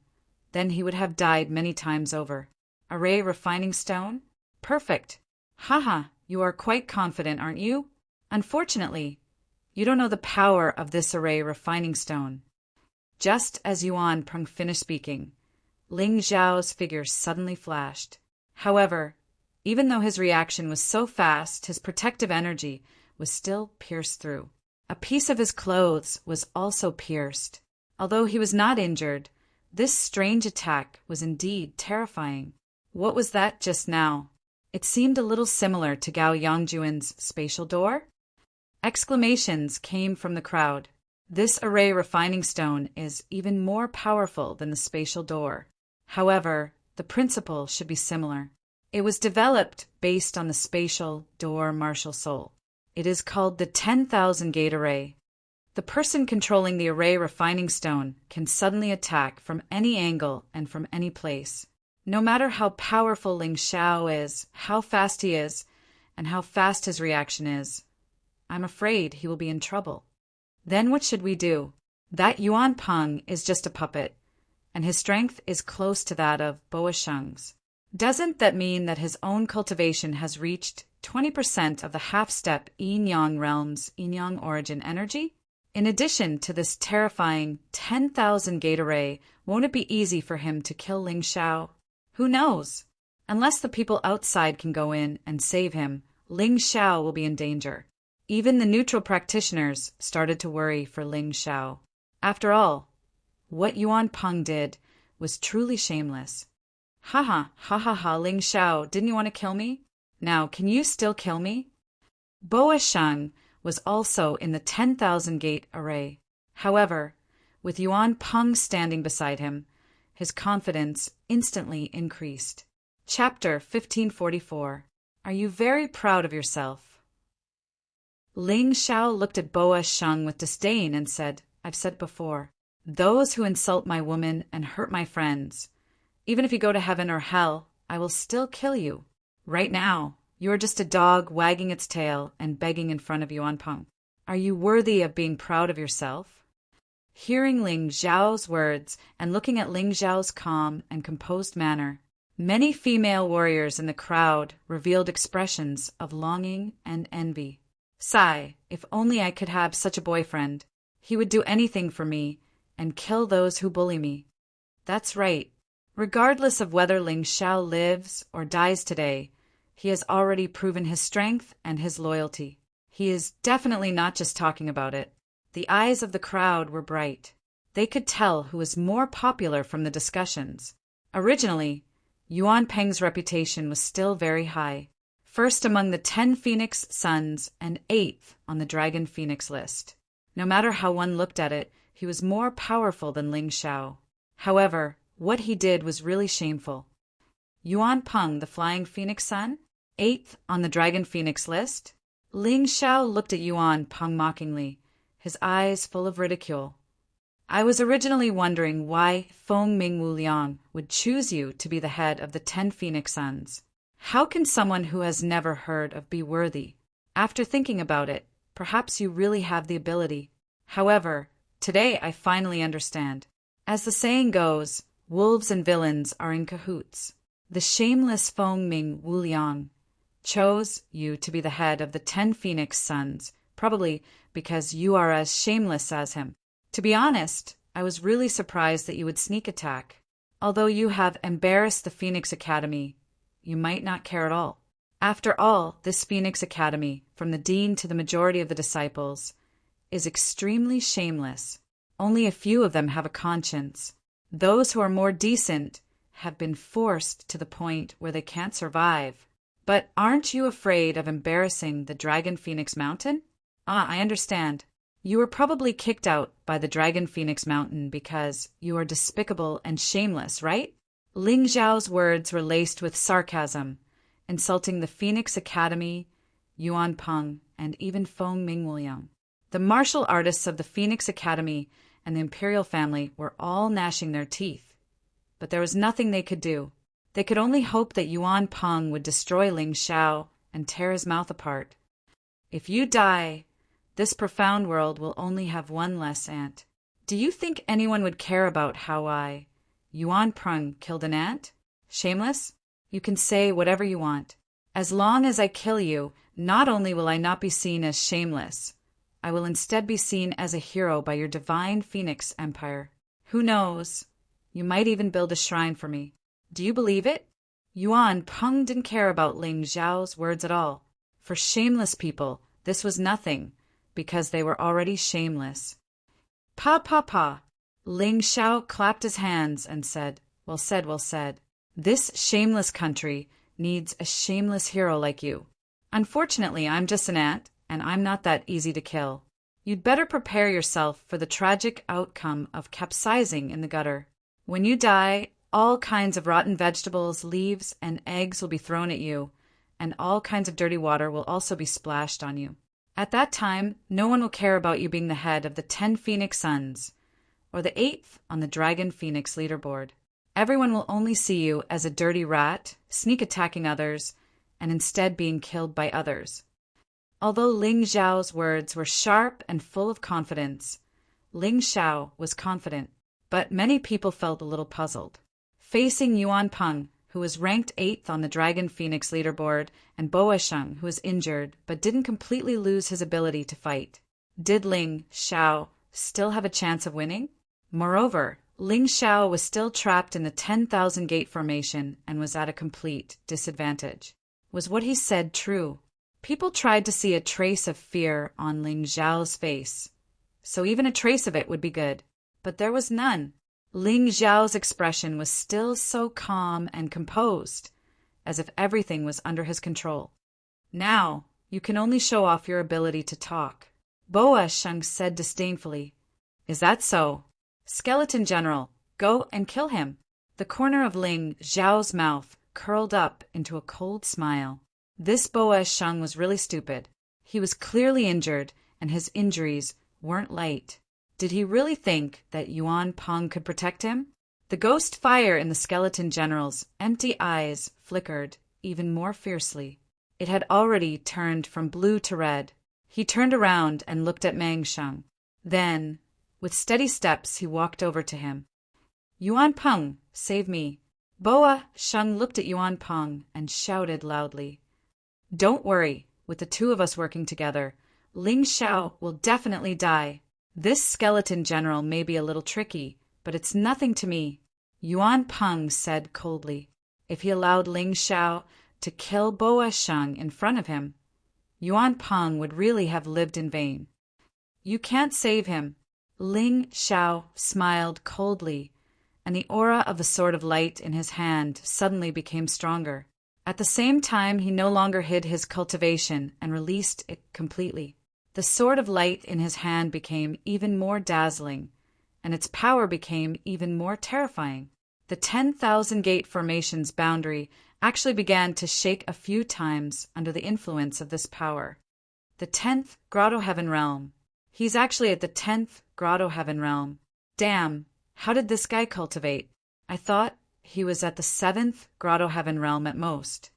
then he would have died many times over. Array refining stone? Perfect. Haha, you are quite confident, aren't you? Unfortunately, you don't know the power of this array refining stone. Just as Yuan Peng finished speaking, Ling Xiao's figure suddenly flashed. However, even though his reaction was so fast, his protective energy was still pierced through. A piece of his clothes was also pierced. Although he was not injured, this strange attack was indeed terrifying. What was that just now? It seemed a little similar to Gao Yongjuan's spatial door. Exclamations came from the crowd. This array refining stone is even more powerful than the spatial door. However, the principle should be similar. It was developed based on the spatial door martial soul. It is called the 10,000 gate array. The person controlling the array refining stone can suddenly attack from any angle and from any place. No matter how powerful Ling Xiao is, how fast he is, and how fast his reaction is, I'm afraid he will be in trouble. Then what should we do? That Yuan Peng is just a puppet, and his strength is close to that of Boa Sheng's. Doesn't that mean that his own cultivation has reached 20% of the half-step yin-yang realm's yin-yang origin energy? In addition to this terrifying 10,000 gate array, won't it be easy for him to kill Ling Xiao? Who knows? Unless the people outside can go in and save him, Ling Xiao will be in danger. Even the neutral practitioners started to worry for Ling Xiao. After all, what Yuan Peng did was truly shameless. Ha ha, Ling Xiao, didn't you want to kill me? Now, can you still kill me? Boa Sheng was also in the 10,000 gate array. However, with Yuan Peng standing beside him, his confidence instantly increased. Chapter 1544. Are you very proud of yourself? Ling Xiao looked at Boa Sheng with disdain and said, I've said before, those who insult my woman and hurt my friends, even if you go to heaven or hell, I will still kill you. Right now, you are just a dog wagging its tail and begging in front of Yuan Peng. Are you worthy of being proud of yourself? Hearing Ling Xiao's words and looking at Ling Xiao's calm and composed manner, many female warriors in the crowd revealed expressions of longing and envy. Sigh, if only I could have such a boyfriend. He would do anything for me and kill those who bully me. That's right. Regardless of whether Ling Xiao lives or dies today, he has already proven his strength and his loyalty. He is definitely not just talking about it. The eyes of the crowd were bright. They could tell who was more popular from the discussions. Originally, Yuan Peng's reputation was still very high, first among the 10 Phoenix sons and 8th on the Dragon Phoenix list. No matter how one looked at it, he was more powerful than Ling Xiao. However, what he did was really shameful. Yuan Peng, the Flying Phoenix son, 8th on the Dragon Phoenix list. Ling Xiao looked at Yuan Peng mockingly, his eyes full of ridicule. I was originally wondering why Feng Mingwu Liang would choose you to be the head of the 10 Phoenix sons. How can someone who has never heard of Be Worthy? After thinking about it, perhaps you really have the ability. However, Today I finally understand. As the saying goes, wolves and villains are in cahoots. The shameless Feng Ming Wuliang chose you to be the head of the 10 Phoenix Sons, probably because you are as shameless as him. To be honest, I was really surprised that you would sneak attack. Although you have embarrassed the Phoenix Academy, you might not care at all. After all, this Phoenix Academy, from the dean to the majority of the disciples, is extremely shameless. Only a few of them have a conscience. Those who are more decent have been forced to the point where they can't survive. But aren't you afraid of embarrassing the Dragon Phoenix Mountain? I understand. You were probably kicked out by the Dragon Phoenix Mountain because you are despicable and shameless, right? Ling Zhao's words were laced with sarcasm, insulting the Phoenix Academy, Yuan Peng, and even Feng Mingwuliang. The martial artists of the Phoenix Academy and the imperial family were all gnashing their teeth. But there was nothing they could do. They could only hope that Yuan Peng would destroy Ling Xiao and tear his mouth apart. If you die, this profound world will only have one less ant. Do you think anyone would care about how I, Yuan Peng, killed an ant? Shameless? You can say whatever you want. As long as I kill you, not only will I not be seen as shameless, I will instead be seen as a hero by your divine Phoenix Empire. Who knows? You might even build a shrine for me. Do you believe it? Yuan Peng didn't care about Ling Zhao's words at all. For shameless people, this was nothing, because they were already shameless. Pa. Ling Xiao clapped his hands and said, well said, well said. This shameless country needs a shameless hero like you. Unfortunately, I'm just an ant, and I'm not that easy to kill. You'd better prepare yourself for the tragic outcome of capsizing in the gutter. When you die, all kinds of rotten vegetables, leaves, and eggs will be thrown at you, and all kinds of dirty water will also be splashed on you. At that time, no one will care about you being the head of the 10 Phoenix Sons, or the 8th on the Dragon Phoenix leaderboard. Everyone will only see you as a dirty rat, sneak attacking others, and instead being killed by others. Although Ling Zhao's words were sharp and full of confidence, Ling Xiao was confident, but many people felt a little puzzled. Facing Yuan Peng, who was ranked 8th on the Dragon Phoenix leaderboard, and Boa Sheng, who was injured but didn't completely lose his ability to fight. Did Ling Xiao still have a chance of winning? Moreover, Ling Xiao was still trapped in the 10,000 gate formation and was at a complete disadvantage. Was what he said true? People tried to see a trace of fear on Ling Zhao's face, so even a trace of it would be good. But there was none. Ling Zhao's expression was still so calm and composed, as if everything was under his control. Now, you can only show off your ability to talk. Boa Sheng said disdainfully, Is that so? Skeleton General, go and kill him. The corner of Ling Zhao's mouth curled up into a cold smile. This Boa Sheng was really stupid. He was clearly injured, and his injuries weren't light. Did he really think that Yuan Peng could protect him? The ghost fire in the Skeleton General's empty eyes flickered even more fiercely. It had already turned from blue to red. He turned around and looked at Mang Sheng. Then, with steady steps, he walked over to him. Yuan Peng, save me. Boa Sheng looked at Yuan Peng and shouted loudly. Don't worry, with the two of us working together, Ling Xiao will definitely die. This Skeleton General may be a little tricky, but it's nothing to me, Yuan Peng said coldly. If he allowed Ling Xiao to kill Boa Sheng in front of him, Yuan Peng would really have lived in vain. You can't save him. Ling Xiao smiled coldly, and the aura of the sword of light in his hand suddenly became stronger. At the same time, he no longer hid his cultivation and released it completely. The sword of light in his hand became even more dazzling, and its power became even more terrifying. The 10,000 gate formation's boundary actually began to shake a few times under the influence of this power. The 10th Grotto Heaven Realm. He's actually at the 10th Grotto Heaven Realm. Damn, how did this guy cultivate? I thought he was at the 7th Grotto Heaven Realm at most.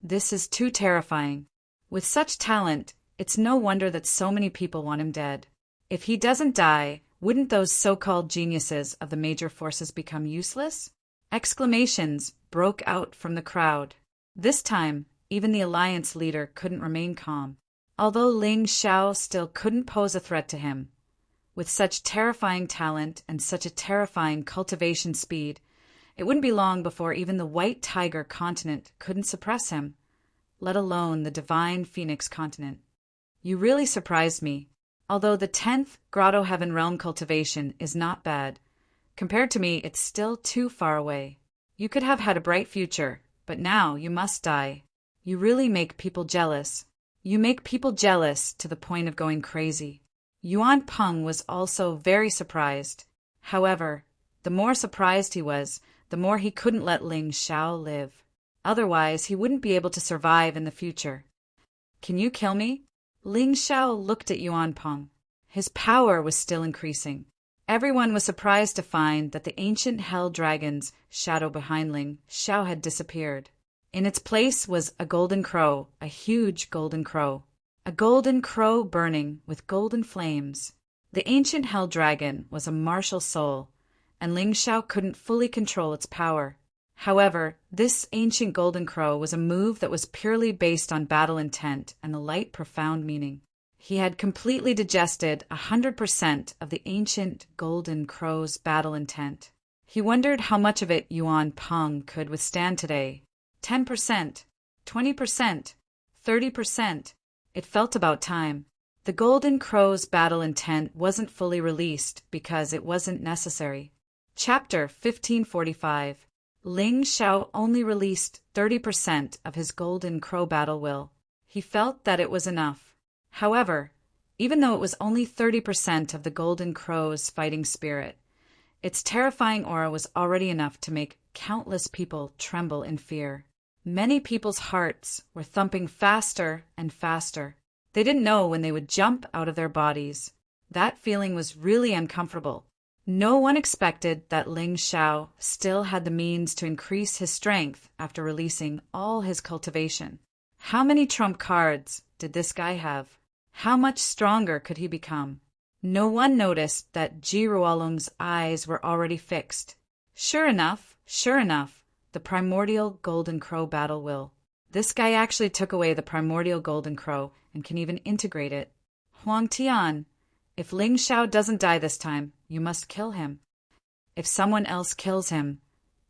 This is too terrifying. With such talent, it's no wonder that so many people want him dead. If he doesn't die, Wouldn't those so-called geniuses of the major forces become useless? Exclamations broke out from the crowd. This time, even the alliance leader couldn't remain calm. Although Ling Xiao still couldn't pose a threat to him, with such terrifying talent and such a terrifying cultivation speed, it wouldn't be long before even the White Tiger continent couldn't suppress him, let alone the Divine Phoenix continent. You really surprised me. Although the 10th Grotto Heaven Realm cultivation is not bad, compared to me it's still too far away. You could have had a bright future, but now you must die. You really make people jealous. You make people jealous to the point of going crazy. Yuan Peng was also very surprised. However, the more surprised he was, the more he couldn't let Ling Xiao live. Otherwise, he wouldn't be able to survive in the future. Can you kill me? Ling Xiao looked at Yuan Peng. His power was still increasing. Everyone was surprised to find that the ancient hell dragon's shadow behind Ling Xiao had disappeared. In its place was a golden crow, a huge golden crow. A golden crow burning with golden flames. The ancient hell dragon was a martial soul, and Ling Xiao couldn't fully control its power. However, this ancient golden crow was a move that was purely based on battle intent and a light, profound meaning. He had completely digested 100% of the ancient golden crow's battle intent. He wondered how much of it Yuan Peng could withstand today. 10%, 20%, 30%. It felt about time. The golden crow's battle intent wasn't fully released because it wasn't necessary. Chapter 1545. Ling Xiao only released 30% of his golden crow battle will. He felt that it was enough. However, even though it was only 30% of the golden crow's fighting spirit, its terrifying aura was already enough to make countless people tremble in fear. Many people's hearts were thumping faster and faster. They didn't know when they would jump out of their bodies. That feeling was really uncomfortable. No one expected that Ling Xiao still had the means to increase his strength after releasing all his cultivation. How many trump cards did this guy have? How much stronger could he become? No one noticed that Ji Ruolong's eyes were already fixed. Sure enough, the primordial golden crow battle will. This guy actually took away the primordial golden crow and can even integrate it. Huang Tian, if Ling Xiao doesn't die this time, you must kill him. If someone else kills him,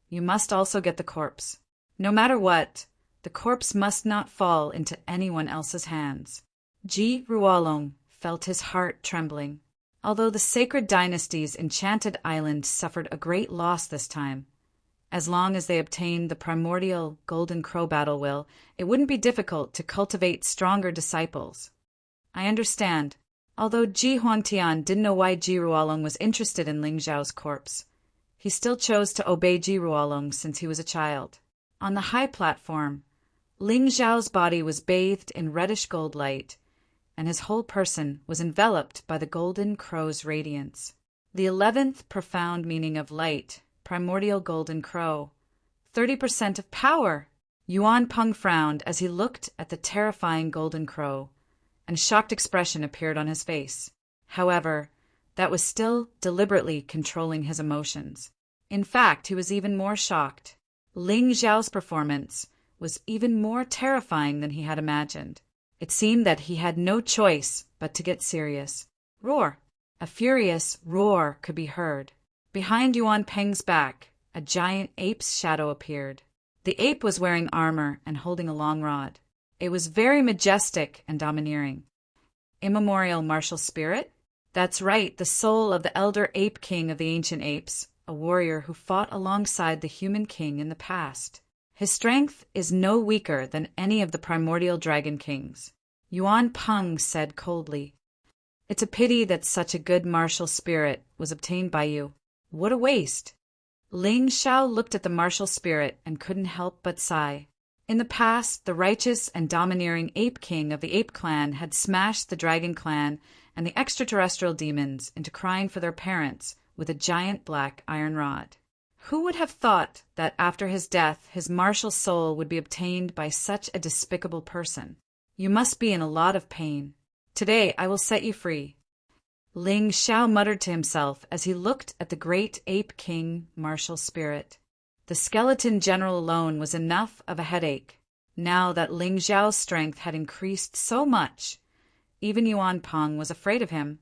you must also get the corpse. No matter what, the corpse must not fall into anyone else's hands. Ji Ruolong felt his heart trembling. Although the sacred dynasty's enchanted island suffered a great loss this time, as long as they obtained the primordial golden crow battle will, it wouldn't be difficult to cultivate stronger disciples. I understand. Although Ji Huangtian didn't know why Ji Ruolong was interested in Ling Xiao's corpse, he still chose to obey Ji Ruolong since he was a child. On the high platform, Ling Xiao's body was bathed in reddish gold light, and his whole person was enveloped by the golden crow's radiance. The 11th profound meaning of light, primordial golden crow. 30% of power! Yuan Peng frowned as he looked at the terrifying golden crow, and a shocked expression appeared on his face. However, that was still deliberately controlling his emotions. In fact, he was even more shocked. Ling Xiao's performance was even more terrifying than he had imagined. It seemed that he had no choice but to get serious. Roar! A furious roar could be heard. Behind Yuan Peng's back, a giant ape's shadow appeared. The ape was wearing armor and holding a long rod. It was very majestic and domineering. Immemorial martial spirit? That's right, the soul of the elder ape king of the ancient apes, a warrior who fought alongside the human king in the past. His strength is no weaker than any of the primordial dragon kings. Yuan Peng said coldly, "It's a pity that such a good martial spirit was obtained by you. What a waste!" Ling Xiao looked at the martial spirit and couldn't help but sigh. In the past, the righteous and domineering ape king of the ape clan had smashed the dragon clan and the extraterrestrial demons into crying for their parents with a giant black iron rod. Who would have thought that after his death his martial soul would be obtained by such a despicable person? You must be in a lot of pain. Today I will set you free. Ling Xiao muttered to himself as he looked at the great ape king martial spirit. The skeleton general alone was enough of a headache. Now that Ling Xiao's strength had increased so much, even Yuan Peng was afraid of him,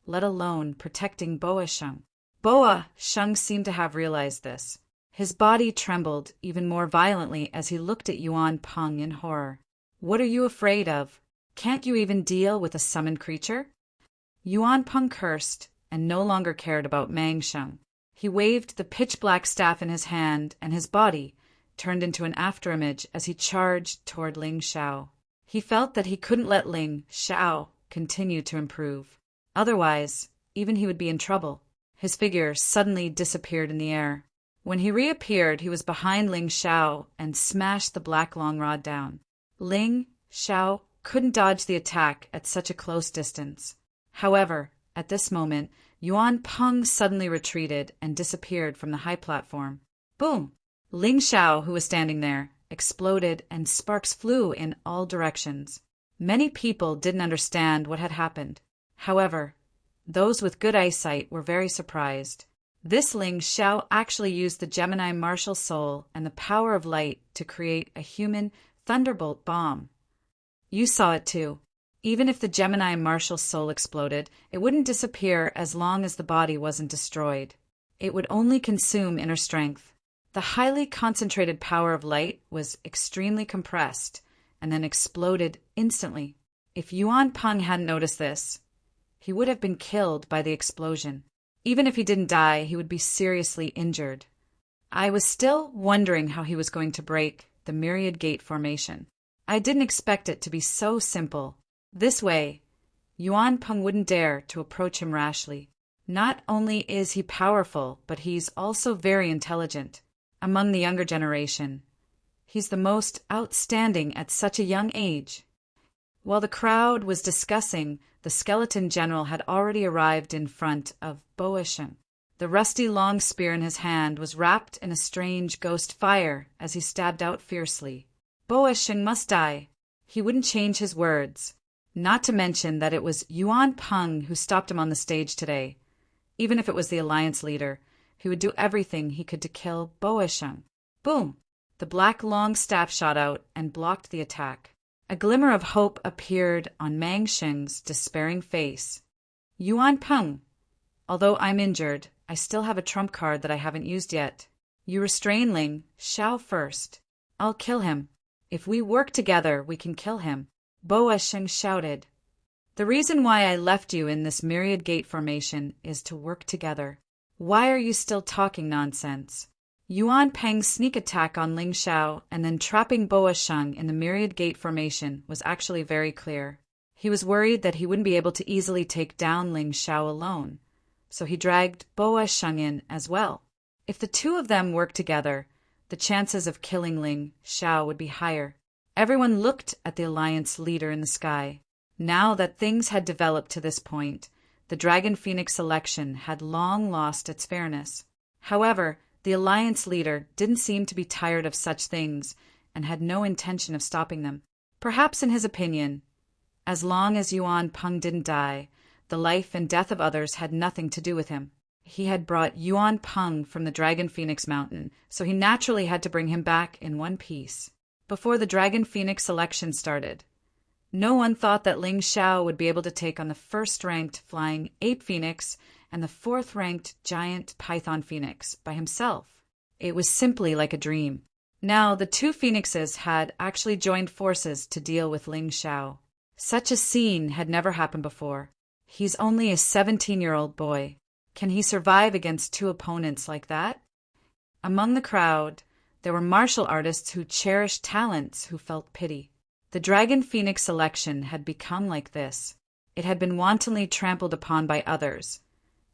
let alone protecting Boa Sheng. Boa Sheng seemed to have realized this. His body trembled even more violently as he looked at Yuan Peng in horror. "What are you afraid of? Can't you even deal with a summoned creature?" Yuan Peng cursed and no longer cared about Mang Sheng. He waved the pitch-black staff in his hand, and his body turned into an afterimage as he charged toward Ling Xiao. He felt that he couldn't let Ling Xiao continue to improve. Otherwise, even he would be in trouble. His figure suddenly disappeared in the air. When he reappeared, he was behind Ling Xiao and smashed the black long rod down. Ling Xiao couldn't dodge the attack at such a close distance. However, at this moment, Yuan Peng suddenly retreated and disappeared from the high platform. Boom! Ling Xiao, who was standing there, exploded and sparks flew in all directions. Many people didn't understand what had happened. However, those with good eyesight were very surprised. This Ling Xiao actually used the Gemini martial soul and the power of light to create a human thunderbolt bomb. You saw it too. Even if the Gemini martial soul exploded, it wouldn't disappear as long as the body wasn't destroyed. It would only consume inner strength. The highly concentrated power of light was extremely compressed and then exploded instantly. If Yuan Peng hadn't noticed this, he would have been killed by the explosion. Even if he didn't die, he would be seriously injured. I was still wondering how he was going to break the myriad gate formation. I didn't expect it to be so simple. This way, Yuan Peng wouldn't dare to approach him rashly. Not only is he powerful, but he's also very intelligent. Among the younger generation, he's the most outstanding at such a young age. While the crowd was discussing, the skeleton general had already arrived in front of Boa Sheng. The rusty long spear in his hand was wrapped in a strange ghost fire as he stabbed out fiercely. Boa Sheng must die. He wouldn't change his words. Not to mention that it was Yuan Peng who stopped him on the stage today. Even if it was the alliance leader, he would do everything he could to kill Boa Sheng. Boom! The black long staff shot out and blocked the attack. A glimmer of hope appeared on Mang Sheng's despairing face. "Yuan Peng, although I'm injured, I still have a trump card that I haven't used yet. You restrain Ling Xiao first. I'll kill him. If we work together, we can kill him." Boa Sheng shouted. "The reason why I left you in this myriad gate formation is to work together. Why are you still talking nonsense?" Yuan Peng's sneak attack on Ling Xiao and then trapping Boa Sheng in the myriad gate formation was actually very clear. He was worried that he wouldn't be able to easily take down Ling Xiao alone, so he dragged Boa Sheng in as well. If the two of them worked together, the chances of killing Ling Xiao would be higher. Everyone looked at the alliance leader in the sky. Now that things had developed to this point, the Dragon Phoenix election had long lost its fairness. However, the alliance leader didn't seem to be tired of such things and had no intention of stopping them. Perhaps in his opinion, as long as Yuan Peng didn't die, the life and death of others had nothing to do with him. He had brought Yuan Peng from the Dragon Phoenix Mountain, so he naturally had to bring him back in one piece. Before the Dragon Phoenix election started, no one thought that Ling Xiao would be able to take on the first-ranked flying ape phoenix and the fourth-ranked giant python phoenix by himself. It was simply like a dream. Now, the two phoenixes had actually joined forces to deal with Ling Xiao. Such a scene had never happened before. He's only a 17-year-old boy. Can he survive against two opponents like that? Among the crowd, there were martial artists who cherished talents who felt pity. The Dragon Phoenix election had become like this. It had been wantonly trampled upon by others,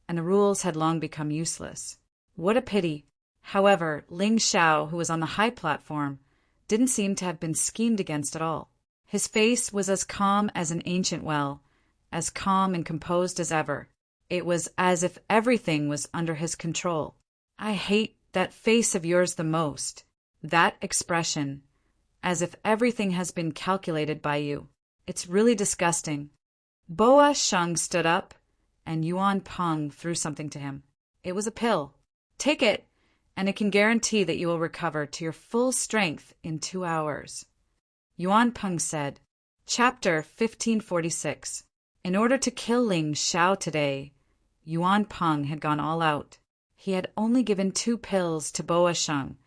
and the rules had long become useless. What a pity! However, Ling Xiao, who was on the high platform, didn't seem to have been schemed against at all. His face was as calm as an ancient well, as calm and composed as ever. It was as if everything was under his control. I hate that face of yours the most. That expression, as if everything has been calculated by you. It's really disgusting. Boa Sheng stood up and Yuan Peng threw something to him. It was a pill. Take it, and it can guarantee that you will recover to your full strength in 2 hours. Yuan Peng said. Chapter 1546. In order to kill Ling Xiao today, Yuan Peng had gone all out. He had only given 2 pills to Boa Sheng,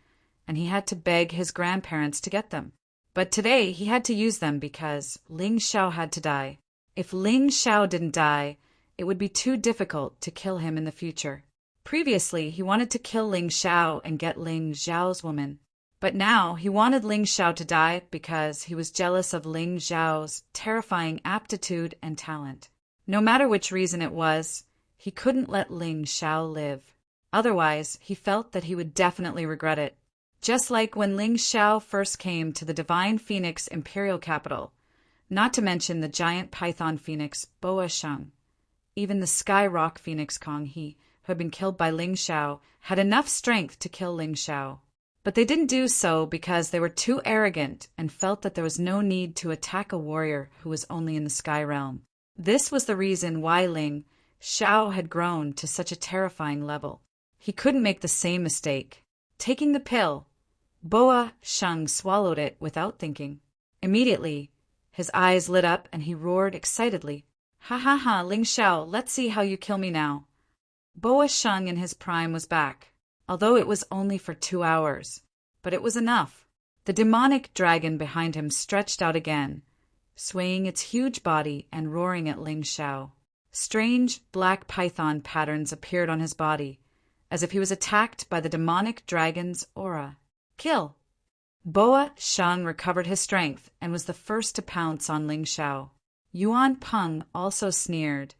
and he had to beg his grandparents to get them. But today he had to use them because Ling Xiao had to die. If Ling Xiao didn't die, it would be too difficult to kill him in the future. Previously, he wanted to kill Ling Xiao and get Ling Xiao's woman. But now he wanted Ling Xiao to die because he was jealous of Ling Xiao's terrifying aptitude and talent. No matter which reason it was, he couldn't let Ling Xiao live. Otherwise, he felt that he would definitely regret it. Just like when Ling Xiao first came to the Divine Phoenix Imperial Capital, not to mention the giant python phoenix Boa Sheng. Even the Sky Rock Phoenix Kong He, who had been killed by Ling Xiao, had enough strength to kill Ling Xiao. But they didn't do so because they were too arrogant and felt that there was no need to attack a warrior who was only in the Sky Realm. This was the reason why Ling Xiao had grown to such a terrifying level. He couldn't make the same mistake. Taking the pill, Boa Sheng swallowed it without thinking. Immediately, his eyes lit up and he roared excitedly. Ha ha ha, Ling Xiao, let's see how you kill me now. Boa Sheng in his prime was back, although it was only for 2 hours. But it was enough. The demonic dragon behind him stretched out again, swaying its huge body and roaring at Ling Xiao. Strange black python patterns appeared on his body, as if he was attacked by the demonic dragon's aura. Kill! Boa Sheng recovered his strength and was the first to pounce on Ling Xiao. Yuan Peng also sneered,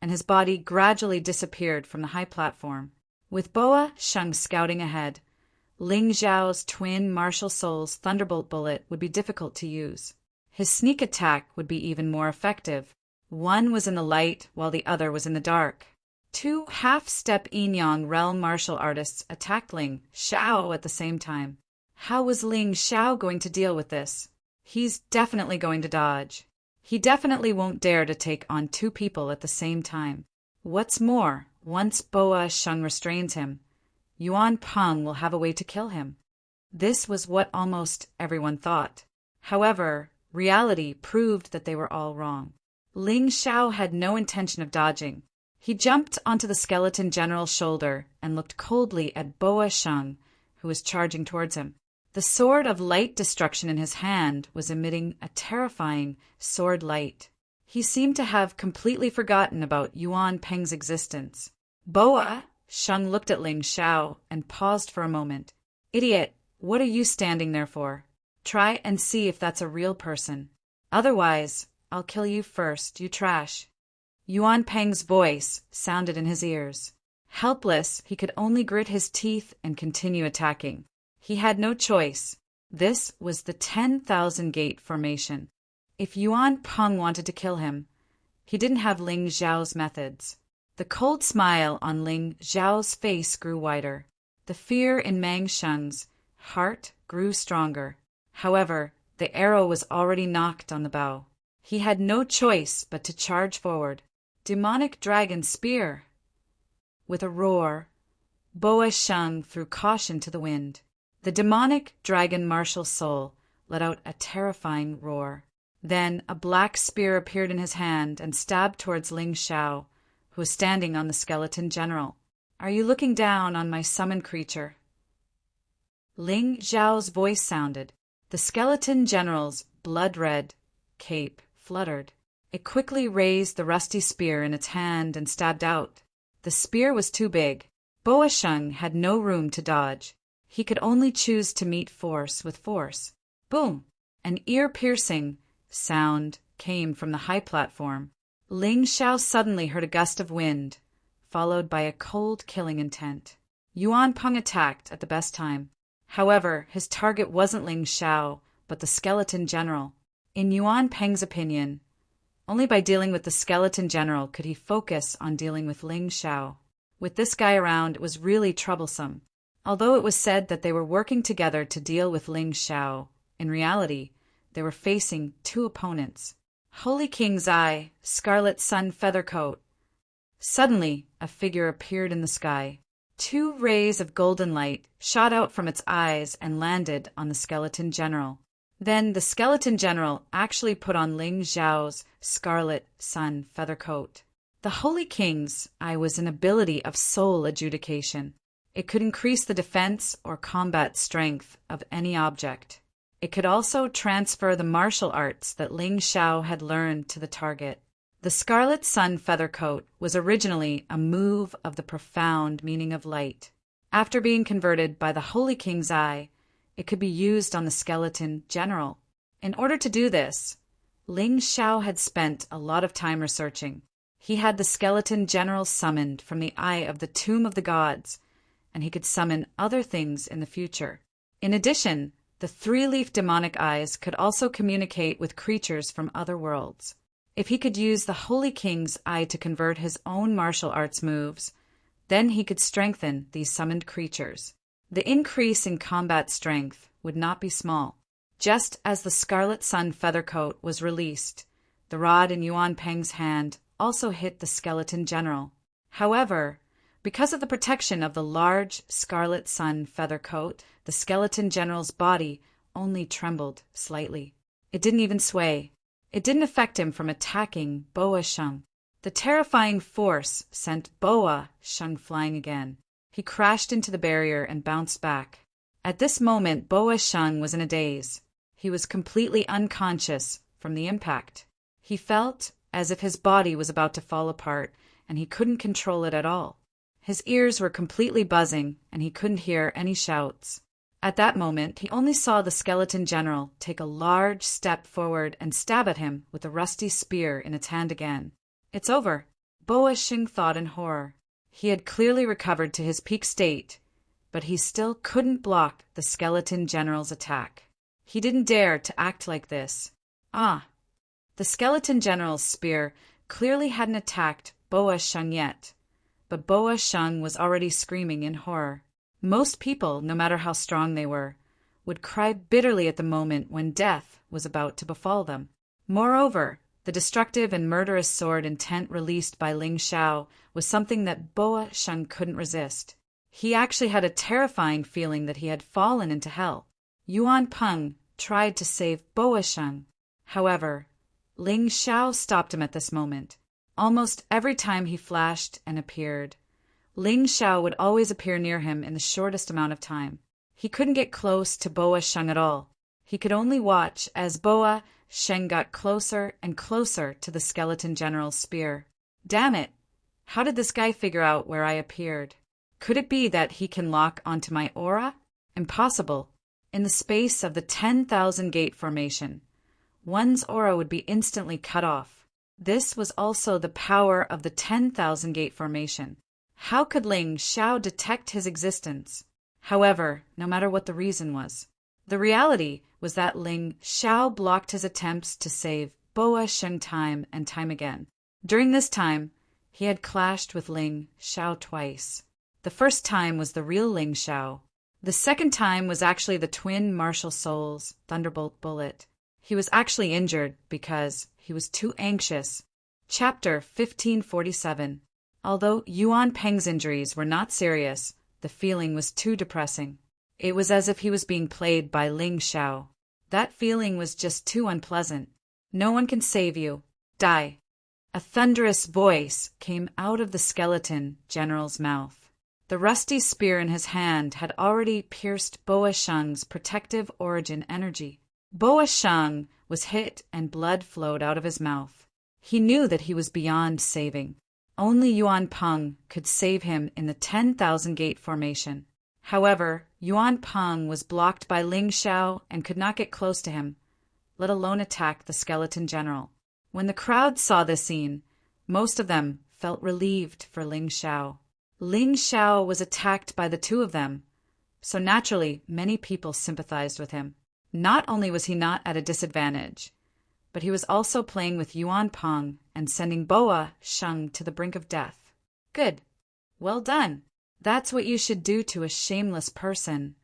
and his body gradually disappeared from the high platform. With Boa Sheng scouting ahead, Ling Xiao's twin martial soul's thunderbolt bullet would be difficult to use. His sneak attack would be even more effective. One was in the light while the other was in the dark. 2 half-step Yin-Yang realm martial artists attacked Ling Xiao at the same time. How was Ling Xiao going to deal with this? He's definitely going to dodge. He definitely won't dare to take on 2 people at the same time. What's more, once Boa Sheng restrains him, Yuan Peng will have a way to kill him. This was what almost everyone thought. However, reality proved that they were all wrong. Ling Xiao had no intention of dodging. He jumped onto the skeleton general's shoulder and looked coldly at Boa Sheng, who was charging towards him. The sword of light destruction in his hand was emitting a terrifying sword light. He seemed to have completely forgotten about Yuan Peng's existence. Boa Sheng looked at Ling Xiao and paused for a moment. Idiot, what are you standing there for? Try and see if that's a real person. Otherwise, I'll kill you first, you trash. Yuan Peng's voice sounded in his ears. Helpless, he could only grit his teeth and continue attacking. He had no choice. This was the 10,000 gate formation. If Yuan Peng wanted to kill him, he didn't have Ling Xiao's methods. The cold smile on Ling Xiao's face grew wider. The fear in Mang Sheng's heart grew stronger. However, the arrow was already knocked on the bow. He had no choice but to charge forward. Demonic dragon spear! With a roar, Boa Sheng threw caution to the wind. The demonic dragon martial soul let out a terrifying roar. Then a black spear appeared in his hand and stabbed towards Ling Xiao, who was standing on the skeleton general. Are you looking down on my summoned creature? Ling Xiao's voice sounded. The skeleton general's blood-red cape fluttered. It quickly raised the rusty spear in its hand and stabbed out. The spear was too big. Boa Sheng had no room to dodge. He could only choose to meet force with force. Boom! An ear-piercing sound came from the high platform. Ling Xiao suddenly heard a gust of wind, followed by a cold killing intent. Yuan Peng attacked at the best time. However, his target wasn't Ling Xiao, but the skeleton general. In Yuan Peng's opinion, only by dealing with the skeleton general could he focus on dealing with Ling Xiao. With this guy around, it was really troublesome. Although it was said that they were working together to deal with Ling Xiao, in reality, they were facing 2 opponents. Holy King's Eye, Scarlet Sun Feathercoat. Suddenly, a figure appeared in the sky. Two rays of golden light shot out from its eyes and landed on the skeleton general. Then the skeleton general actually put on Ling Xiao's scarlet sun feather coat. The Holy King's eye was an ability of soul adjudication. It could increase the defense or combat strength of any object. It could also transfer the martial arts that Ling Xiao had learned to the target. The Scarlet Sun Feather Coat was originally a move of the profound meaning of light. After being converted by the Holy King's eye, it could be used on the skeleton general. In order to do this, Ling Xiao had spent a lot of time researching. He had the skeleton general summoned from the eye of the Tomb of the Gods, and he could summon other things in the future. In addition, the three-leaf demonic eyes could also communicate with creatures from other worlds. If he could use the Holy King's eye to convert his own martial arts moves, then he could strengthen these summoned creatures. The increase in combat strength would not be small. Just as the Scarlet Sun Feather Coat was released, the rod in Yuan Peng's hand also hit the skeleton general. However, because of the protection of the large Scarlet Sun Feather Coat, the skeleton general's body only trembled slightly. It didn't even sway. It didn't affect him from attacking Boa Sheng. The terrifying force sent Boa Sheng flying again. He crashed into the barrier and bounced back. At this moment, Boa Sheng was in a daze. He was completely unconscious from the impact. He felt as if his body was about to fall apart, and he couldn't control it at all. His ears were completely buzzing, and he couldn't hear any shouts. At that moment, he only saw the skeleton general take a large step forward and stab at him with a rusty spear in its hand again. It's over, Boa Sheng thought in horror. He had clearly recovered to his peak state, but he still couldn't block the skeleton general's attack. He didn't dare to act like this. The skeleton general's spear clearly hadn't attacked Boa Sheng yet, but Boa Sheng was already screaming in horror. Most people, no matter how strong they were, would cry bitterly at the moment when death was about to befall them. Moreover, the destructive and murderous sword intent released by Ling Xiao was something that Boa Sheng couldn't resist. He actually had a terrifying feeling that he had fallen into hell. Yuan Peng tried to save Boa Sheng. However, Ling Xiao stopped him at this moment. Almost every time he flashed and appeared, Ling Xiao would always appear near him in the shortest amount of time. He couldn't get close to Boa Sheng at all. He could only watch as Boa Sheng got closer and closer to the skeleton general's spear. Damn it! How did this guy figure out where I appeared? Could it be that he can lock onto my aura? Impossible. In the space of the 10,000 gate formation, one's aura would be instantly cut off. This was also the power of the 10,000 gate formation. How could Ling Xiao detect his existence? However, no matter what the reason was, the reality was that Ling Xiao blocked his attempts to save Boa Sheng time and time again. During this time, he had clashed with Ling Xiao twice. The first time was the real Ling Xiao. The second time was actually the twin martial souls, Thunderbolt Bullet. He was actually injured because he was too anxious. Chapter 1547. Although Yuan Peng's injuries were not serious, the feeling was too depressing. It was as if he was being played by Ling Xiao. That feeling was just too unpleasant. No one can save you. Die. A thunderous voice came out of the skeleton general's mouth. The rusty spear in his hand had already pierced Boa Sheng's protective origin energy. Boa Sheng was hit and blood flowed out of his mouth. He knew that he was beyond saving. Only Yuan Peng could save him in the 10,000 gate formation. However, Yuan Peng was blocked by Ling Xiao and could not get close to him, let alone attack the skeleton general. When the crowd saw this scene, most of them felt relieved for Ling Xiao. Ling Xiao was attacked by the two of them, so naturally many people sympathized with him. Not only was he not at a disadvantage, but he was also playing with Yuan Peng and sending Boa Sheng to the brink of death. Good. Well done. That's what you should do to a shameless person.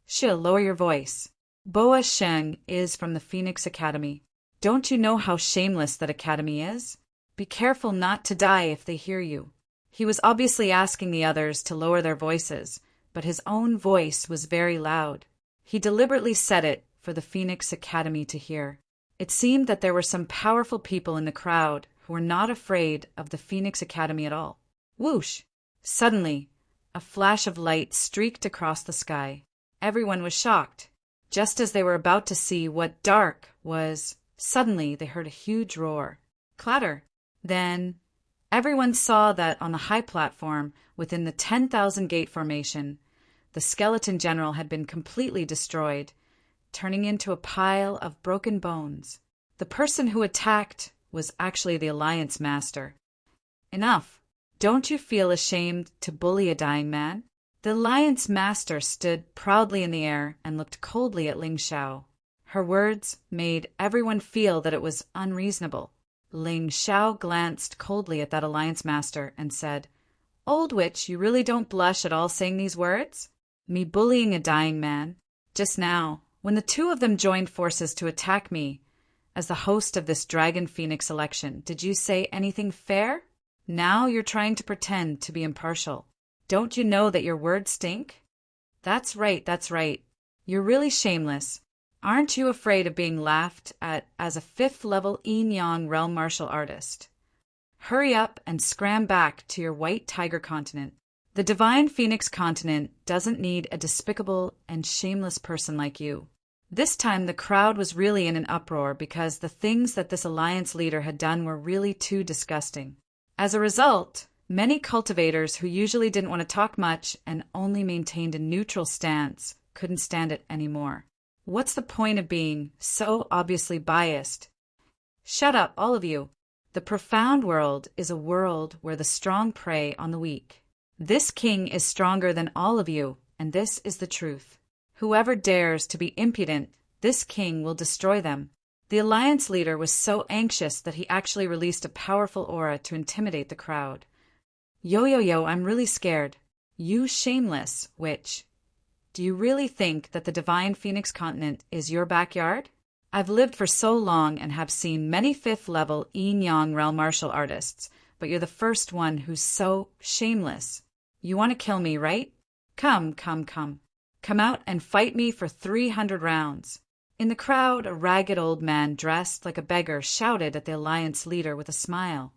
She'll lower your voice. Boa Sheng is from the Phoenix Academy. Don't you know how shameless that academy is? Be careful not to die if they hear you. He was obviously asking the others to lower their voices, but his own voice was very loud. He deliberately said it for the Phoenix Academy to hear. It seemed that there were some powerful people in the crowd who were not afraid of the Phoenix Academy at all. Whoosh! Suddenly, a flash of light streaked across the sky. Everyone was shocked. Just as they were about to see what dark was, suddenly they heard a huge roar. Clatter! Then everyone saw that on the high platform within the 10,000 gate formation, the skeleton general had been completely destroyed, turning into a pile of broken bones. The person who attacked was actually the Alliance Master. Enough! Don't you feel ashamed to bully a dying man? The Alliance Master stood proudly in the air and looked coldly at Ling Xiao. Her words made everyone feel that it was unreasonable. Ling Xiao glanced coldly at that Alliance Master and said, "Old witch, you really don't blush at all saying these words? Me bullying a dying man? Just now, when the two of them joined forces to attack me as the host of this Dragon Phoenix election, did you say anything fair? Now you're trying to pretend to be impartial. Don't you know that your words stink?" That's right, that's right. You're really shameless. Aren't you afraid of being laughed at as a 5th-level yin-yang realm martial artist? Hurry up and scram back to your white tiger continent. The Divine Phoenix continent doesn't need a despicable and shameless person like you. This time the crowd was really in an uproar because the things that this alliance leader had done were really too disgusting. As a result, many cultivators who usually didn't want to talk much and only maintained a neutral stance couldn't stand it anymore. What's the point of being so obviously biased? Shut up, all of you. The profound world is a world where the strong prey on the weak. This king is stronger than all of you, and this is the truth. Whoever dares to be impudent, this king will destroy them. The alliance leader was so anxious that he actually released a powerful aura to intimidate the crowd. Yo, I'm really scared. You shameless witch. Do you really think that the Divine Phoenix continent is your backyard? I've lived for so long and have seen many 5th-level yin-yang realm martial artists, but you're the first one who's so shameless. You want to kill me, right? Come. Come out and fight me for 300 rounds. In the crowd, a ragged old man dressed like a beggar shouted at the alliance leader with a smile.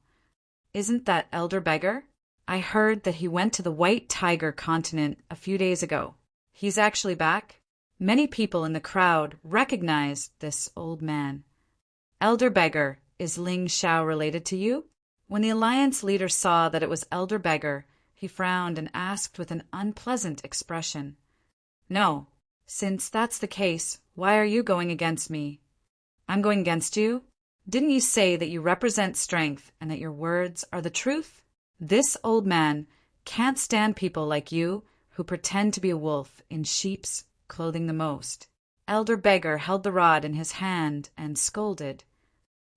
Isn't that Elder Beggar? I heard that he went to the White Tiger continent a few days ago. He's actually back. Many people in the crowd recognized this old man. Elder Beggar, is Ling Xiao related to you? When the alliance leader saw that it was Elder Beggar, he frowned and asked with an unpleasant expression. No. Since that's the case, why are you going against me? I'm going against you? Didn't you say that you represent strength and that your words are the truth? This old man can't stand people like you who pretend to be a wolf in sheep's clothing the most. Elder Beggar held the rod in his hand and scolded.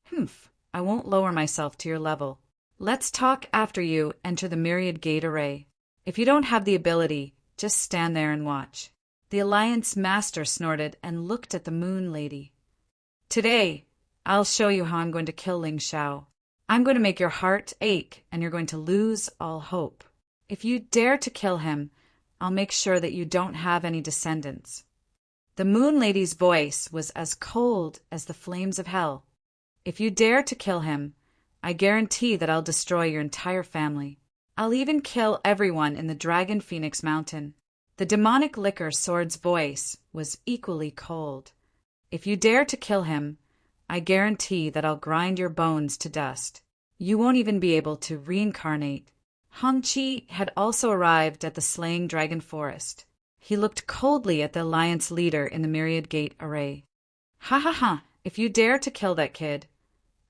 Humph, I won't lower myself to your level. Let's talk after you enter the myriad gate array. If you don't have the ability, just stand there and watch. The Alliance Master snorted and looked at the Moon Lady. Today, I'll show you how I'm going to kill Ling Xiao. I'm going to make your heart ache and you're going to lose all hope. If you dare to kill him, I'll make sure that you don't have any descendants. The Moon Lady's voice was as cold as the flames of hell. If you dare to kill him, I guarantee that I'll destroy your entire family. I'll even kill everyone in the Dragon Phoenix Mountain. The demonic liquor sword's voice was equally cold. If you dare to kill him, I guarantee that I'll grind your bones to dust. You won't even be able to reincarnate. Hong Chi had also arrived at the Slaying Dragon Forest. He looked coldly at the Alliance leader in the Myriad Gate array. Ha! If you dare to kill that kid,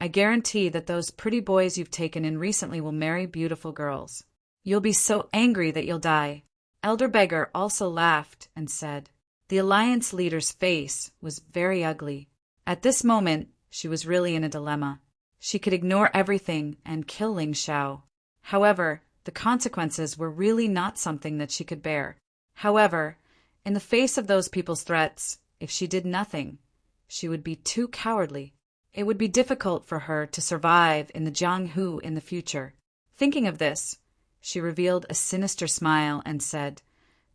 I guarantee that those pretty boys you've taken in recently will marry beautiful girls. You'll be so angry that you'll die. Elder Beggar also laughed and said. The Alliance leader's face was very ugly. At this moment, she was really in a dilemma. She could ignore everything and kill Ling Xiao. However, the consequences were really not something that she could bear. However, in the face of those people's threats, if she did nothing, she would be too cowardly. It would be difficult for her to survive in the Jianghu in the future. Thinking of this, she revealed a sinister smile and said,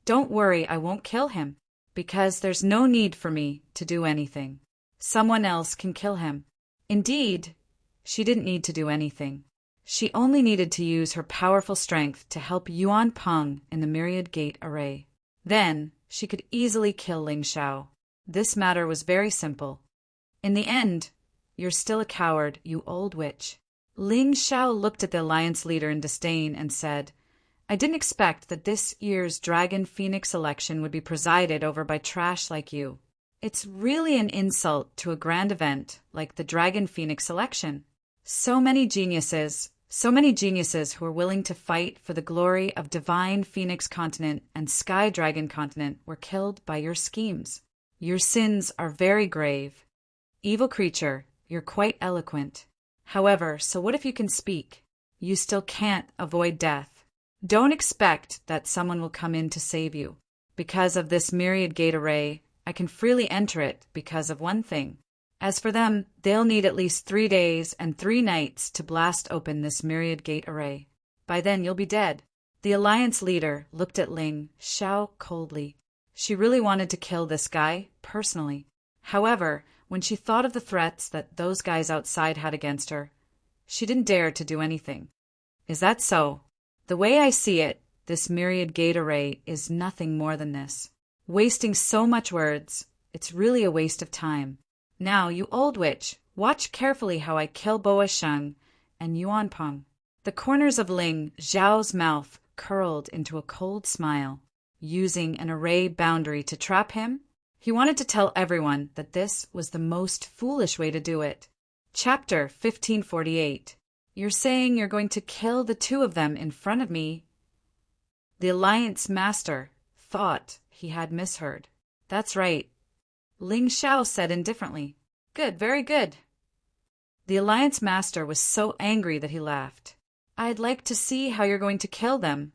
"Don't worry, I won't kill him, because there's no need for me to do anything. Someone else can kill him." Indeed, she didn't need to do anything. She only needed to use her powerful strength to help Yuan Peng in the Myriad Gate array. Then, she could easily kill Ling Xiao. This matter was very simple. In the end, "You're still a coward, you old witch." Ling Xiao looked at the alliance leader in disdain and said, "I didn't expect that this year's Dragon Phoenix election would be presided over by trash like you. It's really an insult to a grand event like the Dragon Phoenix election. So many geniuses who are willing to fight for the glory of Divine Phoenix Continent and Sky Dragon Continent were killed by your schemes. Your sins are very grave. Evil creature, you're quite eloquent. However, so what if you can speak? You still can't avoid death. Don't expect that someone will come in to save you. Because of this Myriad Gate array, I can freely enter it because of one thing. As for them, they'll need at least 3 days and 3 nights to blast open this Myriad Gate array. By then you'll be dead." The alliance leader looked at Ling Xiao coldly. She really wanted to kill this guy, personally. However, when she thought of the threats that those guys outside had against her, she didn't dare to do anything. "Is that so? The way I see it, this Myriad Gate array is nothing more than this. Wasting so much words, it's really a waste of time. Now, you old witch, watch carefully how I kill Boa Sheng and Yuan Peng." The corners of Ling Xiao's mouth curled into a cold smile. Using an array boundary to trap him? He wanted to tell everyone that this was the most foolish way to do it. Chapter 1548. "You're saying you're going to kill the 2 of them in front of me?" The Alliance Master thought he had misheard. "That's right," Ling Xiao said indifferently. "Good, very good." The Alliance Master was so angry that he laughed. "I'd like to see how you're going to kill them."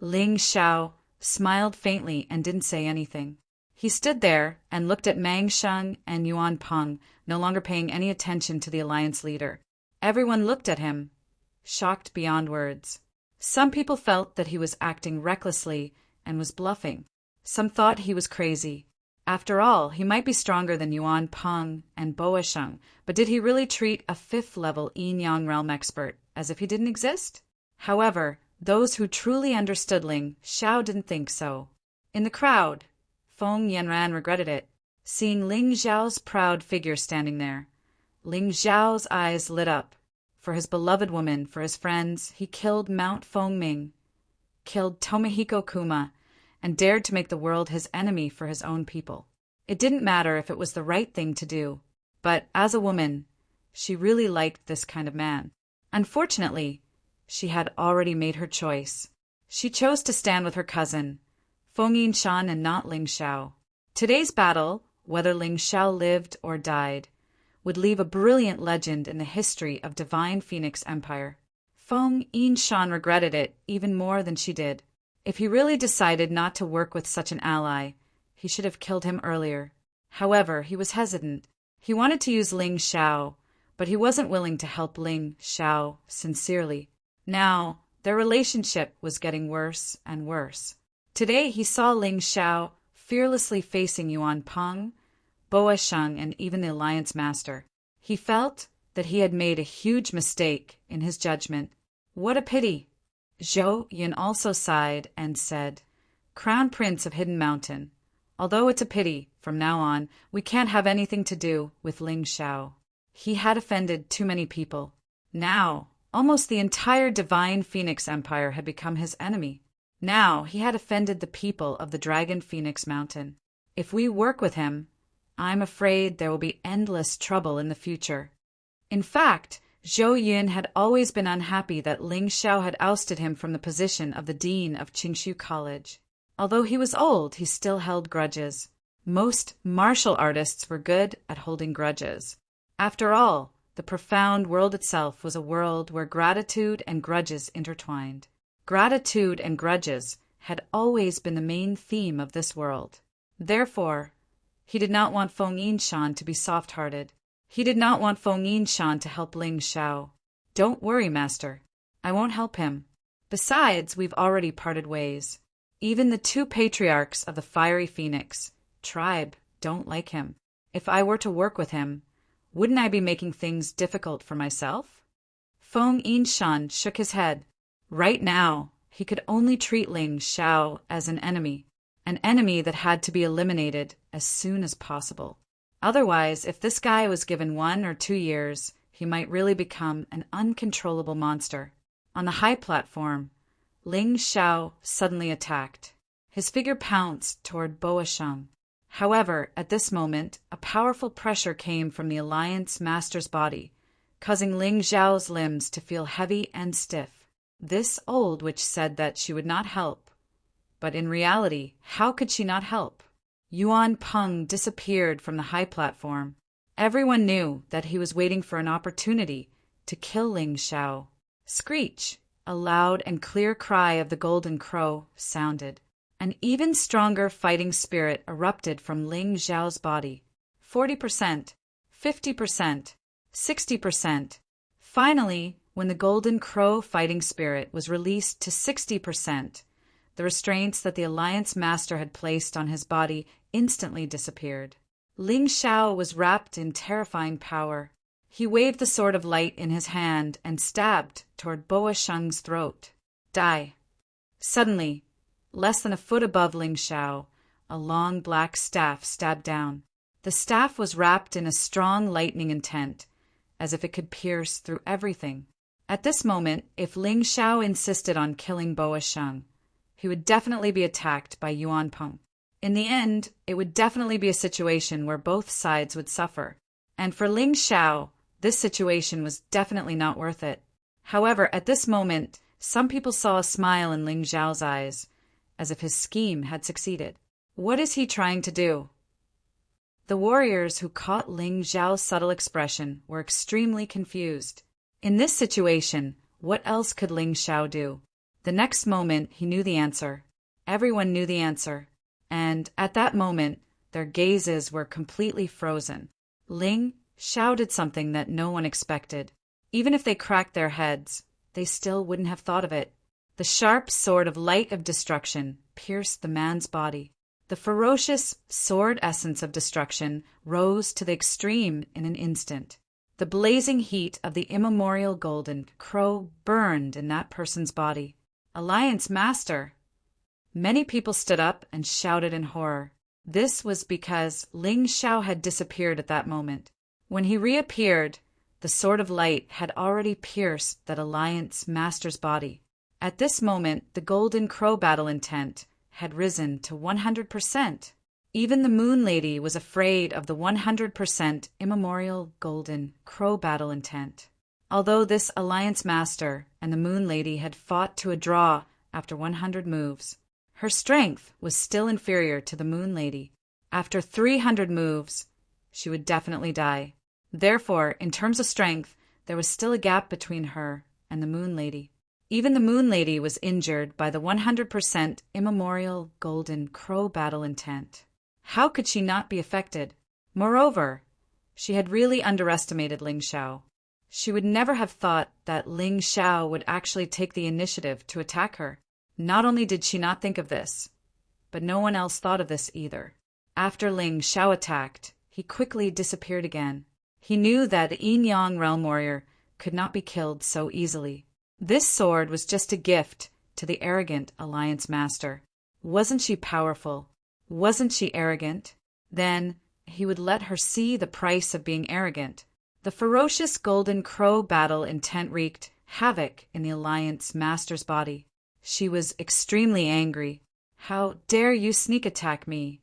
Ling Xiao smiled faintly and didn't say anything. He stood there and looked at Mang Sheng and Yuan Peng, no longer paying any attention to the alliance leader. Everyone looked at him, shocked beyond words. Some people felt that he was acting recklessly and was bluffing. Some thought he was crazy. After all, he might be stronger than Yuan Peng and Boa Sheng, but did he really treat a 5th-level Yin-Yang realm expert as if he didn't exist? However, those who truly understood Ling Xiao didn't think so. In the crowd, Feng Yanran regretted it, seeing Ling Xiao's proud figure standing there. Ling Xiao's eyes lit up. For his beloved woman, for his friends, he killed Mount Fengming, killed Tomohiko Kuma, and dared to make the world his enemy for his own people. It didn't matter if it was the right thing to do, but as a woman, she really liked this kind of man. Unfortunately, she had already made her choice. She chose to stand with her cousin, Feng Yinshan, and not Ling Xiao. Today's battle, whether Ling Xiao lived or died, would leave a brilliant legend in the history of Divine Phoenix Empire. Feng Yinshan regretted it even more than she did. If he really decided not to work with such an ally, he should have killed him earlier. However, he was hesitant. He wanted to use Ling Xiao, but he wasn't willing to help Ling Xiao sincerely. Now, their relationship was getting worse and worse. Today he saw Ling Xiao fearlessly facing Yuan Peng, Boa Sheng, and even the Alliance Master. He felt that he had made a huge mistake in his judgment. What a pity! Zhou Yun also sighed and said, "Crown Prince of Hidden Mountain, although it's a pity, from now on, we can't have anything to do with Ling Xiao. He had offended too many people. Now, almost the entire Divine Phoenix Empire had become his enemy. Now he had offended the people of the Dragon Phoenix Mountain. If we work with him, I'm afraid there will be endless trouble in the future." In fact, Zhou Yun had always been unhappy that Ling Xiao had ousted him from the position of the dean of Qingshu College. Although he was old, he still held grudges. Most martial artists were good at holding grudges. After all, the profound world itself was a world where gratitude and grudges intertwined. Gratitude and grudges had always been the main theme of this world. Therefore, he did not want Feng Yinshan to be soft-hearted. He did not want Feng Yinshan to help Ling Xiao. "Don't worry, Master. I won't help him. Besides, we've already parted ways. Even the two patriarchs of the Fiery Phoenix tribe don't like him. If I were to work with him, wouldn't I be making things difficult for myself? Feng Yinshan shook his head. Right now, he could only treat Ling Xiao as an enemy that had to be eliminated as soon as possible. Otherwise, if this guy was given 1 or 2 years, he might really become an uncontrollable monster. On the high platform, Ling Xiao suddenly attacked. His figure pounced toward Boasheng. However, at this moment, a powerful pressure came from the Alliance Master's body, causing Ling Xiao's limbs to feel heavy and stiff. This old witch said that she would not help. But in reality, how could she not help? Yuan Peng disappeared from the high platform. Everyone knew that he was waiting for an opportunity to kill Ling Xiao. Screech! A loud and clear cry of the golden crow sounded. An even stronger fighting spirit erupted from Ling Xiao's body. 40%, 50%, 60%. Finally, when the golden crow fighting spirit was released to 60%, the restraints that the Alliance Master had placed on his body instantly disappeared. Ling Xiao was wrapped in terrifying power. He waved the sword of light in his hand and stabbed toward Boasheng's throat. Die. Suddenly, less than a foot above Ling Xiao, a long black staff stabbed down. The staff was wrapped in a strong lightning intent, as if it could pierce through everything. At this moment, if Ling Xiao insisted on killing Boasheng, he would definitely be attacked by Yuan Peng. In the end, it would definitely be a situation where both sides would suffer. And for Ling Xiao, this situation was definitely not worth it. However, at this moment, some people saw a smile in Ling Xiao's eyes, as if his scheme had succeeded. What is he trying to do? The warriors who caught Ling Xiao's subtle expression were extremely confused. In this situation, what else could Ling Xiao do? The next moment, he knew the answer. Everyone knew the answer. And at that moment, their gazes were completely frozen. Ling Xiao did something that no one expected. Even if they cracked their heads, they still wouldn't have thought of it. The sharp sword of light of destruction pierced the man's body. The ferocious sword essence of destruction rose to the extreme in an instant. The blazing heat of the immemorial golden crow burned in that person's body. Alliance Master! Many people stood up and shouted in horror. This was because Ling Xiao had disappeared at that moment. When he reappeared, the sword of light had already pierced that Alliance Master's body. At this moment, the golden crow battle intent had risen to 100%. Even the Moon Lady was afraid of the 100% immemorial golden crow battle intent. Although this Alliance Master and the Moon Lady had fought to a draw after 100 moves, her strength was still inferior to the Moon Lady. After 300 moves, she would definitely die. Therefore, in terms of strength, there was still a gap between her and the Moon Lady. Even the Moon Lady was injured by the 100% immemorial golden crow battle intent. How could she not be affected? Moreover, she had really underestimated Ling Xiao. She would never have thought that Ling Xiao would actually take the initiative to attack her. Not only did she not think of this, but no one else thought of this either. After Ling Xiao attacked, he quickly disappeared again. He knew that the Yin-Yang Realm Warrior could not be killed so easily. This sword was just a gift to the arrogant Alliance Master. Wasn't she powerful? Wasn't she arrogant? Then he would let her see the price of being arrogant. The ferocious golden crow battle intent wreaked havoc in the Alliance Master's body. She was extremely angry. How dare you sneak attack me?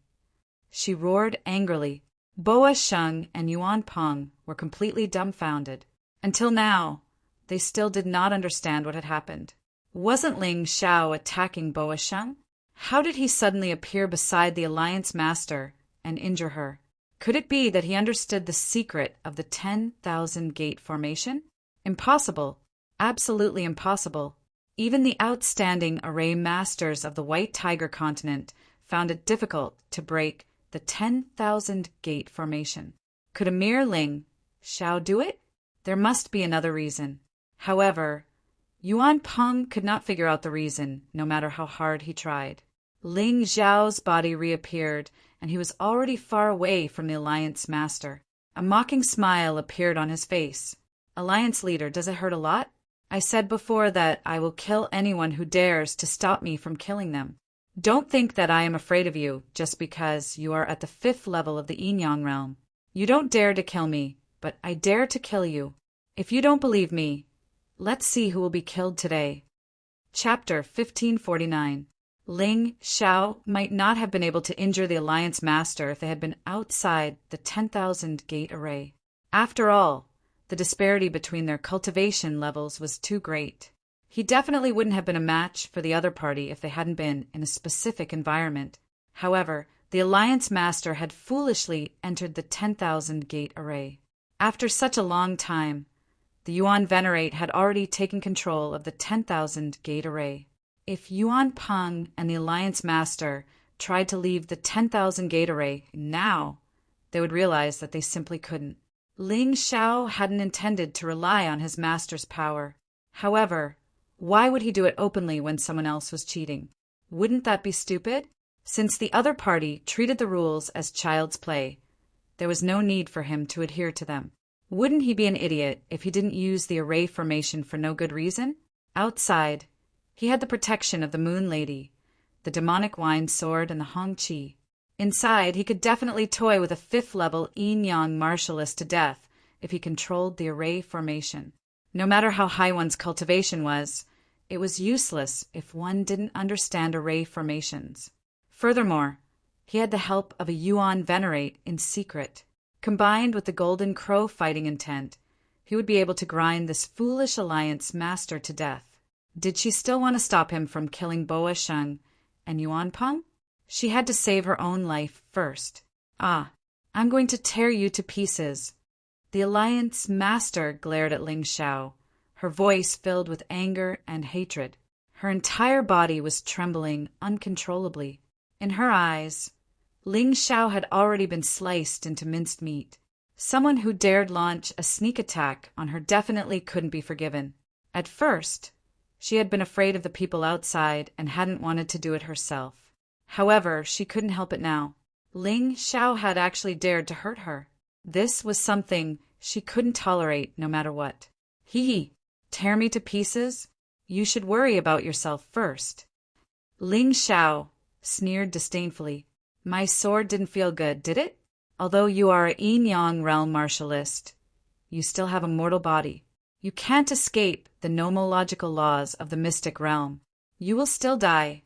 She roared angrily. Boasheng and Yuan Peng were completely dumbfounded. Until now, they still did not understand what had happened. Wasn't Ling Xiao attacking Boasheng? How did he suddenly appear beside the Alliance Master and injure her? Could it be that he understood the secret of the 10,000 gate formation? Impossible. Absolutely impossible. Even the outstanding array masters of the White Tiger continent found it difficult to break the 10,000 gate formation. Could a mere Ling Xiao do it? There must be another reason. However, Yuan Peng could not figure out the reason, no matter how hard he tried. Ling Xiao's body reappeared, and he was already far away from the Alliance Master. A mocking smile appeared on his face. Alliance Leader, does it hurt a lot? I said before that I will kill anyone who dares to stop me from killing them. Don't think that I am afraid of you just because you are at the 5th level of the Yinyang realm. You don't dare to kill me, but I dare to kill you. If you don't believe me, let's see who will be killed today. Chapter 1549. Ling Xiao might not have been able to injure the Alliance Master if they had been outside the 10,000 gate array. After all, the disparity between their cultivation levels was too great. He definitely wouldn't have been a match for the other party if they hadn't been in a specific environment. However, the Alliance Master had foolishly entered the 10,000 gate array. After such a long time, the Yuan Venerate had already taken control of the 10,000 gate array. If Yuan Peng and the Alliance Master tried to leave the 10,000 gate array now, they would realize that they simply couldn't. Ling Xiao hadn't intended to rely on his master's power. However, why would he do it openly when someone else was cheating? Wouldn't that be stupid? Since the other party treated the rules as child's play, there was no need for him to adhere to them. Wouldn't he be an idiot if he didn't use the array formation for no good reason? Outside, he had the protection of the Moon Lady, the demonic wine sword, and the Hong Qi. Inside, he could definitely toy with a 5th-level Yin-Yang martialist to death if he controlled the array formation. No matter how high one's cultivation was, it was useless if one didn't understand array formations. Furthermore, he had the help of a Yuan Venerate in secret. Combined with the Golden Crow fighting intent, he would be able to grind this foolish Alliance Master to death. Did she still want to stop him from killing Boa Sheng and Yuan Peng? She had to save her own life first. Ah, I'm going to tear you to pieces. The Alliance Master glared at Ling Xiao, her voice filled with anger and hatred. Her entire body was trembling uncontrollably. In her eyes, Ling Xiao had already been sliced into minced meat. Someone who dared launch a sneak attack on her definitely couldn't be forgiven. At first, she had been afraid of the people outside and hadn't wanted to do it herself. However, she couldn't help it now. Ling Xiao had actually dared to hurt her. This was something she couldn't tolerate no matter what. Hee, tear me to pieces? You should worry about yourself first. Ling Xiao sneered disdainfully. My sword didn't feel good, did it? Although you are a Yin-Yang realm martialist, you still have a mortal body. You can't escape the nomological laws of the mystic realm. You will still die.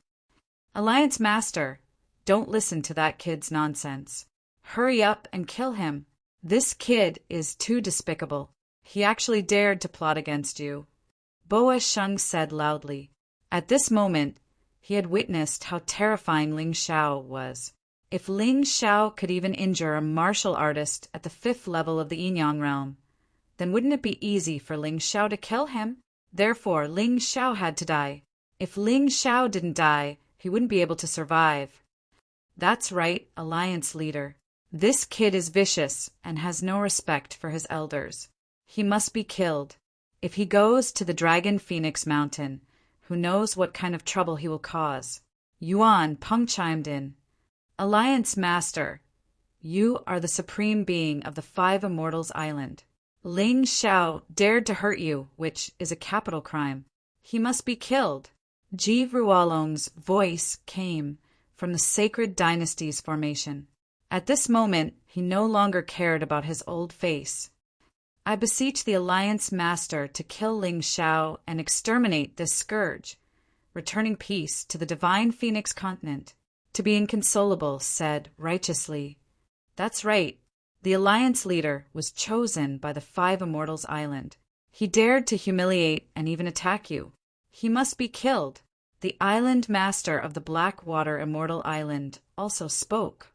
Alliance Master, don't listen to that kid's nonsense. Hurry up and kill him. This kid is too despicable. He actually dared to plot against you. Boa Sheng said loudly. At this moment, he had witnessed how terrifying Ling Xiao was. If Ling Xiao could even injure a martial artist at the 5th level of the Yin-Yang realm, then wouldn't it be easy for Ling Xiao to kill him? Therefore, Ling Xiao had to die. If Ling Xiao didn't die, he wouldn't be able to survive. That's right, Alliance Leader. This kid is vicious and has no respect for his elders. He must be killed. If he goes to the Dragon Phoenix Mountain, who knows what kind of trouble he will cause? Yuan Peng chimed in. Alliance Master, you are the supreme being of the 5 Immortals Island. Ling Xiao dared to hurt you, which is a capital crime. He must be killed. Ji Ruolong's voice came from the Sacred Dynasty's formation. At this moment, he no longer cared about his old face. I beseech the Alliance Master to kill Ling Xiao and exterminate this scourge, returning peace to the Divine Phoenix continent. To be inconsolable said righteously, That's right. The Alliance Leader was chosen by the 5 Immortals Island. He dared to humiliate and even attack you. He must be killed. The Island Master of the Blackwater Immortal Island also spoke.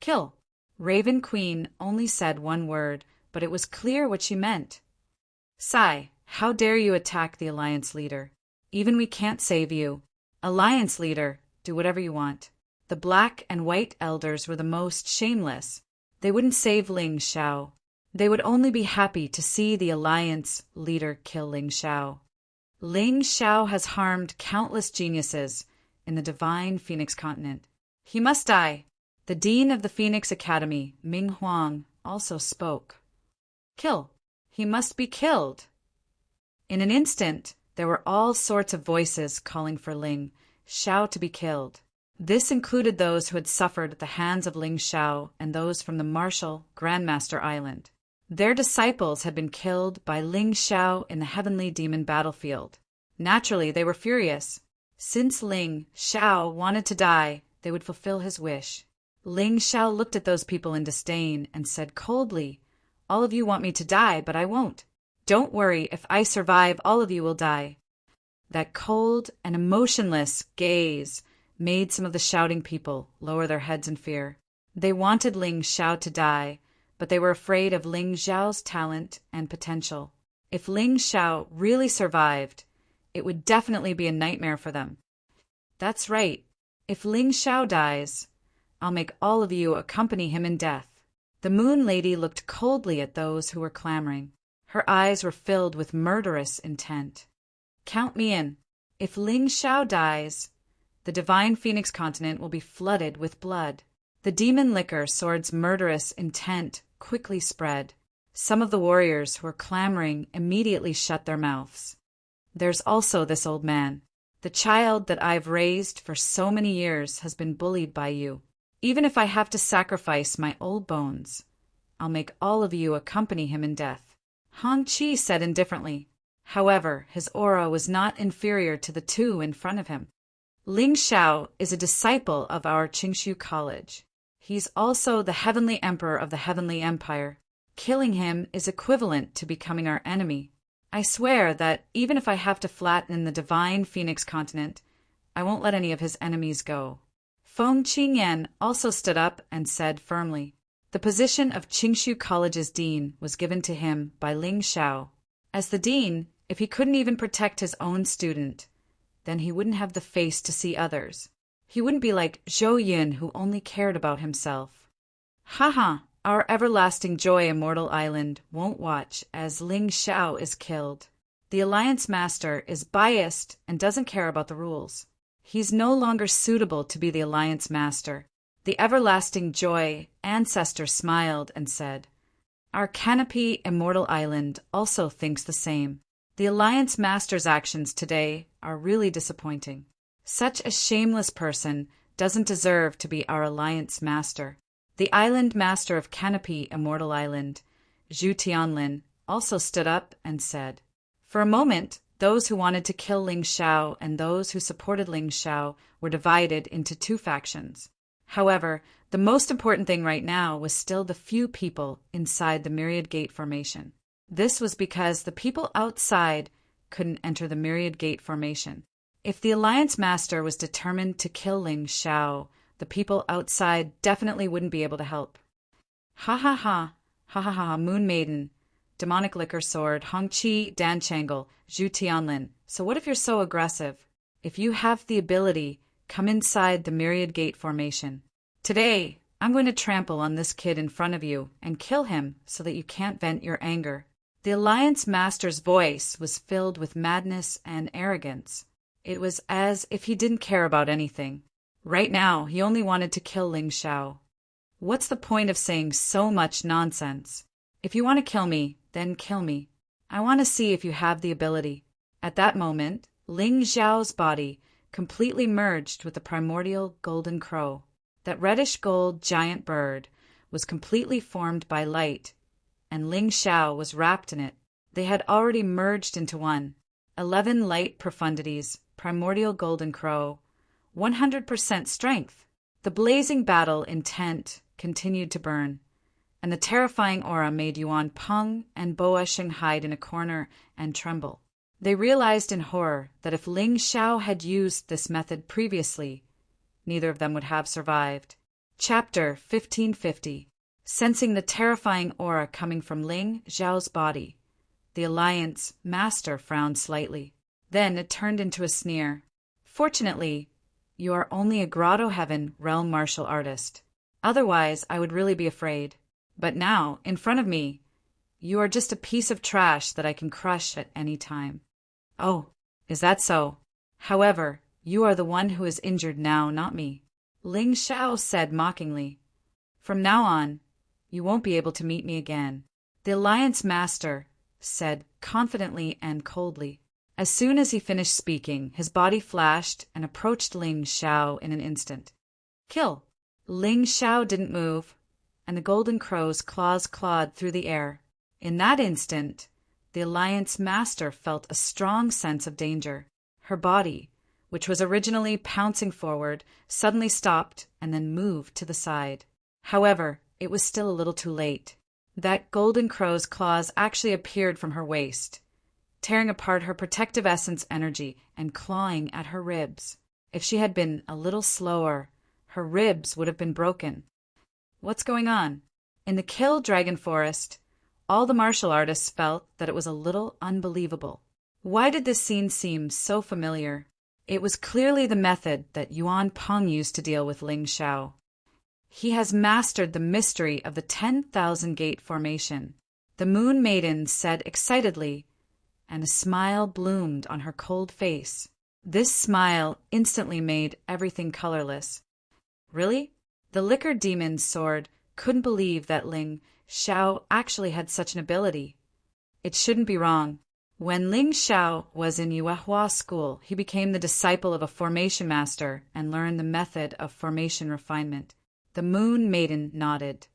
Kill. Raven Queen only said one word, but it was clear what she meant. Sai, how dare you attack the Alliance Leader? Even we can't save you. Alliance Leader, do whatever you want. The Black and White Elders were the most shameless. They wouldn't save Ling Xiao. They would only be happy to see the Alliance Leader kill Ling Xiao. Ling Xiao has harmed countless geniuses in the divine Phoenix continent. He must die. The dean of the Phoenix Academy, Ming Huang, also spoke. Kill. He must be killed. In an instant, there were all sorts of voices calling for Ling Xiao to be killed. This included those who had suffered at the hands of Ling Xiao and those from the martial Grandmaster Island. Their disciples had been killed by Ling Xiao in the heavenly demon battlefield. Naturally, they were furious. Since Ling Xiao wanted to die, they would fulfill his wish. Ling Xiao looked at those people in disdain and said coldly, "All of you want me to die, but I won't. Don't worry, if I survive, all of you will die." That cold and emotionless gaze made some of the shouting people lower their heads in fear. They wanted Ling Xiao to die, but they were afraid of Ling Xiao's talent and potential. If Ling Xiao really survived, it would definitely be a nightmare for them. That's right. If Ling Xiao dies, I'll make all of you accompany him in death. The Moon Lady looked coldly at those who were clamoring. Her eyes were filled with murderous intent. Count me in. If Ling Xiao dies, the divine Phoenix continent will be flooded with blood. The demon liquor sword's murderous intent quickly spread. Some of the warriors who were clamoring immediately shut their mouths. There's also this old man. The child that I've raised for so many years has been bullied by you. Even if I have to sacrifice my old bones, I'll make all of you accompany him in death. Hong Qi said indifferently. However, his aura was not inferior to the two in front of him. Ling Xiao is a disciple of our Qingshu College. He's also the Heavenly Emperor of the Heavenly Empire. Killing him is equivalent to becoming our enemy. I swear that even if I have to flatten the divine Phoenix continent, I won't let any of his enemies go. Feng Qingyan also stood up and said firmly, the position of Qingshu College's dean was given to him by Ling Xiao. As the dean, if he couldn't even protect his own student, then he wouldn't have the face to see others. He wouldn't be like Zhou Yin, who only cared about himself. Haha, our everlasting joy Immortal Island won't watch as Ling Xiao is killed. The Alliance Master is biased and doesn't care about the rules. He's no longer suitable to be the Alliance Master. The everlasting joy ancestor smiled and said, our Canopy Immortal Island also thinks the same. The Alliance Master's actions today are really disappointing. Such a shameless person doesn't deserve to be our Alliance Master. The Island Master of Canopy Immortal Island, Zhu Tianlin, also stood up and said, for a moment, those who wanted to kill Ling Xiao and those who supported Ling Xiao were divided into two factions. However, the most important thing right now was still the few people inside the Myriad Gate Formation. This was because the people outside couldn't enter the Myriad Gate Formation. If the Alliance Master was determined to kill Ling Xiao, the people outside definitely wouldn't be able to help. Ha ha ha, ha ha ha, Moon Maiden, Demonic Liquor Sword, Hongqi, Dan Changle, Zhu Tianlin. So what if you're so aggressive? If you have the ability, come inside the Myriad Gate Formation. Today, I'm going to trample on this kid in front of you and kill him so that you can't vent your anger. The Alliance Master's voice was filled with madness and arrogance. It was as if he didn't care about anything. Right now, he only wanted to kill Ling Xiao. What's the point of saying so much nonsense? If you want to kill me, then kill me. I want to see if you have the ability. At that moment, Ling Xiao's body completely merged with the primordial golden crow. That reddish-gold giant bird was completely formed by light, and Ling Xiao was wrapped in it. They had already merged into one. 11 light profundities, primordial golden crow, 100% strength. The blazing battle intent continued to burn, and the terrifying aura made Yuan Peng and Boa Sheng hide in a corner and tremble. They realized in horror that if Ling Xiao had used this method previously, neither of them would have survived. Chapter 1550. Sensing the terrifying aura coming from Ling Xiao's body, the Alliance Master frowned slightly. Then it turned into a sneer. Fortunately, you are only a Grotto Heaven realm martial artist. Otherwise, I would really be afraid. But now, in front of me, you are just a piece of trash that I can crush at any time. Oh, Is that so? However, you are the one who is injured now, not me. Ling Xiao said mockingly. From now on, you won't be able to meet me again. The Alliance Master said confidently and coldly. As soon as he finished speaking, his body flashed and approached Ling Xiao in an instant. Kill! Ling Xiao didn't move, and the golden crow's claws clawed through the air. In that instant, the Alliance Master felt a strong sense of danger. Her body, which was originally pouncing forward, suddenly stopped and then moved to the side. However, it was still a little too late. That golden crow's claws actually appeared from her waist, tearing apart her protective essence energy and clawing at her ribs. If she had been a little slower, her ribs would have been broken. What's going on? In the Kill Dragon Forest, all the martial artists felt that it was a little unbelievable. Why did this scene seem so familiar? It was clearly the method that Yuan Peng used to deal with Ling Xiao. He has mastered the mystery of the 10,000 Gate formation, the Moon Maiden said excitedly, and a smile bloomed on her cold face. This smile instantly made everything colorless. Really? The Liquor Demon's sword couldn't believe that Ling Xiao actually had such an ability. It shouldn't be wrong. When Ling Xiao was in Yuehua school, he became the disciple of a formation master and learned the method of formation refinement. The Moon Maiden nodded.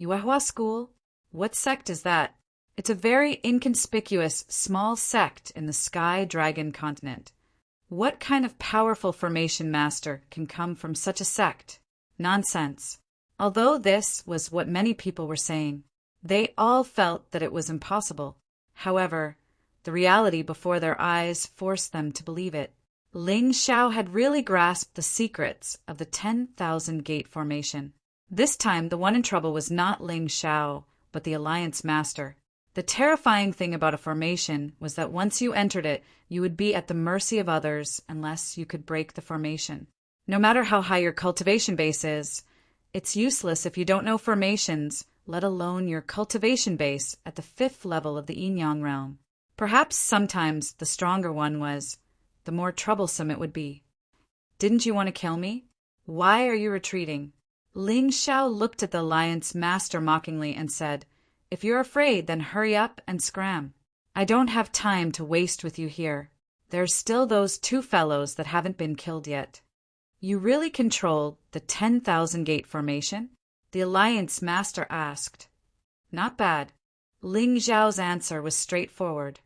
Yuehua school? What sect is that? It's a very inconspicuous, small sect in the Sky Dragon continent. What kind of powerful formation master can come from such a sect? Nonsense. Although this was what many people were saying, they all felt that it was impossible. However, the reality before their eyes forced them to believe it. Ling Xiao had really grasped the secrets of the 10,000 Gate formation. This time, the one in trouble was not Ling Xiao, but the Alliance Master. The terrifying thing about a formation was that once you entered it, you would be at the mercy of others unless you could break the formation. No matter how high your cultivation base is, it's useless if you don't know formations, let alone your cultivation base at the 5th level of the Yin-Yang realm. Perhaps sometimes the stronger one was, the more troublesome it would be. Didn't you want to kill me? Why are you retreating? Ling Xiao looked at the Alliance Master mockingly and said, If you're afraid, then hurry up and scram. I don't have time to waste with you here. There's still those 2 fellows that haven't been killed yet. You really control the 10,000 Gate formation? The Alliance Master asked. Not bad. Ling Xiao's answer was straightforward.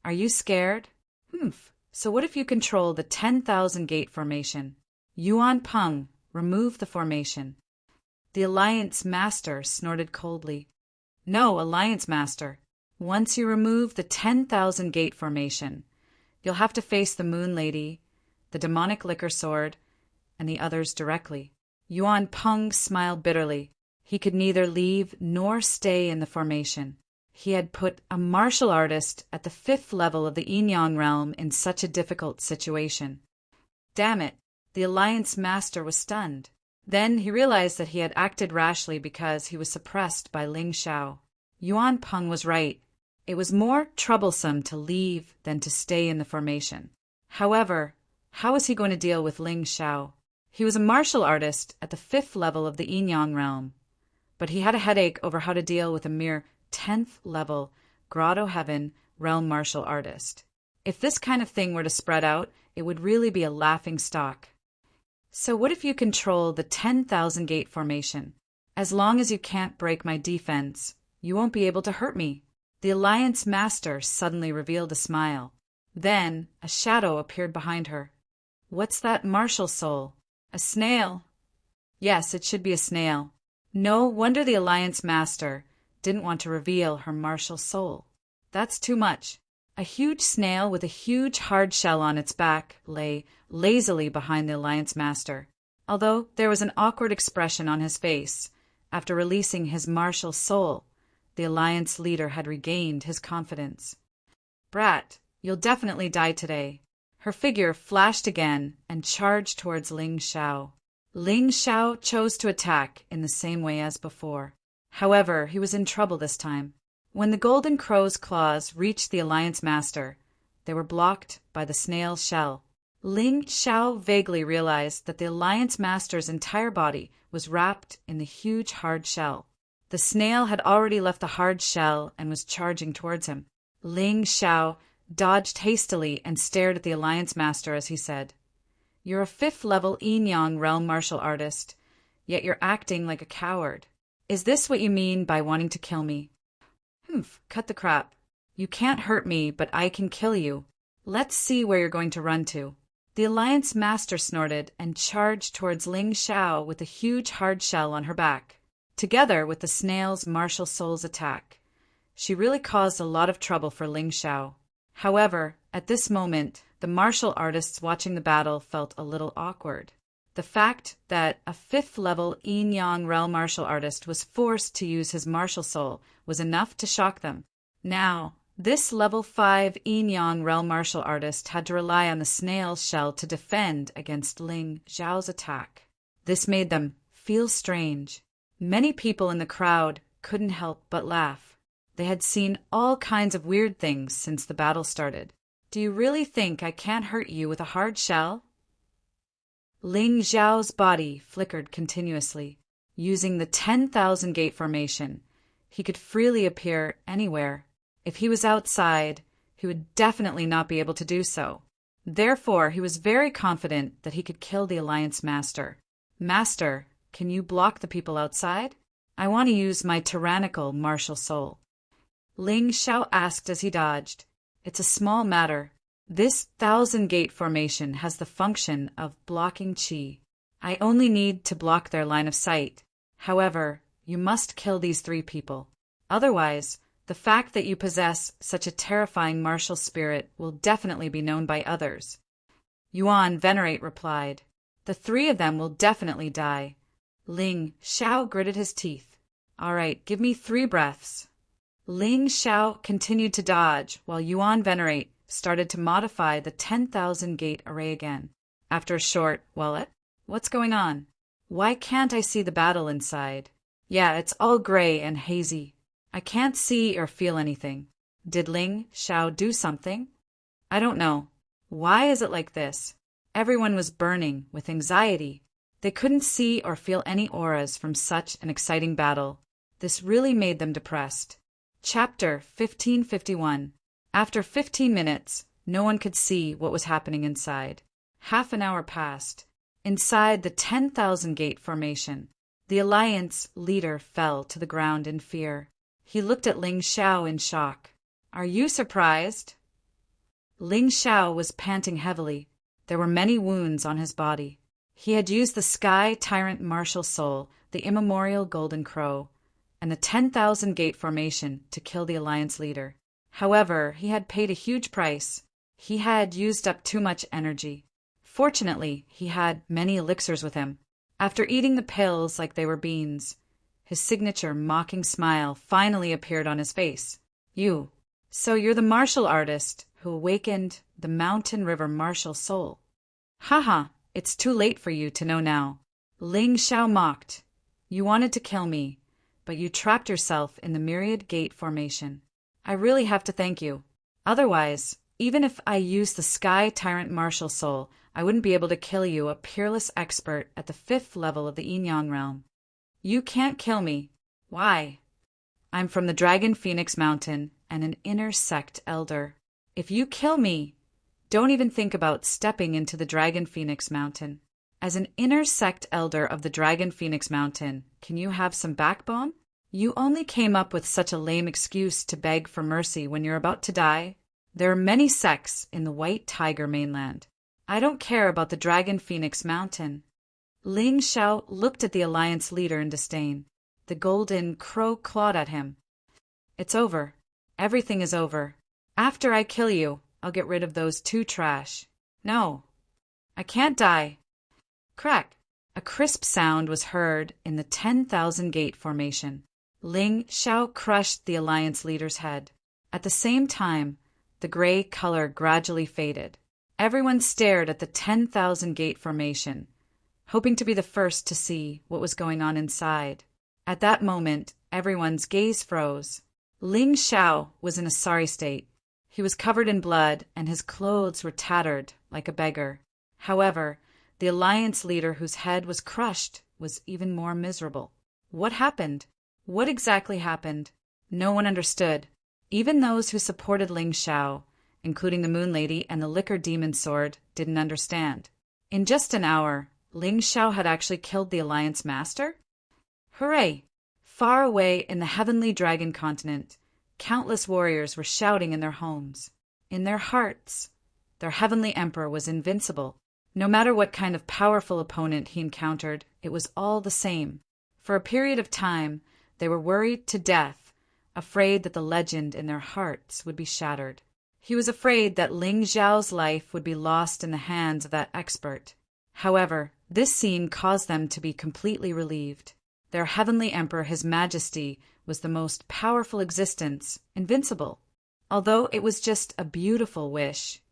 Are you scared? Humph. So what if you control the 10,000 Gate formation? Yuan Peng, remove the formation. The Alliance Master snorted coldly. No, Alliance Master. Once you remove the 10,000 Gate formation, you'll have to face the Moon Lady, the Demonic Liquor Sword, and the others directly. Yuan Peng smiled bitterly. He could neither leave nor stay in the formation. He had put a martial artist at the 5th level of the Yin-Yang realm in such a difficult situation. Damn it, the Alliance Master was stunned. Then he realized that he had acted rashly because he was suppressed by Ling Xiao. Yuan Peng was right. It was more troublesome to leave than to stay in the formation. However, how was he going to deal with Ling Xiao? He was a martial artist at the 5th level of the Yin-Yang realm, but he had a headache over how to deal with a mere 10th level Grotto Heaven realm martial artist. If this kind of thing were to spread out, it would really be a laughing stock. So what if you control the 10,000 Gate formation? As long as you can't break my defense, you won't be able to hurt me. The Alliance Master suddenly revealed a smile. Then a shadow appeared behind her. What's that martial soul? A snail. Yes, it should be a snail. No wonder the Alliance Master didn't want to reveal her martial soul. That's too much. A huge snail with a huge hard shell on its back lay lazily behind the Alliance Master, although there was an awkward expression on his face. After releasing his martial soul, the Alliance leader had regained his confidence. Brat, you'll definitely die today. Her figure flashed again and charged towards Ling Xiao. Ling Xiao chose to attack in the same way as before. However, he was in trouble this time. When the golden crow's claws reached the Alliance Master, They were blocked by the snail's shell. Ling Xiao vaguely realized that the Alliance Master's entire body was wrapped in the huge hard shell. The snail had already left the hard shell and was charging towards him. Ling Xiao dodged hastily and stared at the Alliance Master as he said, "You're a 5th-level Yin-Yang realm martial artist, yet you're acting like a coward. Is this what you mean by wanting to kill me?" "Humph, cut the crap. You can't hurt me, but I can kill you. Let's see where you're going to run to." The Alliance Master snorted and charged towards Ling Xiao with a huge hard shell on her back. Together with the snail's martial soul's attack, she really caused a lot of trouble for Ling Xiao. However, at this moment, the martial artists watching the battle felt a little awkward. The fact that a 5th-level Yin-Yang realm martial artist was forced to use his martial soul was enough to shock them. Now, this level 5 Yin-Yang realm martial artist had to rely on the snail's shell to defend against Ling Xiao's attack. This made them feel strange. Many people in the crowd couldn't help but laugh. They had seen all kinds of weird things since the battle started. "Do you really think I can't hurt you with a hard shell?" Ling Xiao's body flickered continuously. Using the 10,000 gate formation, he could freely appear anywhere. If he was outside, he would definitely not be able to do so. Therefore, he was very confident that he could kill the Alliance Master. "Master, can you block the people outside? I want to use my tyrannical martial soul." Ling Xiao asked as he dodged. "It's a small matter. This 1,000-gate formation has the function of blocking qi. I only need to block their line of sight. However, you must kill these 3 people. Otherwise, the fact that you possess such a terrifying martial spirit will definitely be known by others." Yuan Venerate replied, "The 3 of them will definitely die." Ling Xiao gritted his teeth. "All right, give me 3 breaths." Ling Xiao continued to dodge while Yuan Venerate started to modify the 10,000 gate array again. After a short, what's going on? Why can't I see the battle inside? Yeah, it's all gray and hazy. I can't see or feel anything. Did Ling Xiao do something? I don't know. Why is it like this? Everyone was burning with anxiety. They couldn't see or feel any auras from such an exciting battle. This really made them depressed. Chapter 1551. After 15 minutes, no one could see what was happening inside. Half an hour passed. Inside the 10,000 gate formation, the Alliance leader fell to the ground in fear. He looked at Ling Xiao in shock. "Are you surprised?" Ling Xiao was panting heavily. There were many wounds on his body. He had used the Sky Tyrant Martial Soul, the immemorial Golden Crow, and the 10,000 gate formation to kill the Alliance leader. However, he had paid a huge price. He had used up too much energy. Fortunately, he had many elixirs with him. After eating the pills like they were beans, his signature mocking smile finally appeared on his face. So you're the martial artist who awakened the Mountain River martial soul. Haha, it's too late for you to know now. Ling Xiao mocked. You wanted to kill me, but you trapped yourself in the Myriad Gate formation. I really have to thank you. Otherwise, even if I used the Sky Tyrant martial soul, I wouldn't be able to kill you, a peerless expert at the 5th level of the Yin-Yang realm. You can't kill me. Why? I'm from the Dragon Phoenix Mountain and an inner sect elder. If you kill me, don't even think about stepping into the Dragon Phoenix Mountain. As an inner sect elder of the Dragon Phoenix Mountain, can you have some backbone? You only came up with such a lame excuse to beg for mercy when you're about to die. There are many sects in the White Tiger mainland. I don't care about the Dragon Phoenix Mountain. Ling Xiao looked at the Alliance leader in disdain. The Golden Crow clawed at him. It's over. Everything is over. After I kill you, I'll get rid of those 2 trash. No, I can't die. Crack! A crisp sound was heard in the 10,000 gate formation. Ling Xiao crushed the Alliance leader's head. At the same time, the gray color gradually faded. Everyone stared at the 10,000 gate formation, hoping to be the first to see what was going on inside. At that moment, everyone's gaze froze. Ling Xiao was in a sorry state. He was covered in blood, and his clothes were tattered like a beggar. However, the alliance leader whose head was crushed was even more miserable. What happened? What exactly happened? No one understood. Even those who supported Ling Xiao, including the Moon Lady and the Liquor Demon Sword, didn't understand. In just an hour, Ling Xiao had actually killed the Alliance Master? Hooray! Far away in the heavenly dragon continent, countless warriors were shouting in their homes. In their hearts, their heavenly emperor was invincible. No matter what kind of powerful opponent he encountered, it was all the same. For a period of time, they were worried to death, afraid that the legend in their hearts would be shattered. He was afraid that Ling Xiao's life would be lost in the hands of that expert. However, this scene caused them to be completely relieved. Their heavenly emperor, His Majesty, was the most powerful existence, invincible. Although it was just a beautiful wish,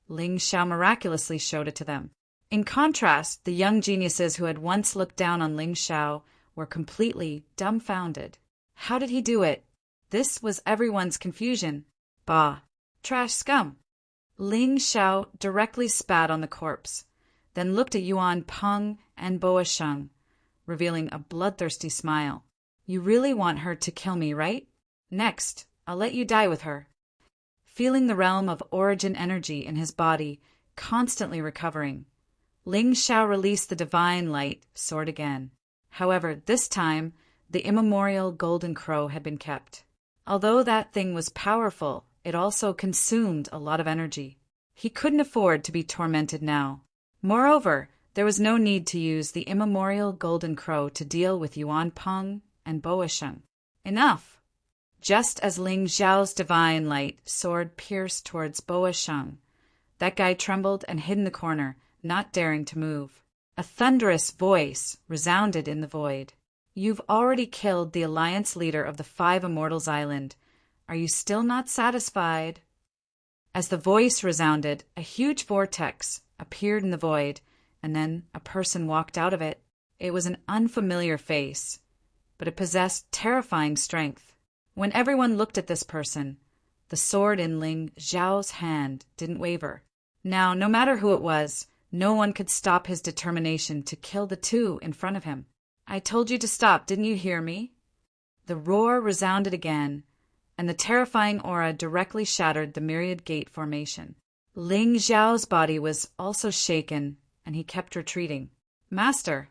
Ling Xiao miraculously showed it to them. In contrast, the young geniuses who had once looked down on Ling Xiao were completely dumbfounded. How did he do it? This was everyone's confusion. Bah! Trash scum! Ling Xiao directly spat on the corpse, then looked at Yuan Peng and Boa Sheng, revealing a bloodthirsty smile. You really want her to kill me, right? Next, I'll let you die with her. Feeling the realm of origin energy in his body constantly recovering, Ling Xiao released the divine light sword again. However, this time, the immemorial golden crow had been kept. Although that thing was powerful, it also consumed a lot of energy. He couldn't afford to be tormented now. Moreover, there was no need to use the immemorial golden crow to deal with Yuan Peng and Boa Sheng. Enough! Just as Ling Xiao's divine light sword pierced towards Boa Sheng, that guy trembled and hid in the corner, not daring to move. A thunderous voice resounded in the void. You've already killed the alliance leader of the Five Immortals Island. Are you still not satisfied? As the voice resounded, a huge vortex appeared in the void, and then a person walked out of it. It was an unfamiliar face, but it possessed terrifying strength. When everyone looked at this person, the sword in Ling Xiao's hand didn't waver. Now, no matter who it was, no one could stop his determination to kill the two in front of him. I told you to stop, didn't you hear me? The roar resounded again, and the terrifying aura directly shattered the myriad gate formation. Ling Xiao's body was also shaken, and he kept retreating. Master!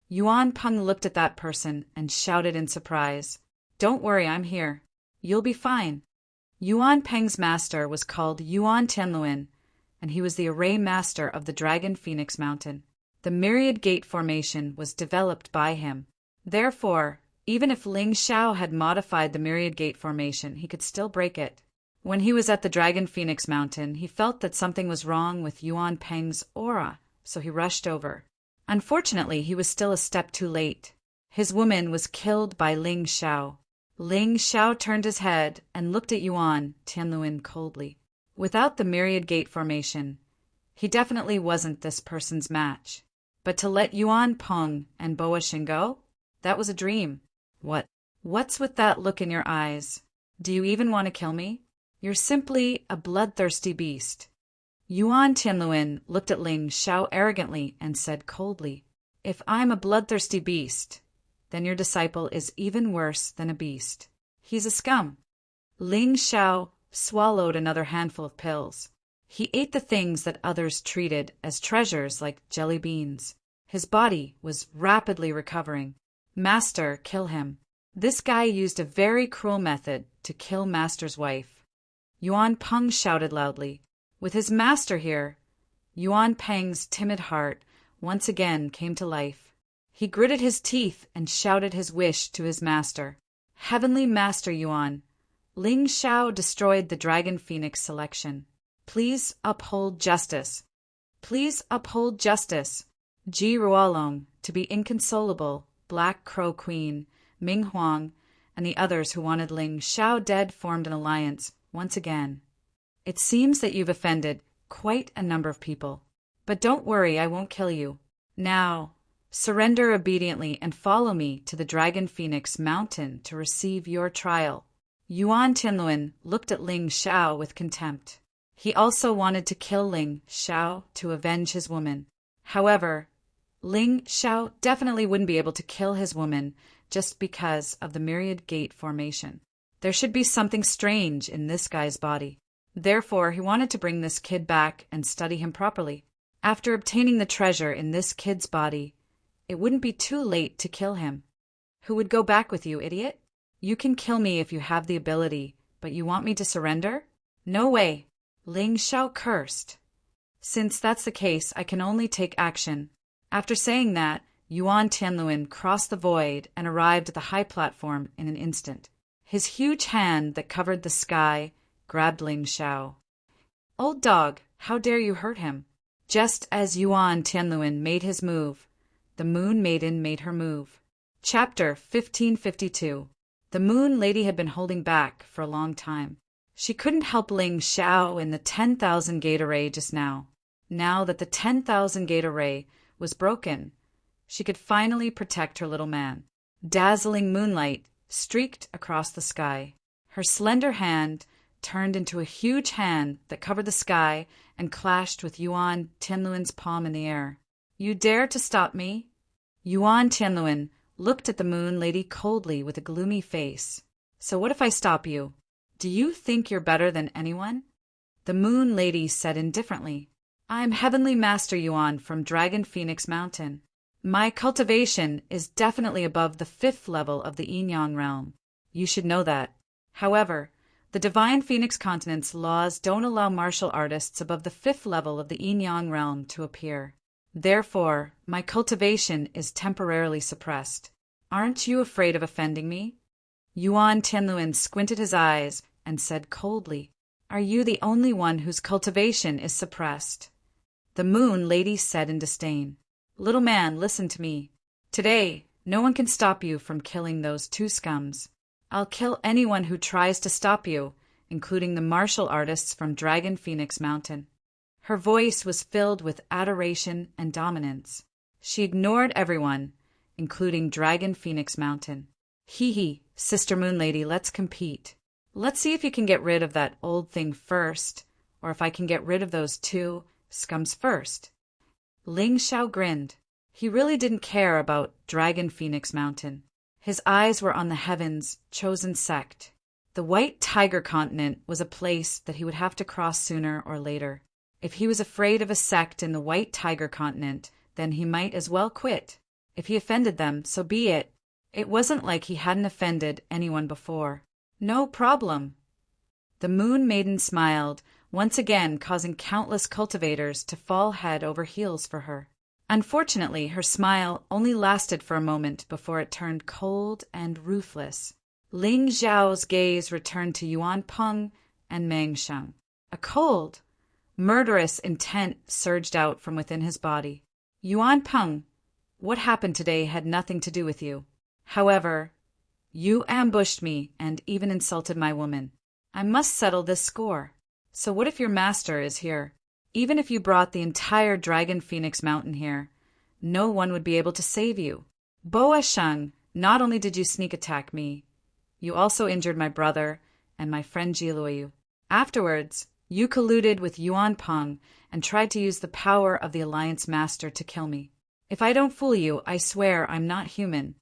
Yuan Peng looked at that person and shouted in surprise. Don't worry, I'm here. You'll be fine. Yuan Peng's master was called Yuan Tianluan, and he was the array master of the Dragon Phoenix Mountain. The myriad gate formation was developed by him. Therefore, even if Ling Xiao had modified the myriad gate formation, he could still break it. When he was at the Dragon Phoenix Mountain, he felt that something was wrong with Yuan Peng's aura, so he rushed over. Unfortunately, he was still a step too late. His woman was killed by Ling Xiao. Ling Xiao turned his head and looked at Yuan Tianluan coldly. Without the myriad gate formation, he definitely wasn't this person's match. But to let Yuan Peng and Boa Sheng go? That was a dream. What's with that look in your eyes? Do you even want to kill me? You're simply a bloodthirsty beast. Yuan Tianluan looked at Ling Xiao arrogantly and said coldly, If I'm a bloodthirsty beast, then your disciple is even worse than a beast. He's a scum. Ling Xiao swallowed another handful of pills. He ate the things that others treated as treasures like jelly beans. His body was rapidly recovering. Master, kill him. This guy used a very cruel method to kill Master's wife. Yuan Peng shouted loudly. With his master here, Yuan Peng's timid heart once again came to life. He gritted his teeth and shouted his wish to his master. Heavenly Master Yuan, Ling Xiao destroyed the Dragon Phoenix selection. Please uphold justice. Please uphold justice. Ji Ruolong, to be inconsolable, Black Crow Queen, Ming Huang, and the others who wanted Ling Xiao dead formed an alliance once again. It seems that you've offended quite a number of people. But don't worry, I won't kill you. Now, surrender obediently and follow me to the Dragon Phoenix Mountain to receive your trial. Yuan Tianluan looked at Ling Xiao with contempt. He also wanted to kill Ling Xiao to avenge his woman. However, Ling Xiao definitely wouldn't be able to kill his woman just because of the myriad gate formation. There should be something strange in this guy's body. Therefore, he wanted to bring this kid back and study him properly. After obtaining the treasure in this kid's body, it wouldn't be too late to kill him. Who would go back with you, idiot? You can kill me if you have the ability, but you want me to surrender? No way. Ling Xiao cursed. Since that's the case, I can only take action. After saying that, Yuan Tianluan crossed the void and arrived at the high platform in an instant. His huge hand that covered the sky grabbed Ling Xiao. Old dog, how dare you hurt him? Just as Yuan Tianluan made his move, the Moon Maiden made her move. Chapter 1552. The Moon Lady had been holding back for a long time. She couldn't help Ling Xiao in the 10,000 gate array just now. Now that the 10,000 gate array was broken, she could finally protect her little man. Dazzling moonlight streaked across the sky. Her slender hand turned into a huge hand that covered the sky and clashed with Yuan Tianluan's palm in the air. You dare to stop me? Yuan Tianluan looked at the Moon Lady coldly with a gloomy face. So what if I stop you? Do you think you're better than anyone? The Moon Lady said indifferently. I'm Heavenly Master Yuan from Dragon Phoenix Mountain. My cultivation is definitely above the 5th level of the Yin-Yang realm. You should know that. However, the Divine Phoenix Continent's laws don't allow martial artists above the 5th level of the Yin-Yang realm to appear. Therefore, my cultivation is temporarily suppressed. Aren't you afraid of offending me? Yuan Tianluan squinted his eyes and said coldly, Are you the only one whose cultivation is suppressed? The Moon Lady said in disdain, Little man, listen to me. Today, no one can stop you from killing those 2 scums. I'll kill anyone who tries to stop you, including the martial artists from Dragon Phoenix Mountain. Her voice was filled with adoration and dominance. She ignored everyone, including Dragon Phoenix Mountain. Hee, Sister Moon Lady, let's compete. Let's see if you can get rid of that old thing first, or if I can get rid of those 2 scums first. Ling Xiao grinned. He really didn't care about Dragon Phoenix Mountain. His eyes were on the Heaven's chosen sect. The White Tiger Continent was a place that he would have to cross sooner or later. If he was afraid of a sect in the White Tiger Continent, then he might as well quit. If he offended them, so be it. It wasn't like he hadn't offended anyone before. No problem. The Moon Maiden smiled, once again causing countless cultivators to fall head over heels for her. Unfortunately, her smile only lasted for a moment before it turned cold and ruthless. Ling Xiao's gaze returned to Yuan Peng and Meng Sheng. A cold, murderous intent surged out from within his body. Yuan Peng, what happened today had nothing to do with you. However, you ambushed me and even insulted my woman. I must settle this score. So what if your master is here? Even if you brought the entire Dragon Phoenix Mountain here, no one would be able to save you. Boa Sheng, not only did you sneak attack me, you also injured my brother and my friend Jiluoyu. Afterwards, you colluded with Yuan Peng and tried to use the power of the Alliance Master to kill me. If I don't fool you, I swear I'm not human.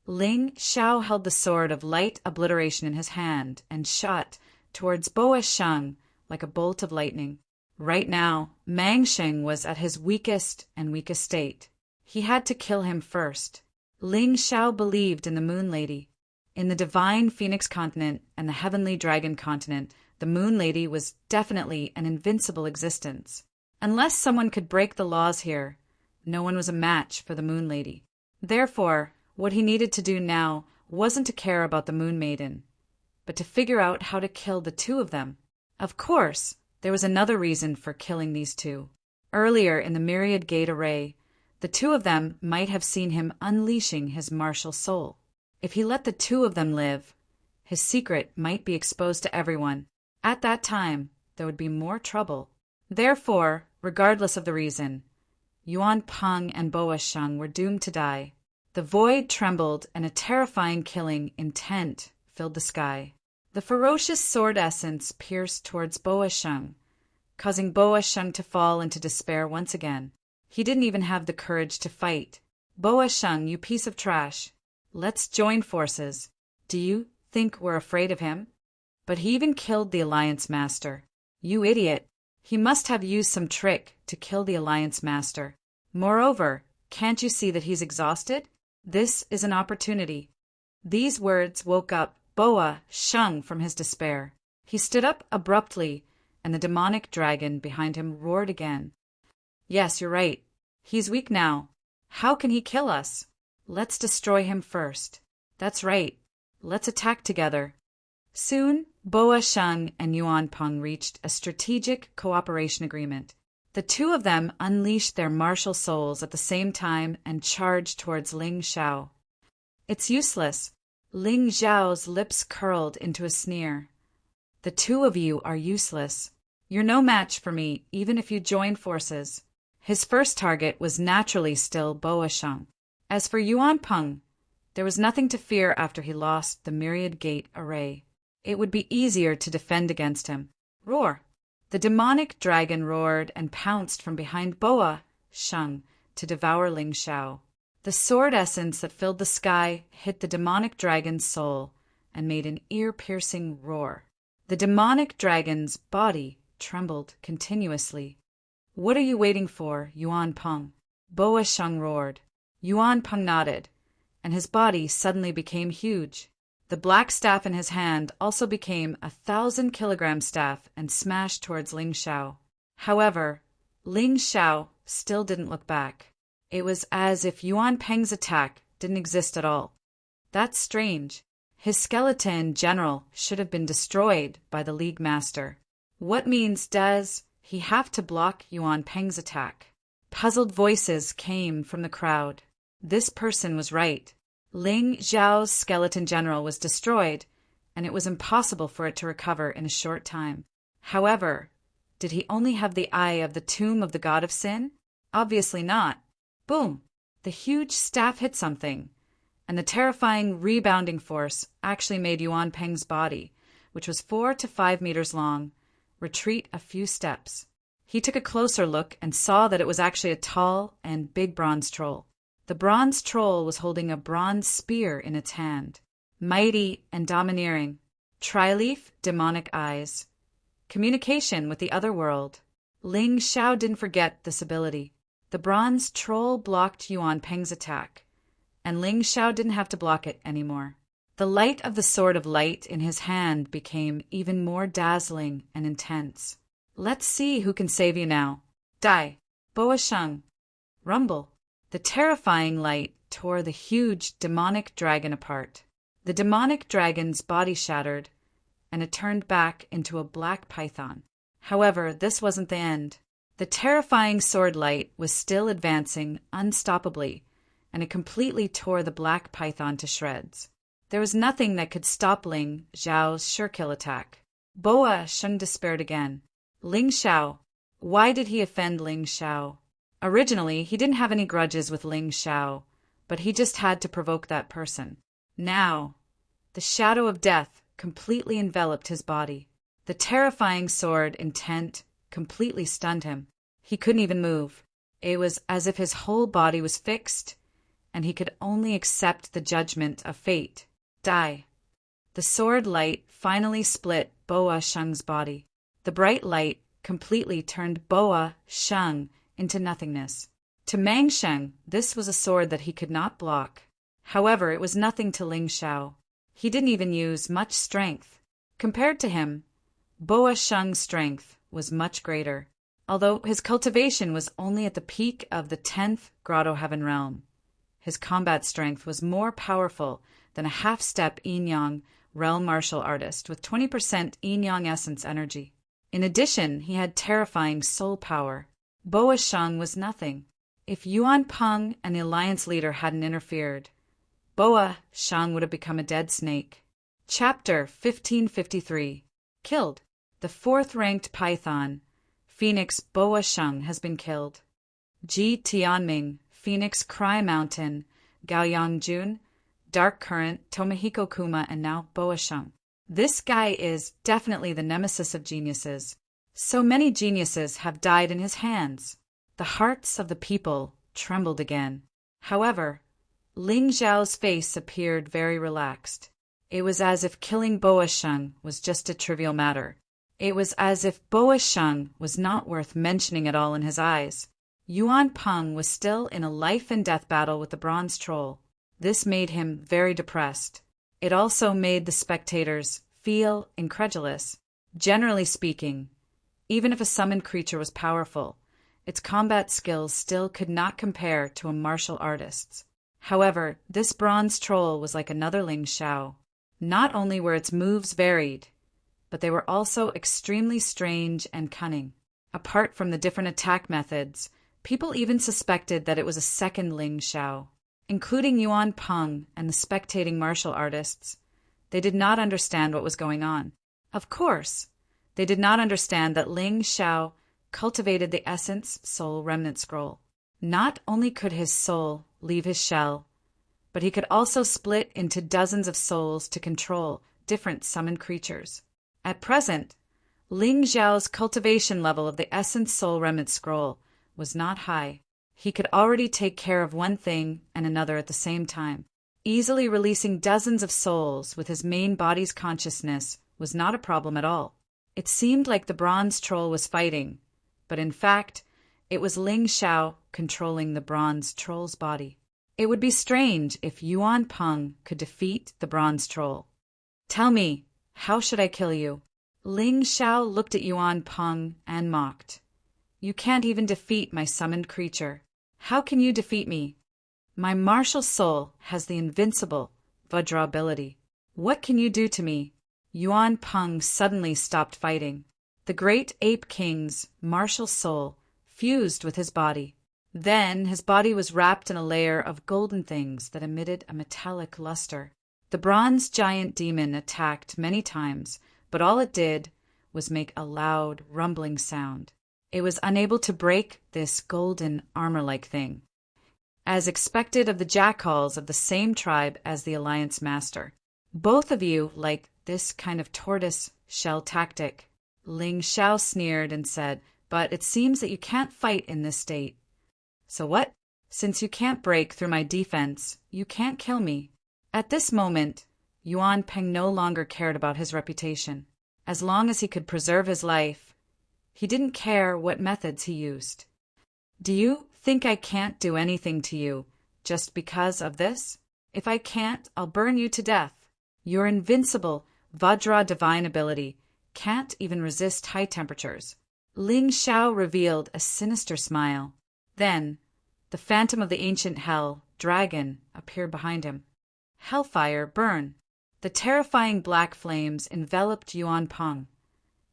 Ling Xiao held the sword of light obliteration in his hand and shot towards Boa Sheng like a bolt of lightning. Right now, Mang Sheng was at his weakest state. He had to kill him first. Ling Xiao believed in the Moon Lady. In the Divine Phoenix Continent and the Heavenly Dragon Continent, the Moon Lady was definitely an invincible existence. Unless someone could break the laws here, no one was a match for the Moon Lady. Therefore, what he needed to do now wasn't to care about the Moon Maiden, but to figure out how to kill the 2 of them. Of course, there was another reason for killing these 2. Earlier in the Myriad Gate Array, the 2 of them might have seen him unleashing his martial soul. If he let the 2 of them live, his secret might be exposed to everyone. At that time, there would be more trouble. Therefore, regardless of the reason, Yuan Peng and Boa Sheng were doomed to die. The void trembled and a terrifying killing intent filled the sky. The ferocious sword essence pierced towards Boa Sheng, causing Boa Sheng to fall into despair once again. He didn't even have the courage to fight. Boa Sheng, you piece of trash. Let's join forces. Do you think we're afraid of him? But he even killed the Alliance Master. You idiot. He must have used some trick to kill the Alliance Master. Moreover, can't you see that he's exhausted? This is an opportunity. These words woke up Boa Sheng from his despair. He stood up abruptly, and the demonic dragon behind him roared again. Yes, you're right. He's weak now. How can he kill us? Let's destroy him first. That's right. Let's attack together. Soon, Boa Sheng and Yuan Peng reached a strategic cooperation agreement. The two of them unleashed their martial souls at the same time and charged towards Ling Xiao. It's useless. Ling Xiao's lips curled into a sneer. The two of you are useless. You're no match for me, even if you join forces. His first target was naturally still Boa Sheng. As for Yuan Peng, there was nothing to fear after he lost the Myriad Gate array. It would be easier to defend against him. Roar! The demonic dragon roared and pounced from behind Boa Sheng to devour Ling Xiao. The sword essence that filled the sky hit the demonic dragon's soul and made an ear-piercing roar. The demonic dragon's body trembled continuously. What are you waiting for, Yuan Peng? Boa Sheng roared. Yuan Peng nodded, and his body suddenly became huge. The black staff in his hand also became a 1,000-kilogram staff and smashed towards Ling Xiao. However, Ling Xiao still didn't look back. It was as if Yuan Peng's attack didn't exist at all. That's strange. His skeleton in general should have been destroyed by the League Master. What means does he have to block Yuan Peng's attack? Puzzled voices came from the crowd. This person was right. Ling Xiao's skeleton general was destroyed, and it was impossible for it to recover in a short time. However, did he only have the eye of the tomb of the god of sin? Obviously not. Boom! The huge staff hit something, and the terrifying rebounding force actually made Yuan Peng's body, which was 4 to 5 meters long, retreat a few steps. He took a closer look and saw that it was actually a tall and big bronze troll. The bronze troll was holding a bronze spear in its hand. Mighty and domineering. Tri-leaf demonic eyes. Communication with the other world. Ling Xiao didn't forget this ability. The bronze troll blocked Yuan Peng's attack, and Ling Xiao didn't have to block it anymore. The light of the sword of light in his hand became even more dazzling and intense. Let's see who can save you now. Die. Boa Sheng. Rumble. The terrifying light tore the huge demonic dragon apart. The demonic dragon's body shattered, and it turned back into a black python. However, this wasn't the end. The terrifying sword light was still advancing unstoppably, and it completely tore the black python to shreds. There was nothing that could stop Ling Xiao's sure-kill attack. Boa Sheng despaired again. Ling Xiao. Why did he offend Ling Xiao? Originally, he didn't have any grudges with Ling Xiao, but he just had to provoke that person. Now, the shadow of death completely enveloped his body. The terrifying sword intent completely stunned him. He couldn't even move. It was as if his whole body was fixed, and he could only accept the judgment of fate. Die. The sword light finally split Boa Sheng's body. The bright light completely turned Boa Sheng into nothingness. To Mang Sheng, this was a sword that he could not block. However, it was nothing to Ling Xiao. He didn't even use much strength. Compared to him, Boa Sheng's strength was much greater, although his cultivation was only at the peak of the 10th Grotto Heaven realm. His combat strength was more powerful than a half-step yin-yang realm martial artist with 20% yin-yang essence energy. In addition, he had terrifying soul power. Boa Sheng was nothing. If Yuan Peng and the alliance leader hadn't interfered, Boa Sheng would have become a dead snake. Chapter 1553. Killed. The 4th-ranked Python, Phoenix Boa Sheng, has been killed. Ji Tianming, Phoenix Cry Mountain, Gaoyang Jun, Dark Current, Tomohiko Kuma, and now Boa Sheng. This guy is definitely the nemesis of geniuses. So many geniuses have died in his hands. The hearts of the people trembled again. However, Ling Xiao's face appeared very relaxed. It was as if killing Boa Sheng was just a trivial matter. It was as if Boa Sheng was not worth mentioning at all in his eyes. Yuan Peng was still in a life-and-death battle with the bronze troll. This made him very depressed. It also made the spectators feel incredulous. Generally speaking, even if a summoned creature was powerful, its combat skills still could not compare to a martial artist's. However, this bronze troll was like another Ling Xiao. Not only were its moves varied, but they were also extremely strange and cunning. Apart from the different attack methods, people even suspected that it was a second Ling Xiao. Including Yuan Peng and the spectating martial artists, they did not understand what was going on. Of course, they did not understand that Ling Xiao cultivated the essence soul remnant scroll. Not only could his soul leave his shell, but he could also split into dozens of souls to control different summoned creatures. At present, Ling Xiao's cultivation level of the essence soul remnant scroll was not high. He could already take care of one thing and another at the same time. Easily releasing dozens of souls with his main body's consciousness was not a problem at all. It seemed like the bronze troll was fighting, but in fact, it was Ling Xiao controlling the bronze troll's body. It would be strange if Yuan Peng could defeat the bronze troll. Tell me, how should I kill you? Ling Xiao looked at Yuan Peng and mocked. You can't even defeat my summoned creature. How can you defeat me? My martial soul has the invincible Vajra ability. What can you do to me? Yuan Peng suddenly stopped fighting. The great ape king's martial soul fused with his body. Then his body was wrapped in a layer of golden things that emitted a metallic luster. The bronze giant demon attacked many times, but all it did was make a loud, rumbling sound. It was unable to break this golden armor-like thing, as expected of the jackals of the same tribe as the Alliance Master. Both of you like this kind of tortoise shell tactic. Ling Xiao sneered and said, but it seems that you can't fight in this state. So what? Since you can't break through my defense, you can't kill me. At this moment, Yuan Peng no longer cared about his reputation. As long as he could preserve his life, he didn't care what methods he used. Do you think I can't do anything to you just because of this? If I can't, I'll burn you to death. Your invincible Vajra divine ability can't even resist high temperatures. Ling Xiao revealed a sinister smile. Then, the phantom of the ancient hell, dragon, appeared behind him. Hellfire, burn! The terrifying black flames enveloped Yuan Peng,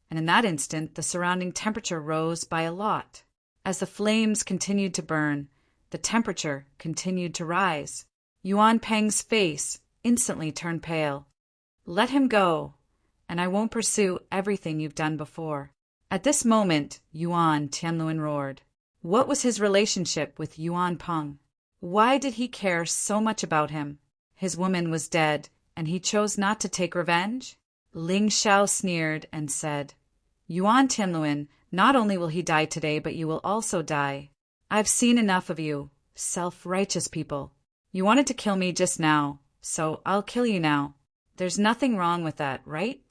and in that instant the surrounding temperature rose by a lot. As the flames continued to burn, the temperature continued to rise. Yuan Peng's face instantly turned pale. Let him go, and I won't pursue everything you've done before. At this moment, Yuan Tianluan roared. What was his relationship with Yuan Peng? Why did he care so much about him? His woman was dead, and he chose not to take revenge? Ling Xiao sneered and said, Yuan Tianluan, not only will he die today, but you will also die. I've seen enough of you, self-righteous people. You wanted to kill me just now, so I'll kill you now. There's nothing wrong with that, right?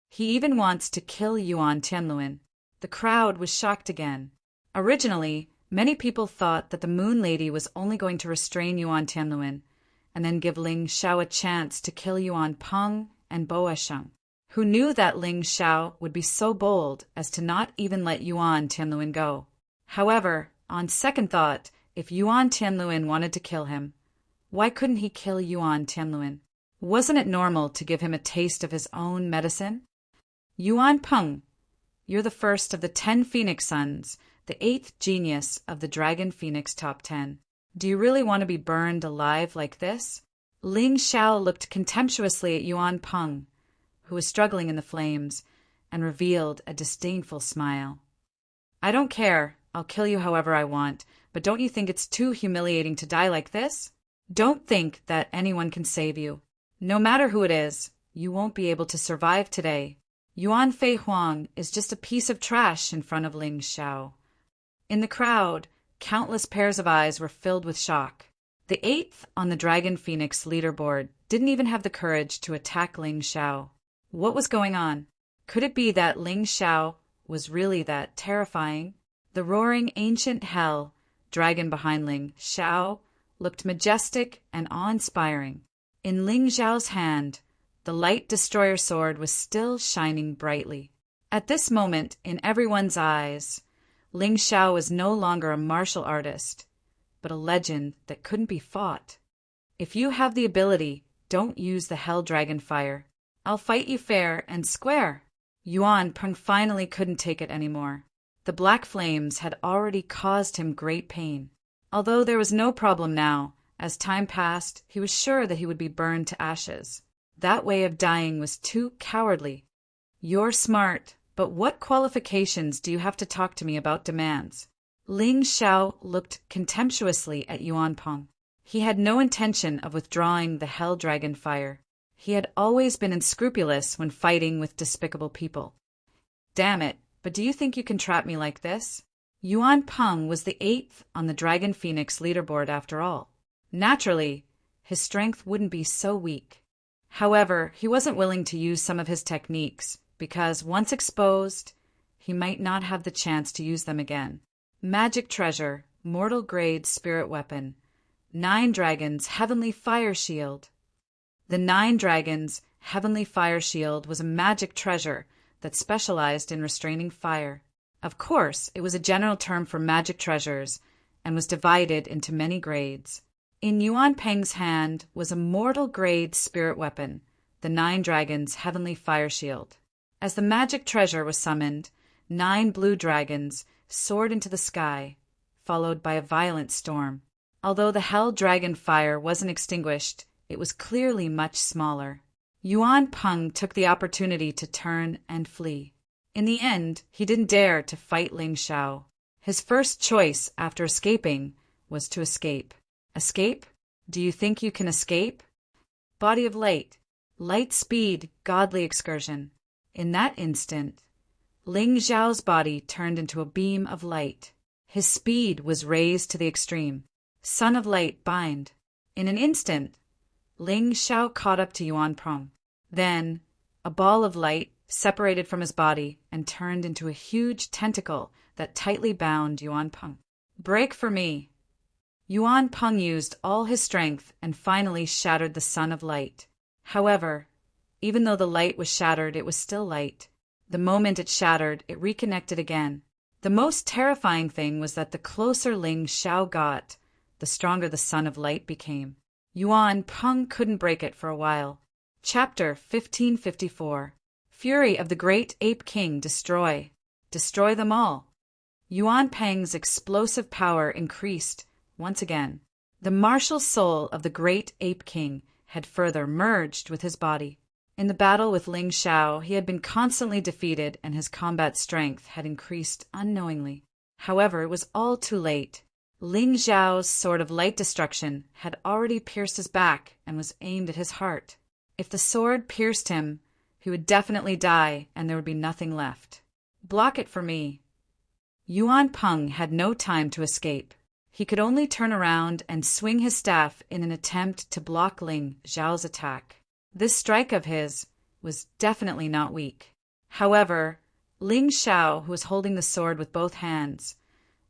He even wants to kill Yuan Tianluan. The crowd was shocked again. Originally, many people thought that the Moon Lady was only going to restrain Yuan Tianluan and then give Ling Xiao a chance to kill Yuan Peng and Boa Sheng. Who knew that Ling Xiao would be so bold as to not even let Yuan Tianluan go. However, on second thought, if Yuan Tianluan wanted to kill him, why couldn't he kill Yuan Tianluan? Wasn't it normal to give him a taste of his own medicine? Yuan Peng, you're the first of the 10 Phoenix Sons, the 8th genius of the Dragon Phoenix Top 10. Do you really want to be burned alive like this? Ling Xiao looked contemptuously at Yuan Peng, who was struggling in the flames, and revealed a disdainful smile. I don't care. I'll kill you however I want, but don't you think it's too humiliating to die like this? Don't think that anyone can save you. No matter who it is, You won't be able to survive today. Yuan Fei Huang is just a piece of trash in front of Ling Xiao. In the crowd, countless pairs of eyes were filled with shock. The eighth on the Dragon Phoenix leaderboard didn't even have the courage to attack Ling Xiao. What was going on? Could it be that Ling Xiao was really that terrifying? The roaring ancient hell dragon behind Ling Xiao looked majestic and awe-inspiring. In Ling Xiao's hand, the light destroyer sword was still shining brightly. At this moment, in everyone's eyes, Ling Xiao was no longer a martial artist, but a legend that couldn't be fought. If you have the ability, don't use the Hell Dragon fire. I'll fight you fair and square. Yuan Peng finally couldn't take it anymore. The black flames had already caused him great pain. Although there was no problem now, as time passed, he was sure that he would be burned to ashes. That way of dying was too cowardly. You're smart, but what qualifications do you have to talk to me about demands? Ling Xiao looked contemptuously at Yuan Peng. He had no intention of withdrawing the Hell Dragon fire. He had always been unscrupulous when fighting with despicable people. Damn it, but do you think you can trap me like this? Yuan Peng was the eighth on the Dragon Phoenix leaderboard after all. Naturally, his strength wouldn't be so weak. However, he wasn't willing to use some of his techniques, because once exposed, he might not have the chance to use them again. Magic treasure, mortal grade spirit weapon, 9 dragons, heavenly fire shield. The 9 dragons, heavenly fire shield was a magic treasure that specialized in restraining fire. Of course, it was a general term for magic treasures and was divided into many grades. In Yuan Peng's hand was a mortal grade spirit weapon, the 9 dragons, heavenly fire shield. As the magic treasure was summoned, 9 blue dragons soared into the sky, followed by a violent storm. Although the Hell Dragon fire wasn't extinguished, it was clearly much smaller. Yuan Peng took the opportunity to turn and flee. In the end, he didn't dare to fight Ling Xiao. His first choice after escaping was to escape. Escape? Do you think you can escape? Body of light. Light speed, godly excursion. In that instant, Ling Xiao's body turned into a beam of light. His speed was raised to the extreme. Sun of light, bind. In an instant, Ling Xiao caught up to Yuan Peng. Then, a ball of light separated from his body and turned into a huge tentacle that tightly bound Yuan Peng. Break for me. Yuan Peng used all his strength and finally shattered the Sun of Light. However, even though the light was shattered, it was still light. The moment it shattered, it reconnected again. The most terrifying thing was that the closer Ling Xiao got, the stronger the Sun of Light became. Yuan Peng couldn't break it for a while. Chapter 1554. Fury of the Great Ape King, destroy. Destroy them all. Yuan Peng's explosive power increased once again. The martial soul of the Great Ape King had further merged with his body. In the battle with Ling Xiao, he had been constantly defeated and his combat strength had increased unknowingly. However, it was all too late. Ling Xiao's sword of light destruction had already pierced his back and was aimed at his heart. If the sword pierced him, he would definitely die and there would be nothing left. Block it for me. Yuan Peng had no time to escape. He could only turn around and swing his staff in an attempt to block Ling Xiao's attack. This strike of his was definitely not weak. However, Ling Xiao, who was holding the sword with both hands,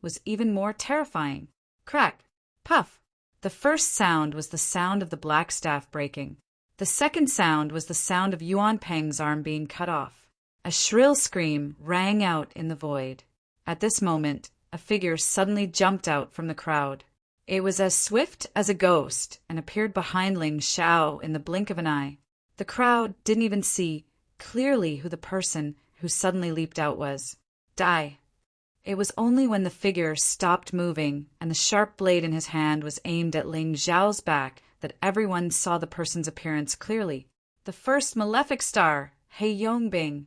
was even more terrifying. Crack! Puff! The first sound was the sound of the black staff breaking. The second sound was the sound of Yuan Peng's arm being cut off. A shrill scream rang out in the void. At this moment, a figure suddenly jumped out from the crowd. It was as swift as a ghost and appeared behind Ling Xiao in the blink of an eye. The crowd didn't even see clearly who the person who suddenly leaped out was. Die. It was only when the figure stopped moving and the sharp blade in his hand was aimed at Ling Xiao's back that everyone saw the person's appearance clearly. The first malefic star, He Yongbing.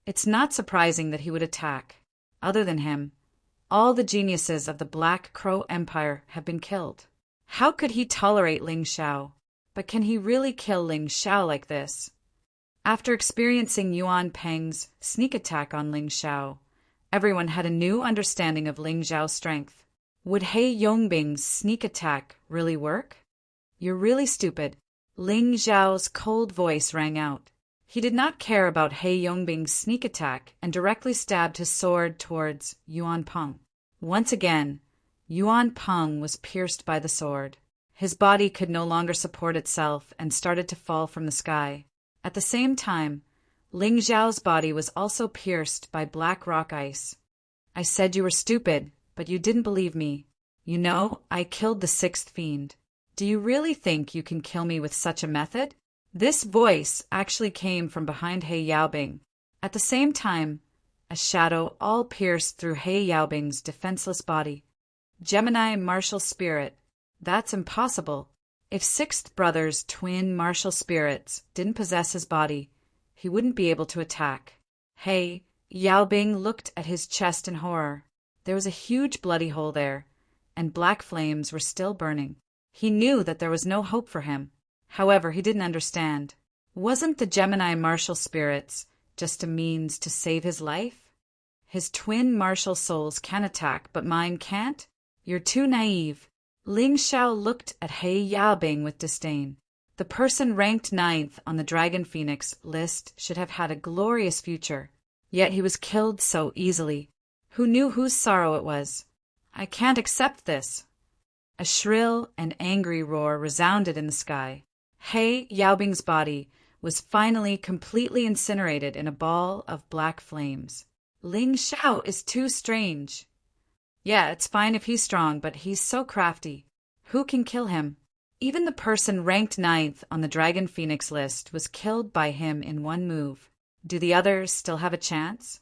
It's not surprising that he would attack. Other than him, all the geniuses of the Black Crow Empire have been killed. How could he tolerate Ling Xiao? But can he really kill Ling Xiao like this? After experiencing Yuan Peng's sneak attack on Ling Xiao, everyone had a new understanding of Ling Xiao's strength. Would He Yongbing's sneak attack really work? You're really stupid. Ling Xiao's cold voice rang out. He did not care about He Yongbing's sneak attack and directly stabbed his sword towards Yuan Peng. Once again, Yuan Peng was pierced by the sword. His body could no longer support itself and started to fall from the sky. At the same time, Ling Xiao's body was also pierced by black rock ice. I said you were stupid, but you didn't believe me. You know, I killed the sixth fiend. Do you really think you can kill me with such a method? This voice actually came from behind He Yaobing. At the same time, a shadow all pierced through He Yaobing's defenseless body. Gemini martial spirit. That's impossible. If Sixth Brother's twin martial spirits didn't possess his body, he wouldn't be able to attack. He Yaobing looked at his chest in horror. There was a huge bloody hole there, and black flames were still burning. He knew that there was no hope for him. However, he didn't understand. Wasn't the Gemini martial spirits just a means to save his life? His twin martial souls can attack, but mine can't? You're too naive. Ling Xiao looked at He Yaobing with disdain. The person ranked 9th on the Dragon Phoenix list should have had a glorious future. Yet he was killed so easily. Who knew whose sorrow it was? I can't accept this. A shrill and angry roar resounded in the sky. He Yaobing's body was finally completely incinerated in a ball of black flames. Ling Xiao is too strange. Yeah, it's fine if he's strong, but he's so crafty. Who can kill him? Even the person ranked 9th on the Dragon Phoenix list was killed by him in one move. Do the others still have a chance?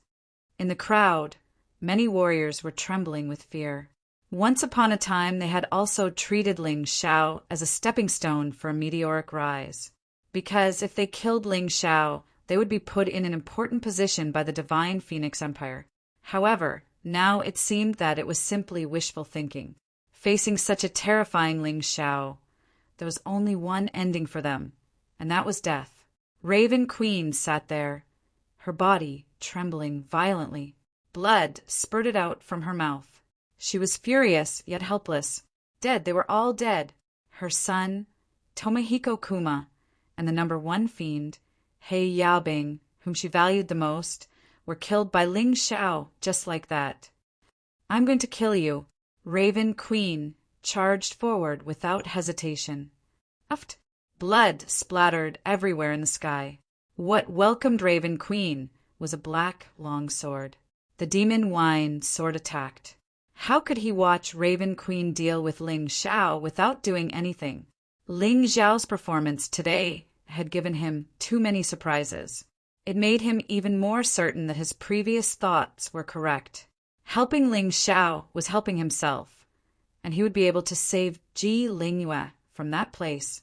In the crowd, many warriors were trembling with fear. Once upon a time, they had also treated Ling Xiao as a stepping stone for a meteoric rise. Because if they killed Ling Xiao, they would be put in an important position by the divine Phoenix Empire. However, now it seemed that it was simply wishful thinking. Facing such a terrifying Ling Xiao, there was only one ending for them, and that was death. Raven Queen sat there, her body trembling violently. Blood spurted out from her mouth. She was furious, yet helpless. Dead, they were all dead. Her son, Tomohiko Kuma, and the number 1 fiend, He Yaobing, whom she valued the most, were killed by Ling Xiao just like that. I'm going to kill you. Raven Queen charged forward without hesitation. Uft! Blood splattered everywhere in the sky. What welcomed Raven Queen was a black long sword. The demon wine sword attacked. How could he watch Raven Queen deal with Ling Xiao without doing anything? Ling Xiao's performance today had given him too many surprises. It made him even more certain that his previous thoughts were correct. Helping Ling Xiao was helping himself, and he would be able to save Ji Lingyue from that place.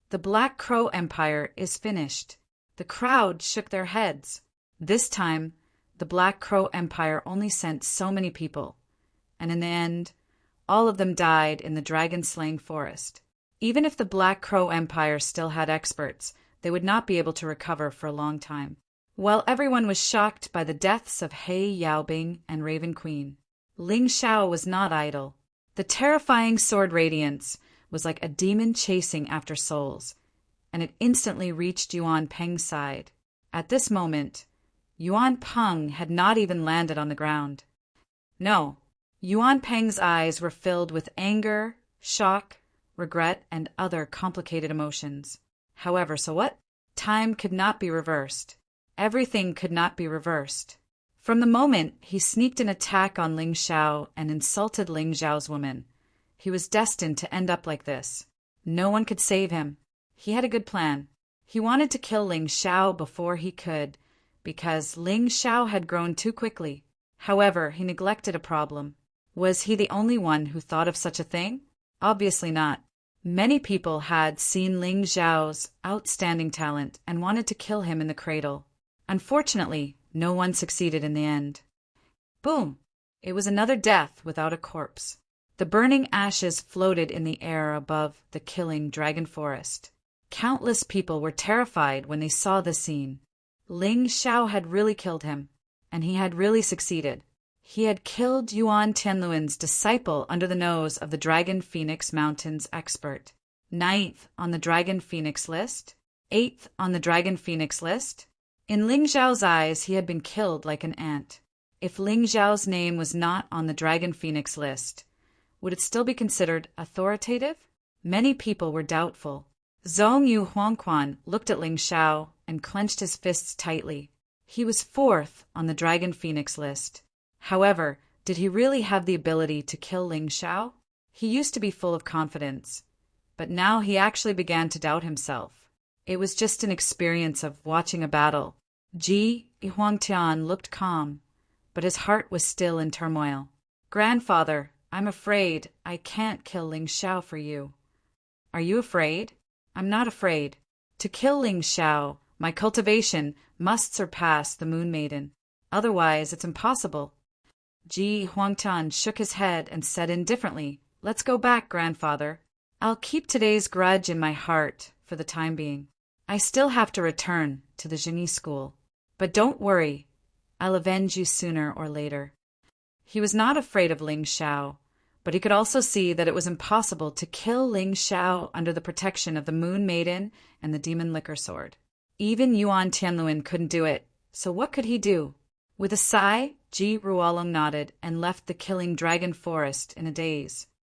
The Black Crow Empire is finished. The crowd shook their heads. This time, the Black Crow Empire only sent so many people, and in the end, all of them died in the dragon-slaying forest. Even if the Black Crow Empire still had experts, they would not be able to recover for a long time. While everyone was shocked by the deaths of He Yaobing and Raven Queen, Ling Xiao was not idle. The terrifying sword radiance was like a demon chasing after souls, and it instantly reached Yuan Peng's side. At this moment, Yuan Peng had not even landed on the ground. No, Yuan Peng's eyes were filled with anger, shock, regret, and other complicated emotions. However, so what? Time could not be reversed. Everything could not be reversed. From the moment he sneaked an attack on Ling Xiao and insulted Ling Xiao's woman, he was destined to end up like this. No one could save him. He had a good plan. He wanted to kill Ling Xiao before he could, because Ling Xiao had grown too quickly. However, he neglected a problem. Was he the only one who thought of such a thing? Obviously not. Many people had seen Ling Xiao's outstanding talent and wanted to kill him in the cradle. Unfortunately, no one succeeded in the end. Boom! It was another death without a corpse. The burning ashes floated in the air above the killing dragon forest. Countless people were terrified when they saw the scene. Ling Xiao had really killed him, and he had really succeeded. He had killed Yuan Tianluan's disciple under the nose of the Dragon Phoenix Mountains expert. 9th on the Dragon Phoenix list. 8th on the Dragon Phoenix list. In Ling Xiao's eyes, he had been killed like an ant. If Ling Xiao's name was not on the Dragon Phoenix list, would it still be considered authoritative? Many people were doubtful. Zhong Yu Huangquan looked at Ling Xiao and clenched his fists tightly. He was 4th on the Dragon Phoenix list. However, did he really have the ability to kill Ling Xiao? He used to be full of confidence, but now he actually began to doubt himself. It was just an experience of watching a battle. Ji Huangtian looked calm, but his heart was still in turmoil. Grandfather, I'm afraid I can't kill Ling Xiao for you. Are you afraid? I'm not afraid. To kill Ling Xiao, my cultivation must surpass the Moon Maiden. Otherwise, it's impossible. Ji Huangtian shook his head and said indifferently, Let's go back, grandfather. I'll keep today's grudge in my heart for the time being. I still have to return to the genie school. But don't worry, I'll avenge you sooner or later. He was not afraid of Ling Xiao, but he could also see that it was impossible to kill Ling Xiao under the protection of the Moon Maiden and the Demon Liquor Sword. Even Yuan Tianluan couldn't do it, so what could he do? With a sigh, Ji Ruolong nodded and left the killing dragon forest in a daze.